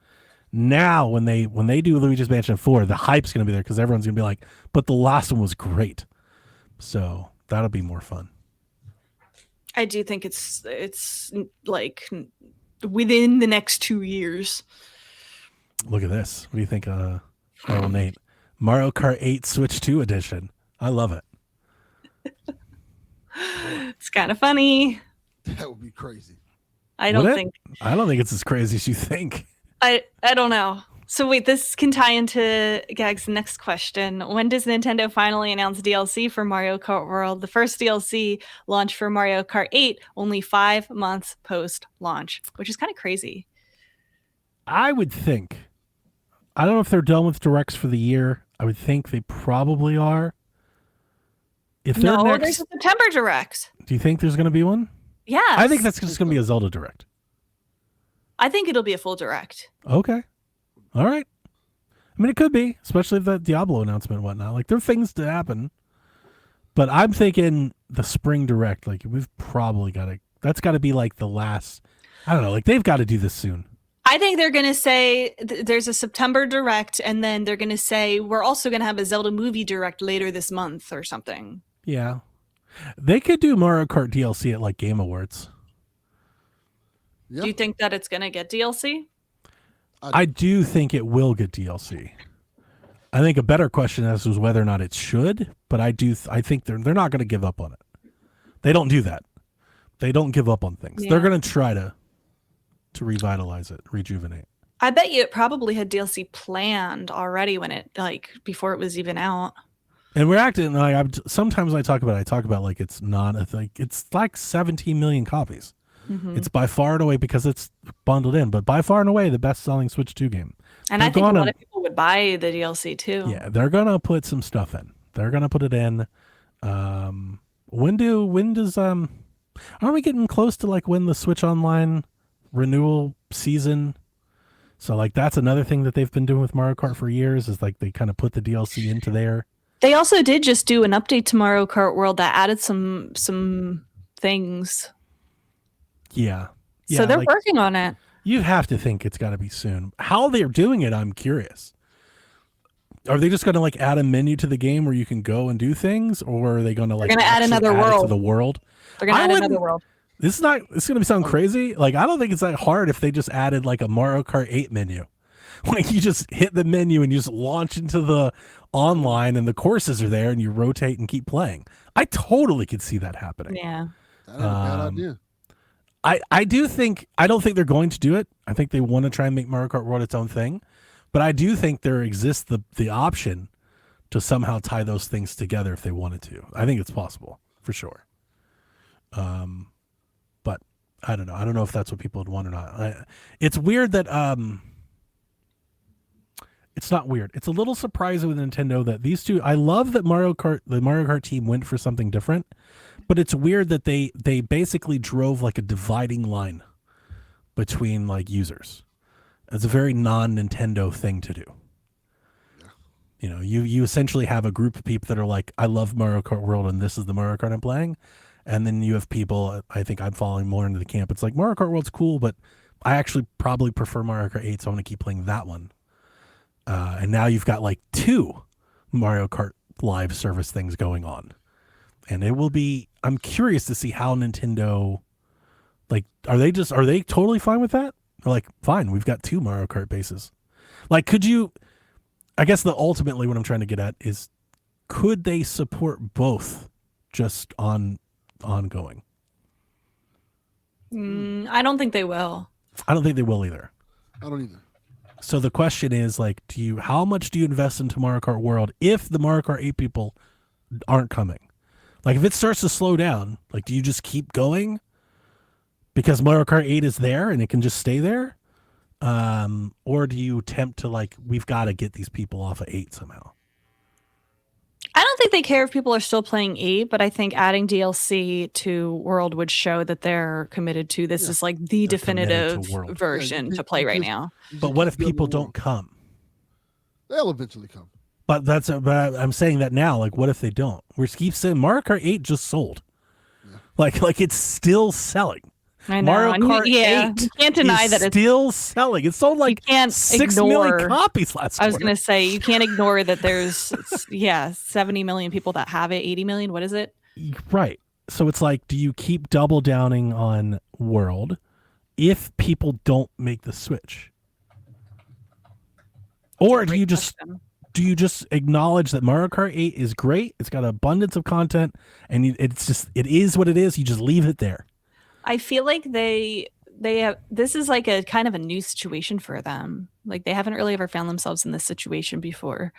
Now when they do Luigi's Mansion 4, the hype's going to be there because everyone's going to be like, but the last one was great. So that'll be more fun. I do think it's like within the next 2 years. Look at this. What do you think, Nate? Mario Kart 8 Switch 2 edition. I love it. It's kind of funny. That would be crazy. I Would don't it? think. I don't think it's as crazy as you think. I don't know. So wait, this can tie into Gag's next question. When does Nintendo finally announce DLC for Mario Kart World? The first DLC launched for Mario Kart 8 only 5 months post-launch, which is kind of crazy. I would think. I don't know if they're done with directs for the year. I would think they probably are. If they're No, next, there's a September Direct. do you think there's going to be one? Yeah. I think that's just going to be a Zelda Direct. I think it'll be a full Direct. Okay. All right. I mean, it could be, especially if that Diablo announcement and whatnot. Like, there are things to happen. But I'm thinking the spring Direct, like, we've probably got to, that's got to be like the last, I don't know, like, they've got to do this soon. I think they're going to say there's a September Direct, and then they're going to say we're also going to have a Zelda movie Direct later this month or something. Yeah. They could do Mario Kart DLC at, like, Game Awards. Yeah. Do you think that it's going to get DLC? I do think it will get DLC. I think a better question is whether or not it should, but I think they're not going to give up on it. They don't do that. They don't give up on things. Yeah. They're going to try to revitalize it, rejuvenate. I bet you it probably had DLC planned already when it before it was even out. And we're acting like sometimes I talk about like it's not like it's like 17 million copies. Mhm. It's by far and away because it's bundled in, but by far and away the best selling Switch 2 game. And I think a lot of people would buy the DLC too. Yeah, they're gonna put some stuff in. They're gonna put it in. When does are we getting close to like when the Switch Online renewal season? So like that's another thing that they've been doing with Mario Kart for years is like they kind of put the DLC into there. They also did just do an update to Mario Kart World that added some things. Yeah. So they're like, working on it. you have to think it's got to be soon. How they're doing it, I'm curious. Are they just going to like add a menu to the game where you can go and do things, or are they going to like gonna add actually another add it world. to the world? They're going to I add another wouldn't- world. This is going to sound crazy. Like I don't think it's that hard if they just added like a Mario Kart 8 menu. Like you just hit the menu and you just launch into the online and the courses are there and you rotate and keep playing. I totally could see that happening. Yeah. That's a bad idea. I don't think they're going to do it. I think they want to try and make Mario Kart World its own thing. But I do think there exists the option to somehow tie those things together if they wanted to. I think it's possible for sure. But I don't know. I don't know if that's what people would want or not. It's weird that it's not weird. It's a little surprising with Nintendo that these two. I love that the Mario Kart team went for something different, but it's weird that they basically drove like a dividing line between like users. It's a very non-Nintendo thing to do. You know, you essentially have a group of people that are like, I love Mario Kart World and this is the Mario Kart I'm playing. And then you have people, I think I'm falling more into the camp. It's like Mario Kart World's cool, but I actually probably prefer Mario Kart 8, so I'm going to keep playing that one. And now you've got like 2 Mario Kart live service things going on. And it will be, I'm curious to see how Nintendo, like, are they totally fine with that? They're like, fine, we've got 2 Mario Kart bases. Like, could you, I guess ultimately what I'm trying to get at is, could they support both just ongoing? I don't think they will. I don't think they will either. I don't either. So the question is, like, how much do you invest into Mario Kart World if the Mario Kart 8 people aren't coming? Like, if it starts to slow down, like, do you just keep going because Mario Kart 8 is there and it can just stay there? Or do you attempt to, like, we've got to get these people off of 8 somehow? I don't think they care if people are still playing 8, but I think adding DLC to World would show that they're committed to this is like the definitive version to play right now. But what if people don't come? They'll eventually come. But I'm saying that now. Like, what if they don't? We keep saying Mario Kart 8 just sold. Yeah. Like it's still selling. I know. Mario Kart 8 you can't deny that it's still selling. It sold like 6 million copies last. I was going to say, you can't ignore that there's 70 million people that have it. 80 million. What is it? Right. So it's like, do you keep double downing on World if people don't make the switch, or do you just acknowledge that Mario Kart 8 is great? It's got an abundance of content, and it is what it is. You just leave it there. I feel like they have, this is like a kind of a new situation for them. Like, they haven't really ever found themselves in this situation before.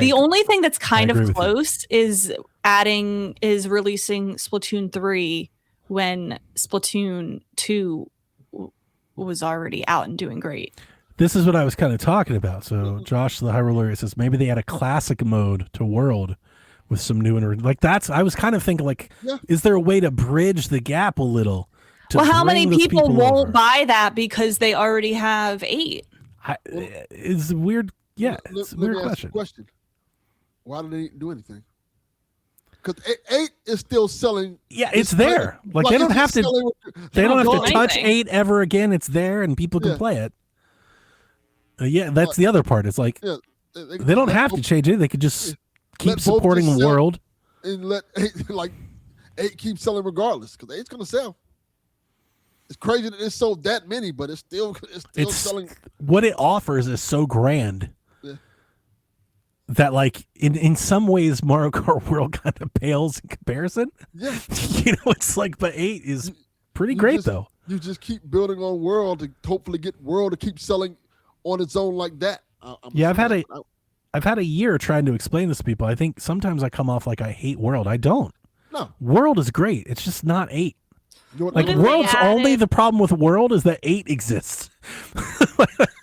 The only thing that's kind of close is releasing Splatoon 3 when Splatoon 2 was already out and doing great. This is what I was kind of talking about. So Josh, the High Roller, says maybe they add a classic mode to World with some new I was kind of thinking, like, is there a way to bridge the gap a little? Well, how many people won't buy that because they already have 8? It's weird. Yeah, it's a weird question. Why do they do anything? Because 8 is still selling. Yeah, it's there. Like, they don't have to. They don't have to touch 8 ever again. It's there, and people can play it. Yeah, that's the other part. It's like they don't have to change it. They could just keep supporting the World and let 8 keep selling regardless, because 8's going to sell. It's crazy that it sold that many, but it's still selling. What it offers is so grand that, like, in some ways, Mario Kart World kind of pales in comparison. Yeah, it's like, but 8 is pretty great though. You just keep building on World to hopefully get World to keep selling on its own like that. I've had a year trying to explain this to people. I think sometimes I come off like I hate World. I don't. No, World is great. It's just not 8. Like, World's only the problem with World is that 8 exists.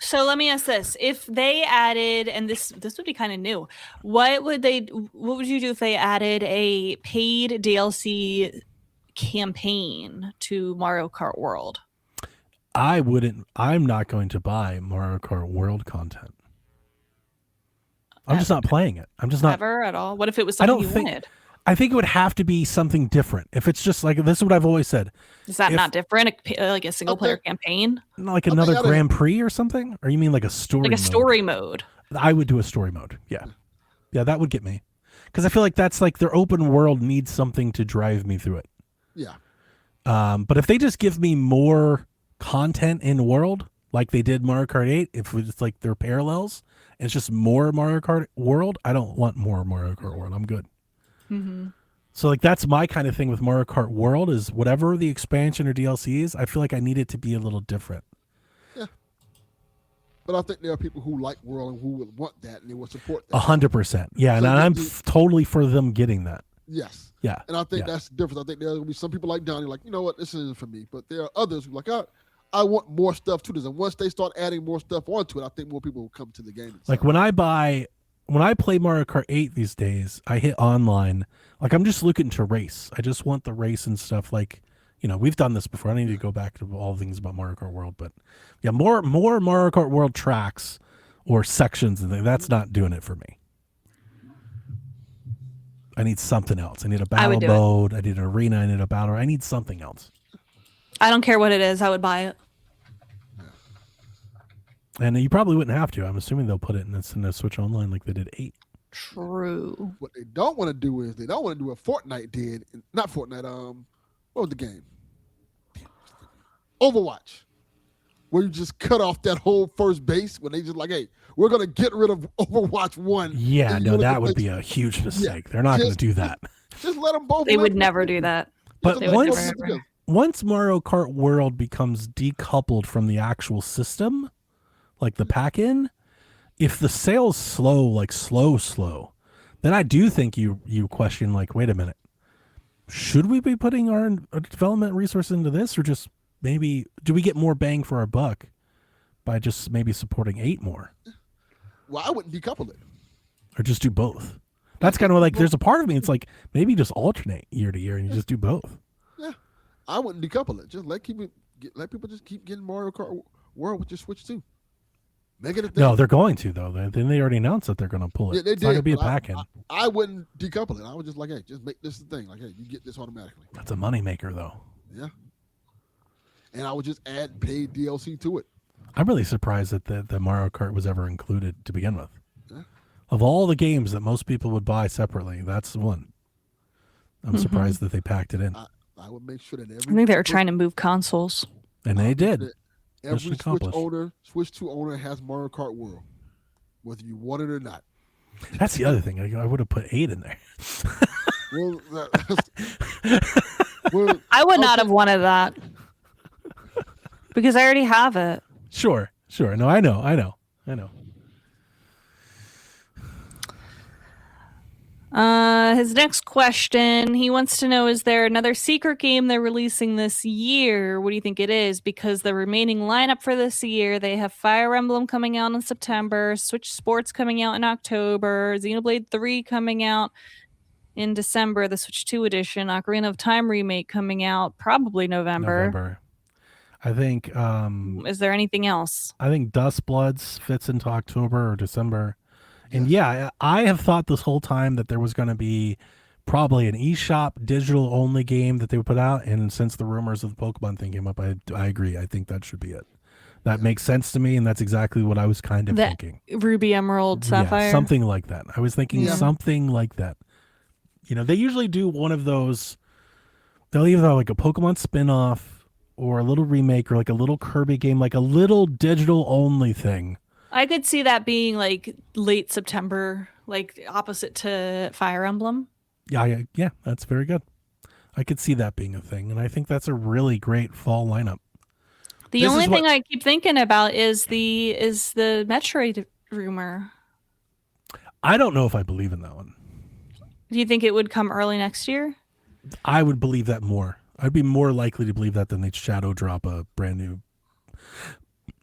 So let me ask this: if they added, and this would be kind of new, what would you do if they added a paid DLC campaign to Mario Kart World? I'm not going to buy Mario Kart World content. I'm just not playing it. I'm just not ever at all. What if it was something you wanted? I think it would have to be something different. If it's just like, this is what I've always said. Is that not different? Like a single player campaign? Like another Grand Prix or something? Or you mean like a story mode? Like a story mode. I would do a story mode. Yeah. Yeah, that would get me. Because I feel like that's like their open world needs something to drive me through it. Yeah. But if they just give me more content in World, like they did Mario Kart 8, if it's like their parallels, and it's just more Mario Kart World, I don't want more Mario Kart World. I'm good. Mm-hmm. So, like, that's my kind of thing with Mario Kart World, is whatever the expansion or DLC is, I feel like I need it to be a little different. Yeah. But I think there are people who like World and who would want that and they would support that. 100%. Yeah, and I'm totally for them getting that. Yes. Yeah. And I think that's the difference. I think there's going to be some people like Donnie, like, you know what, this isn't for me. But there are others who are like, I want more stuff to this. And once they start adding more stuff onto it, I think more people will come to the game. Like, when I play Mario Kart 8 these days, I hit online. Like, I'm just looking to race. I just want the race and stuff. Like, we've done this before. I need to go back to all things about Mario Kart World. But yeah, more Mario Kart World tracks or sections, and that's not doing it for me. I need something else. I need a battle mode. I need an arena. I need a battle. I need something else. I don't care what it is. I would buy it. And you probably wouldn't have to. I'm assuming they'll put it in the Switch Online like they did 8. True. What they don't want to do is they don't want to do what Fortnite did. Not Fortnite. What was the game? Overwatch. where you just cut off that whole first base when they just like, hey, we're gonna get rid of Overwatch 1. Yeah, no, that would be a huge mistake. They're not going to do that. Just let them both. They would never do that. But once Mario Kart World becomes decoupled from the actual system, like the pack-in, if the sales slow, like slow, then I do think you question, like, wait a minute, should we be putting our development resource into this, or just maybe do we get more bang for our buck by just maybe supporting 8 more? Well, I wouldn't decouple it. Or just do both. That's kind of like, there's a part of me, it's like, maybe just alternate year to year and you just do both. Yeah. I wouldn't decouple it. Just let people just keep getting Mario Kart World with your Switch too. Make it a thing. No, they're going to, though. Then they already announced that they're going to pull it. Yeah, they it's did. not going to be a back end. I wouldn't decouple it. I would just like, hey, just make this the thing. Like, hey, you get this automatically. That's a moneymaker, though. Yeah. And I would just add paid DLC to it. I'm really surprised that the Mario Kart was ever included to begin with. Yeah. Of all the games that most people would buy separately, that's the one. I'm surprised that they packed it in. I would make sure that I think they were trying to move consoles. And they did. Every Switch 2 owner has Mario Kart World, whether you want it or not. That's the other thing. I would have put 8 in there. I would not have wanted that because I already have it. Sure. No, I know. His next question, he wants to know, is there another secret game they're releasing this year? What do you think it is? Because the remaining lineup for this year, they have Fire Emblem coming out in September, Switch Sports coming out in October, Xenoblade 3 coming out in December, the Switch 2 edition, Ocarina of Time remake coming out probably November. I think is there anything else? I think Duskbloods fits into October or December. And yeah, I have thought this whole time that there was going to be probably an eShop digital only game that they would put out. And since the rumors of the Pokemon thing came up, I agree. I think that should be it. That makes sense to me. And that's exactly what I was kind of thinking. Ruby, Emerald, Sapphire. Yeah, something like that. I was thinking something like that. You know, they usually do one of those. They'll either have like a Pokemon spin-off or a little remake or like a little Kirby game, like a little digital only thing. I could see that being like late September, like opposite to Fire Emblem. Yeah, that's very good. I could see that being a thing, and I think that's a really great fall lineup. The only thing I keep thinking about is the Metroid rumor. I don't know if I believe in that one. Do you think it would come early next year? I would believe that more. I'd be more likely to believe that than they'd shadow drop a brand new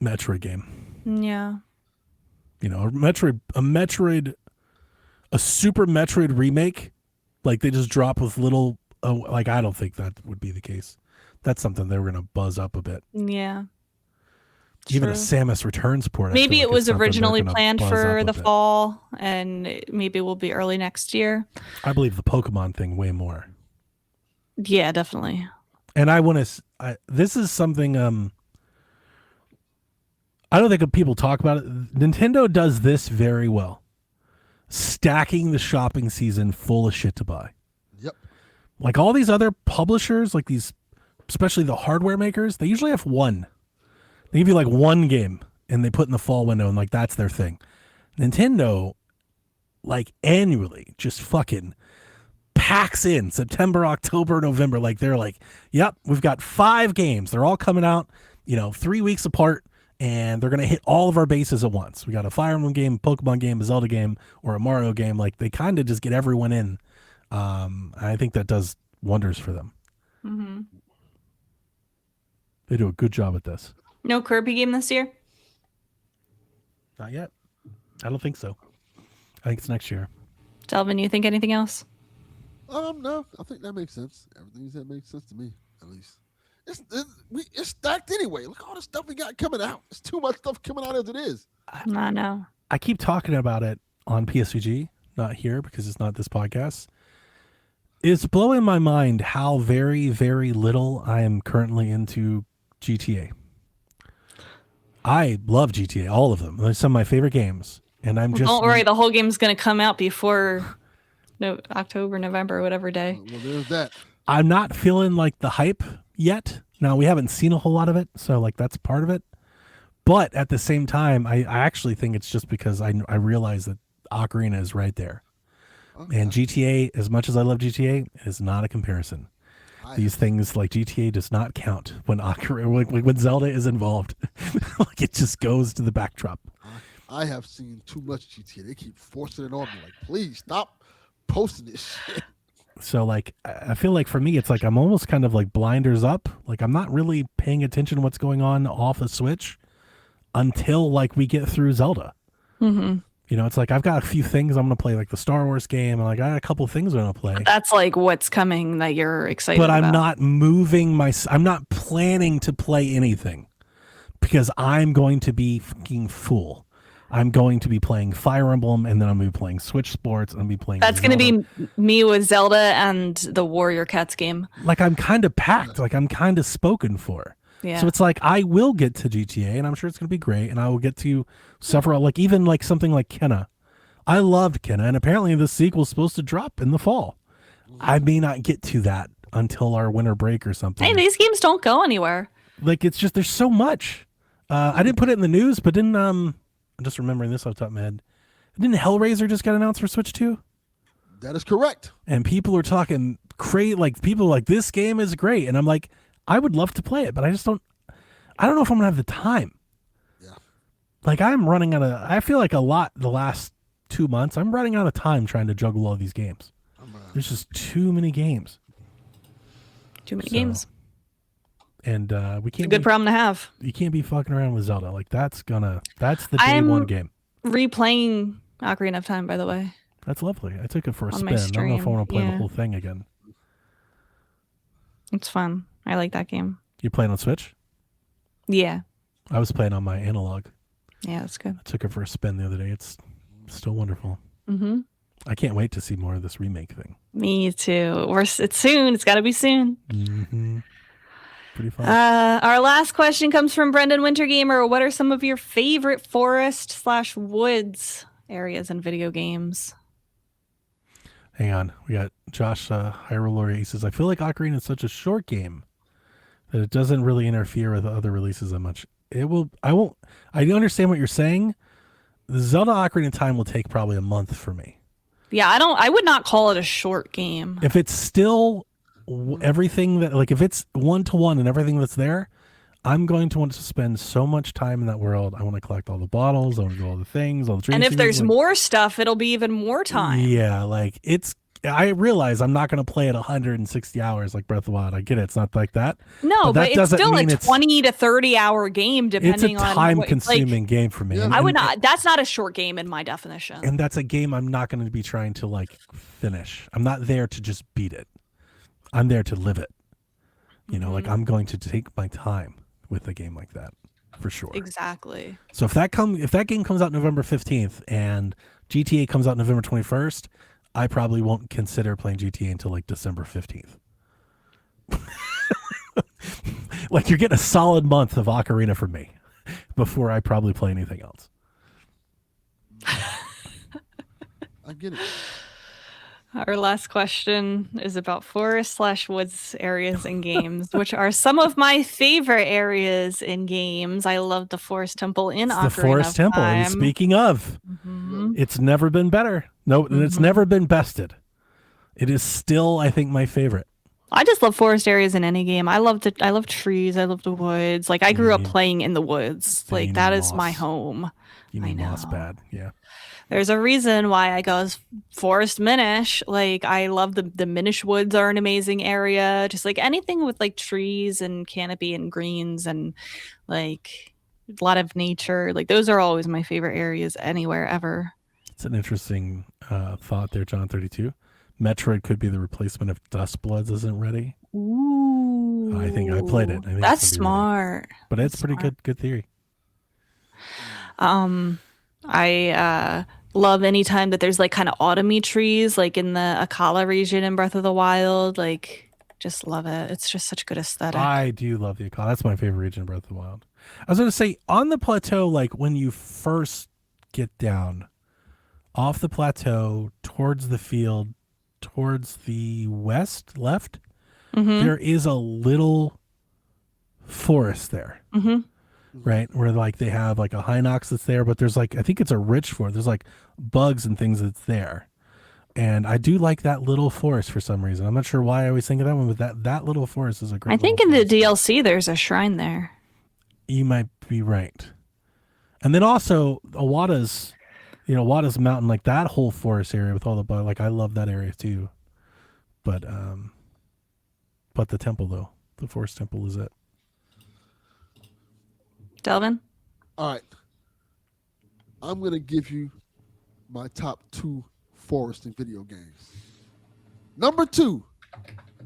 Metroid game. Yeah. You know, a Super Metroid remake, like they just drop with little, like I don't think that would be the case. That's something they were going to buzz up a bit. Yeah. Even a Samus Returns port. Maybe it was originally planned for the fall, and maybe it will be early next year. I believe the Pokemon thing way more. Yeah, definitely. And I want to. This is something. I don't think people talk about it. Nintendo does this very well. Stacking the shopping season full of shit to buy. Yep. Like all these other publishers, like these, especially the hardware makers, they usually have one. They give you like one game and they put in the fall window and like that's their thing. Nintendo, like annually, just fucking packs in September, October, November. Like they're like, yep, we've got 5 games. They're all coming out, 3 weeks apart. And they're going to hit all of our bases at once. We got a Fire Emblem game, a Pokemon game, a Zelda game, or a Mario game. Like, they kind of just get everyone in. I think that does wonders for them. Mm-hmm. They do a good job at this. No Kirby game this year? Not yet. I don't think so. I think it's next year. Delvin, you think anything else? No. I think that makes sense. Everything you said makes sense to me, at least. It's stacked anyway. Look at all the stuff we got coming out. It's too much stuff coming out as it is. I know. I keep talking about it on PSVG, not here because it's not this podcast. It's blowing my mind how very, very little I am currently into GTA. I love GTA, all of them. They're some of my favorite games. And I'm just... Don't worry, the whole game's going to come out before October, November, whatever day. Well, there's that. I'm not feeling like the hype yet. Now, we haven't seen a whole lot of it, so like that's part of it. But at the same time, I actually think it's just because I realize that Ocarina is right there. Okay. And GTA, as much as I love GTA, is not a comparison. These things like GTA does not count when Ocarina, when Zelda is involved. Like it just goes to the backdrop. I have seen too much GTA. They keep forcing it on me. Like, please stop posting this shit. So like I feel like for me it's like I'm almost kind of like blinders up. Like I'm not really paying attention to what's going on off the Switch until like we get through Zelda. Mm-hmm. You know, it's like I've got a few things I'm going to play, like the Star Wars game, and like I got a couple things I'm going to play. That's like what's coming that you're excited about. But I'm not I'm not planning to play anything because I'm going to be fucking full. I'm going to be playing Fire Emblem, and then I'm going to be playing Switch Sports, and I'm going to be playing That's going to be me with Zelda and the Warrior Cats game. Like I'm kind of packed. Like I'm kind of spoken for. Yeah. So it's like I will get to GTA, and I'm sure it's going to be great, and I will get to several, like even like something like Kenna. I loved Kenna, and apparently the sequel's supposed to drop in the fall. I may not get to that until our winter break or something. Hey, these games don't go anywhere. Like it's just there's so much. I didn't put it in the news, but didn't I'm just remembering this off the top of my head. Didn't Hellraiser just get announced for Switch 2? That is correct. And people are talking like people are like this game is great, and I'm like I would love to play it, but I don't know if I'm gonna have the time. Yeah. Like I'm running out of. I feel like a lot the last 2 months. I'm running out of time trying to juggle all these games. There's just too many games. Too many games. And we can't. It's a good problem to have. You can't be fucking around with Zelda. Like that's the day one game. Replaying Ocarina of Time, by the way. That's lovely. I took it for a spin. I don't know if I want to play the whole thing again. It's fun. I like that game. You playing on Switch? Yeah. I was playing on my analog. Yeah, that's good. I took it for a spin the other day. It's still wonderful. Mm-hmm. I can't wait to see more of this remake thing. Me too. It's soon. It's got to be soon. Mm-hmm. Pretty fun. Our last question comes from Brendan Wintergamer. What are some of your favorite forest/woods areas in video games? Hang on. We got Josh Hyrule. He says, I feel like Ocarina is such a short game that it doesn't really interfere with other releases that much. I understand what you're saying. The Zelda Ocarina of Time will take probably a month for me. Yeah, I would not call it a short game. If it's still everything that, like if it's 1-to-1 and everything that's there, I'm going to want to spend so much time in that world. I want to collect all the bottles. I want to do all the things, all the And if there's more stuff, it'll be even more time. Yeah, like I realize I'm not going to play it 160 hours like Breath of the Wild. I get it. It's not like that. No, but it's still a 20 to 30 hour game, depending on. It's a time-consuming game for me. Yeah. I would not. That's not a short game in my definition. And that's a game I'm not going to be trying to like finish. I'm not there to just beat it. I'm there to live it. You know, like I'm going to take my time with a game like that, for sure. Exactly. So if that game comes out November 15th and GTA comes out November 21st, I probably won't consider playing GTA until like December 15th. Like you're getting a solid month of Ocarina from me before I probably play anything else. I get it. Our last question is about forest/woods areas in games, which are some of my favorite areas in games. I love the Forest Temple in Ocarina of Time. The Forest Temple. And speaking of, it's never been better. No, and it's never been bested. It is still, I think, my favorite. I just love forest areas in any game. I love trees. I love the woods. Like I grew up playing in the woods. Like that is my home. You mean moss bad, yeah. There's a reason why I go as Forest Minish. Like I love the Minish Woods are an amazing area. Just like anything with like trees and canopy and greens and like a lot of nature. Like those are always my favorite areas anywhere ever. It's an interesting thought there, John 32. Metroid could be the replacement if Duskbloods isn't ready. Ooh. I think I played it. I think that's smart. Ready. But it's pretty good theory. I love anytime that there's like kind of autumny trees, like in the Akala region in Breath of the Wild. Like, just love it. It's just such good aesthetic. I do love the Akala. That's my favorite region in Breath of the Wild. I was going to say, on the plateau, like when you first get down off the plateau towards the field, towards the left, there is a little forest there. right? Where like they have like a Hinox that's there, but there's like I think it's a rich forest. There's like bugs and things that's there. And I do like that little forest for some reason. I'm not sure why I always think of that one, but that little forest is a great. I think in the forest. DLC there's a shrine there. You might be right. And then also Awada's, Awada's mountain, like that whole forest area with all the bugs. Like I love that area too. But the temple though, the forest temple is it. Delvin? All right. I'm gonna give you my top 2 Forrest in video games. Number 2,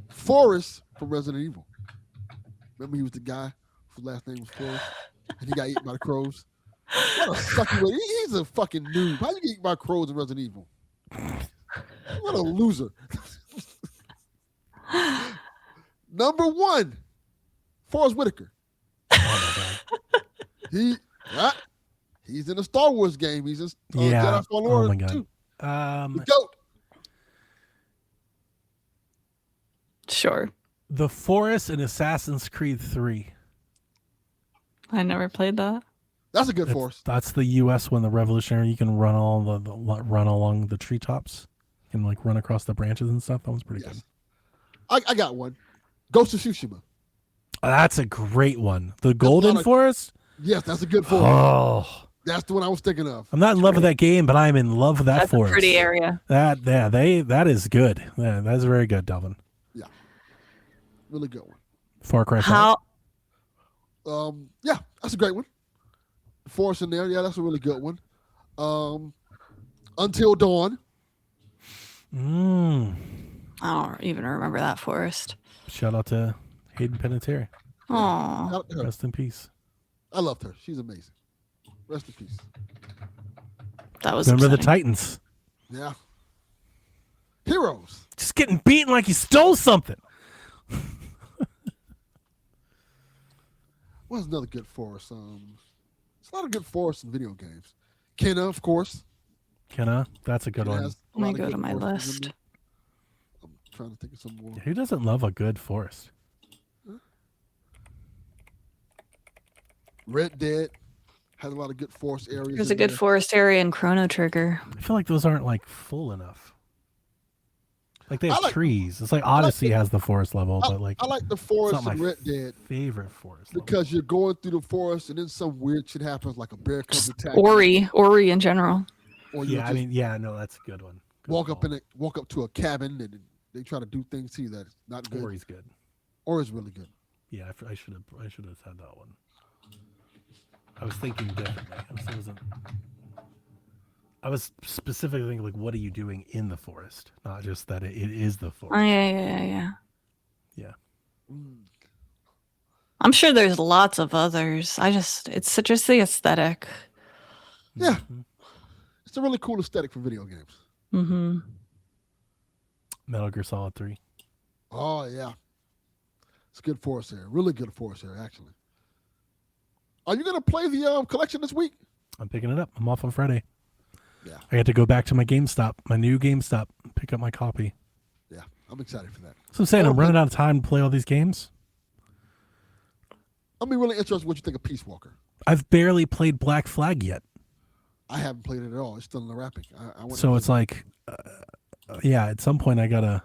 Forrest from Resident Evil. Remember he was the guy whose last name was Forrest? And he got eaten by the crows? What a sucky way. He's a fucking noob. How you get eaten by crows in Resident Evil? What a loser. Number 1, Forrest Whitaker. Oh my god. He's in a Star Wars game. He's in Yeah. Jedi Fallen Oh Order my god. too. The GOAT. Sure. The forest in Assassin's Creed 3. I never played that. That's a good forest. That's the U.S. one, the Revolutionary. You can run run along the treetops. You can like run across the branches and stuff. That one's pretty good. I got one. Ghost of Tsushima. That's a great one. The Golden Forest? Yes, that's a good forest. Oh. That's the one I was thinking of. I'm not in love with that game, but I'm in love with that That's forest. a pretty area. That is good. Yeah, that is very good, Delvin. Yeah. Really good one. Far Cry 5. How? Yeah, that's a great one. Forest in there, yeah, that's a really good one. Until Dawn. Mm. I don't even remember that forest. Shout out to Hayden Panettiere. Oh, Shout out to her. Rest in peace. I loved her. She's amazing. Rest in peace. that was Remember the upsetting. Titans. Yeah. Heroes. Just getting beaten like he stole something. What's another good forest? It's a lot of good forests in video games. Kenna, of course. Kenna, that's a good Kenna one. has a Let me lot of go good to my forests in list. there. I'm trying to think of some more. Who doesn't love a good forest? Red Dead has a lot of good forest areas. There's in a good there. forest area in Chrono Trigger. I feel like those aren't like full enough. Like they have I like- trees. It's like I like Odyssey the- has the forest level, but like I like the it's forest not my in Red Dead favorite forest level. because you're going through the forest and then some weird shit happens, like a bear comes attack you, Ori in general. or you Yeah, I just mean, yeah, no, that's a good one. Good walk up call. walk up to a cabin and they try to do things to you that's not good. Ori's good. Or is really good. Yeah, I should have had that one. I was thinking differently. I was specifically thinking like, what are you doing in the forest, not just that it is the Oh, forest. yeah. Yeah. Mm. I'm sure there's lots of others. It's just the aesthetic. Yeah. Mhm. It's a really cool aesthetic for video games. Mm-hmm. Metal Gear Solid 3. Oh yeah. It's a good forest area. Really good forest area, actually. Are you gonna play the collection this week? I'm picking it up. I'm off on Friday. Yeah. I had to go back to my GameStop, my new GameStop, pick up my copy. Yeah, I'm excited for that. So I'm saying I'm running out of time to play all these games. I'll be really interested in what you think of Peace Walker. I've barely played Black Flag yet. I haven't played it at all. It's still in the wrapping. I want to So play it's it. like, yeah, at some point I gotta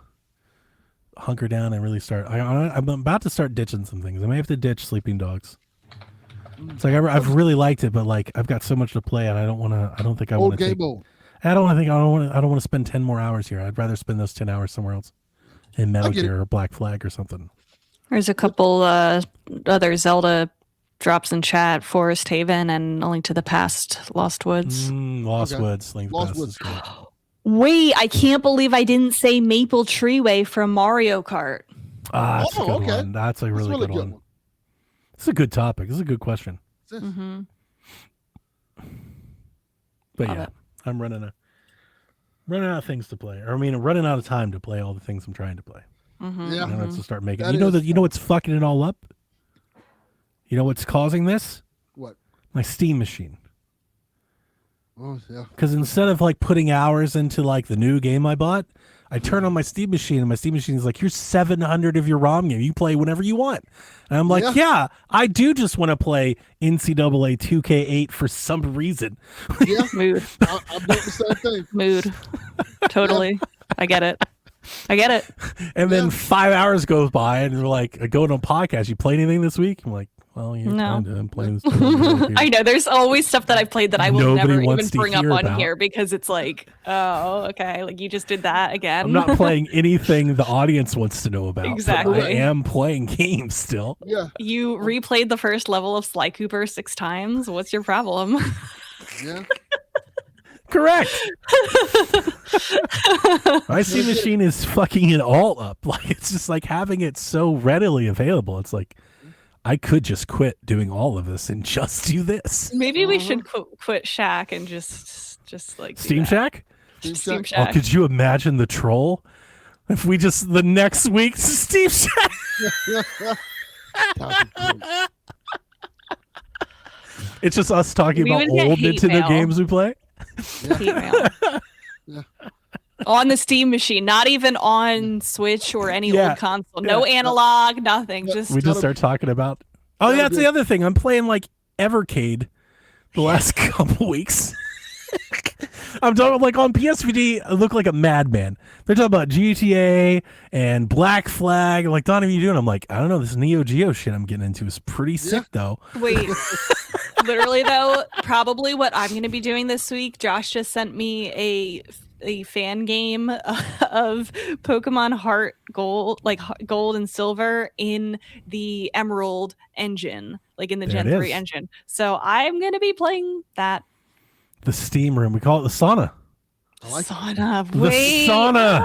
hunker down and really start. I'm about to start ditching some things. I may have to ditch Sleeping Dogs. It's like I've really liked it, but like I've got so much to play, and I don't want to. I don't think I want old to. game mode. I don't want to spend 10 more hours here. I'd rather spend those 10 hours somewhere else, in Metal get it. Gear or Black Flag or something. There's a couple other Zelda drops in chat: Forest Haven and A Link to the Past, Lost Woods. Lost Okay. Woods, Link Lost Pass Woods. is great. Wait, I can't believe I didn't say Maple Treeway from Mario Kart. That's a Oh, good okay. one. That's a It's really, good one. It's a good topic. It's a good question. It's- Mm-hmm. But Love yeah, it. I'm running out of things to play. Or I mean, I'm running out of time to play all the things I'm trying to play. Mm-hmm. Yeah. And I have to start making. That You know is- that. You know what's fucking it all up. You know what's causing this? What? My Steam machine. Oh yeah. Because instead of like putting hours into like the new game I bought, I turn on my Steam machine, and my Steam machine is like, here's 700 of your ROM game. You play whenever you want. And I'm like, yeah I do just want to play NCAA 2K8 for some reason. Yeah. Mood. I'm doing the same thing. Mood. Totally. I get it. And then 5 hours goes by, and you're like, I go on a podcast. You play anything this week? I'm like, well, No. I'm playing this. I know there's always stuff that I've played that I will Nobody never wants even to bring up hear on about. here because it's like, oh, okay, like you just did that again. I'm not playing anything the audience wants to know about. but Exactly. I am playing games still. Yeah. You replayed the first level of Sly Cooper 6 times. What's your problem? Yeah. Correct. My Steam machine is fucking it all up. Like, it's just like having it so readily available. It's like, I could just quit doing all of this and just do this. Maybe we should quit Shack and just like do Steam that. Shack? Steam Oh, Shack. could you imagine the troll? If we just, the next week, Steam Shack. It's just us talking We about would get old hate Nintendo mail. games we play. Email. Yeah. On the Steam machine, not even on Switch or any Yeah. old console. No analog, nothing. Just We just start talking about. Oh, yeah, that's the other thing. I'm playing like Evercade the last couple weeks. I'm talking like on PSVG. I look like a madman. They're talking about GTA and Black Flag. Like, Donnie, what are you doing? I'm like, I don't know. This Neo Geo shit I'm getting into is pretty sick, though. wait. Literally though, probably what I'm going to be doing this week. Josh just sent me a fan game of Pokemon Heart Gold, like Gold and Silver in the Emerald engine, like in the There Gen it 3 is. engine. So I'm going to be playing that. The Steam room. We call it the sauna. I like Sauna. The Wait. sauna.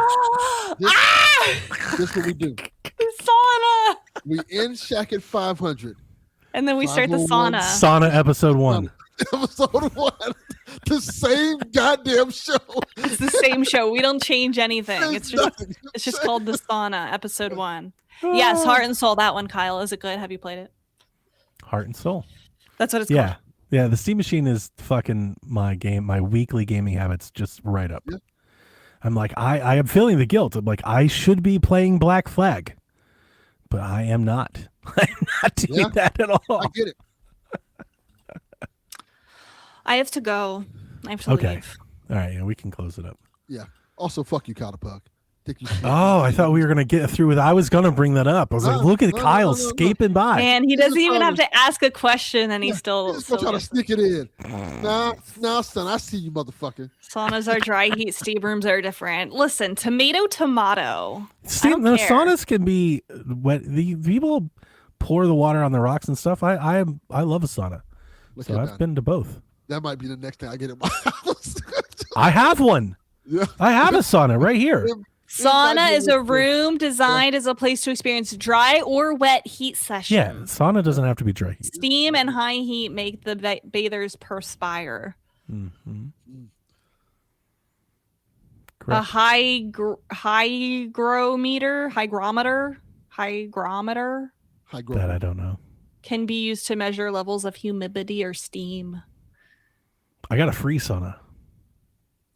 this. What we do. Sauna. We end Shack at 500. And then we start the 501. sauna. Sauna episode 1. Episode 1. The same goddamn show. It's the same show. We don't change anything. It's just nothing. it's just called the sauna, episode 1. Yes, Heart and Soul. That one, Kyle. Is it good? Have you played it? Heart and Soul. That's what it's Yeah. called. Yeah, the Steam machine is fucking my weekly gaming habits just right up. Yeah. I'm like, I am feeling the guilt. I'm like, I should be playing Black Flag, but I am not. I'm not doing that at all. I get it. I have to go. I have to Okay. leave. All right, yeah, we can close it up. Yeah. Also, fuck you, Counterpug. Think you Oh, I thought we were gonna get through with. I was gonna bring that up. I was like, No, look at no, Kyle no, no, no. escaping by. And he This doesn't is even have fine. to ask a question, and he's still. Just gonna try to still sneak it in. Nah, son. I see you, motherfucker. saunas are dry heat. Steam rooms are different. Listen, tomato. Steam, don't no, care. saunas can be wet. The people pour the water on the rocks and stuff. I love a sauna, Look so at I've that. been to both. That might be the next thing I get in my house. I have one. Yeah. I have a sauna right here. Sauna is a room. room designed as a place to experience dry or wet heat sessions. Yeah, sauna doesn't have to be dry heat. Steam and high heat make the bathers perspire. Mm-hmm. A Correct. hygrometer High growth. That I don't know. can be used to measure levels of humidity or steam. I got a free sauna.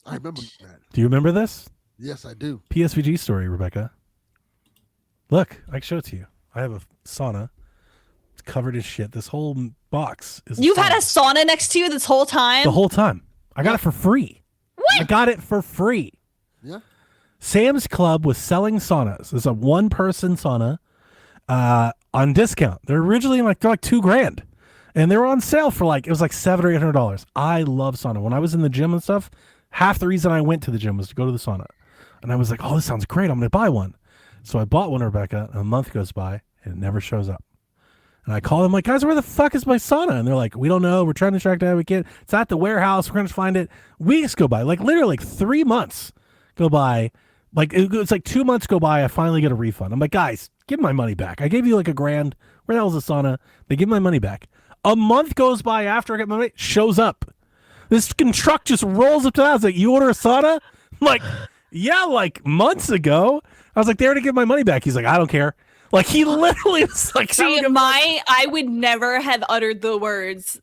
I remember that. Do you remember this? Yes, I do. PSVG story, Rebecca. Look, I can show it to you. I have a sauna. It's covered in shit. This whole box is. You've had a sauna next to you this whole time? the whole time. I got it for free. What? I got it for free. Yeah. Sam's Club was selling saunas. It's a one-person sauna on discount. They're originally they're like $2,000, and they were on sale for it was like $700 or $800. I love sauna. When I was in the gym and stuff, half the reason I went to the gym was to go to the sauna, and I was like, "Oh, this sounds great. I'm going to buy one." So I bought one, Rebecca. And a month goes by, and it never shows up. And I call them like, "Guys, where the fuck is my sauna?" And they're like, "We don't know. We're trying to track down. We can't. It's at the warehouse. We're going to find it." Weeks go by, literally 3 months go by. It's like 2 months go by. I finally get a refund. I'm like, "Guys, give my money back. I gave you like $1,000. Where the hell's the sauna?" They give my money back. A month goes by after I get my money. Shows up. This fucking truck just rolls up to the house. Like, "You order a sauna?" I'm like, "Yeah, like months ago." I was like, "There to give my money back." He's like, "I don't care." Like, he literally was like, See, I would never have uttered the words,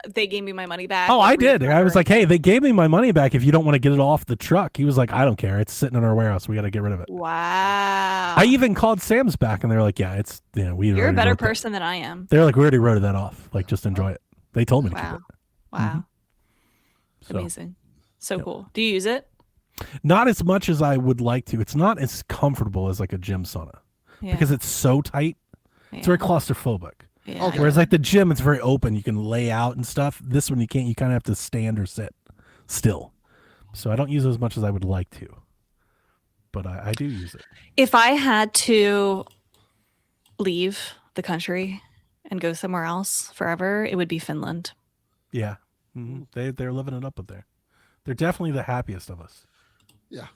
they gave me my money back. Oh, I did. I was like, hey, they gave me my money back if you don't want to get it off the truck. He was like, I don't care. It's sitting in our warehouse. We got to get rid of it. Wow. I even called Sam's back, and they're like, yeah, it's, You're a better person than I am. They're like, we already wrote that off. Like, just enjoy it. They told me to keep it. Wow. So, amazing. So cool. Do you use it? not as much as I would like to. It's not as comfortable as like a gym sauna because it's so tight. It's very claustrophobic. Yeah. Okay. Whereas like the gym, it's very open. You can lay out and stuff. This one you can't. You kind of have to stand or sit still. So I don't use it as much as I would like to. But I do use it. If I had to leave the country and go somewhere else forever, it would be Finland. Yeah. Mm-hmm. They're living it up there. They're definitely the happiest of us. Yeah.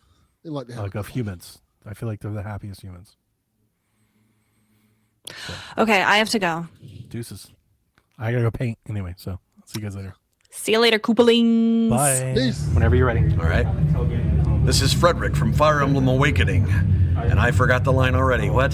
They like to have Like of humans. I feel like they're the happiest humans. So, Okay, I have to go. deuces. I gotta go paint anyway, so I'll see you guys later. See you later, Koopalings. Bye. Peace. Whenever you're ready. All right. This is Frederick from Fire Emblem Awakening. And I forgot the line already. What?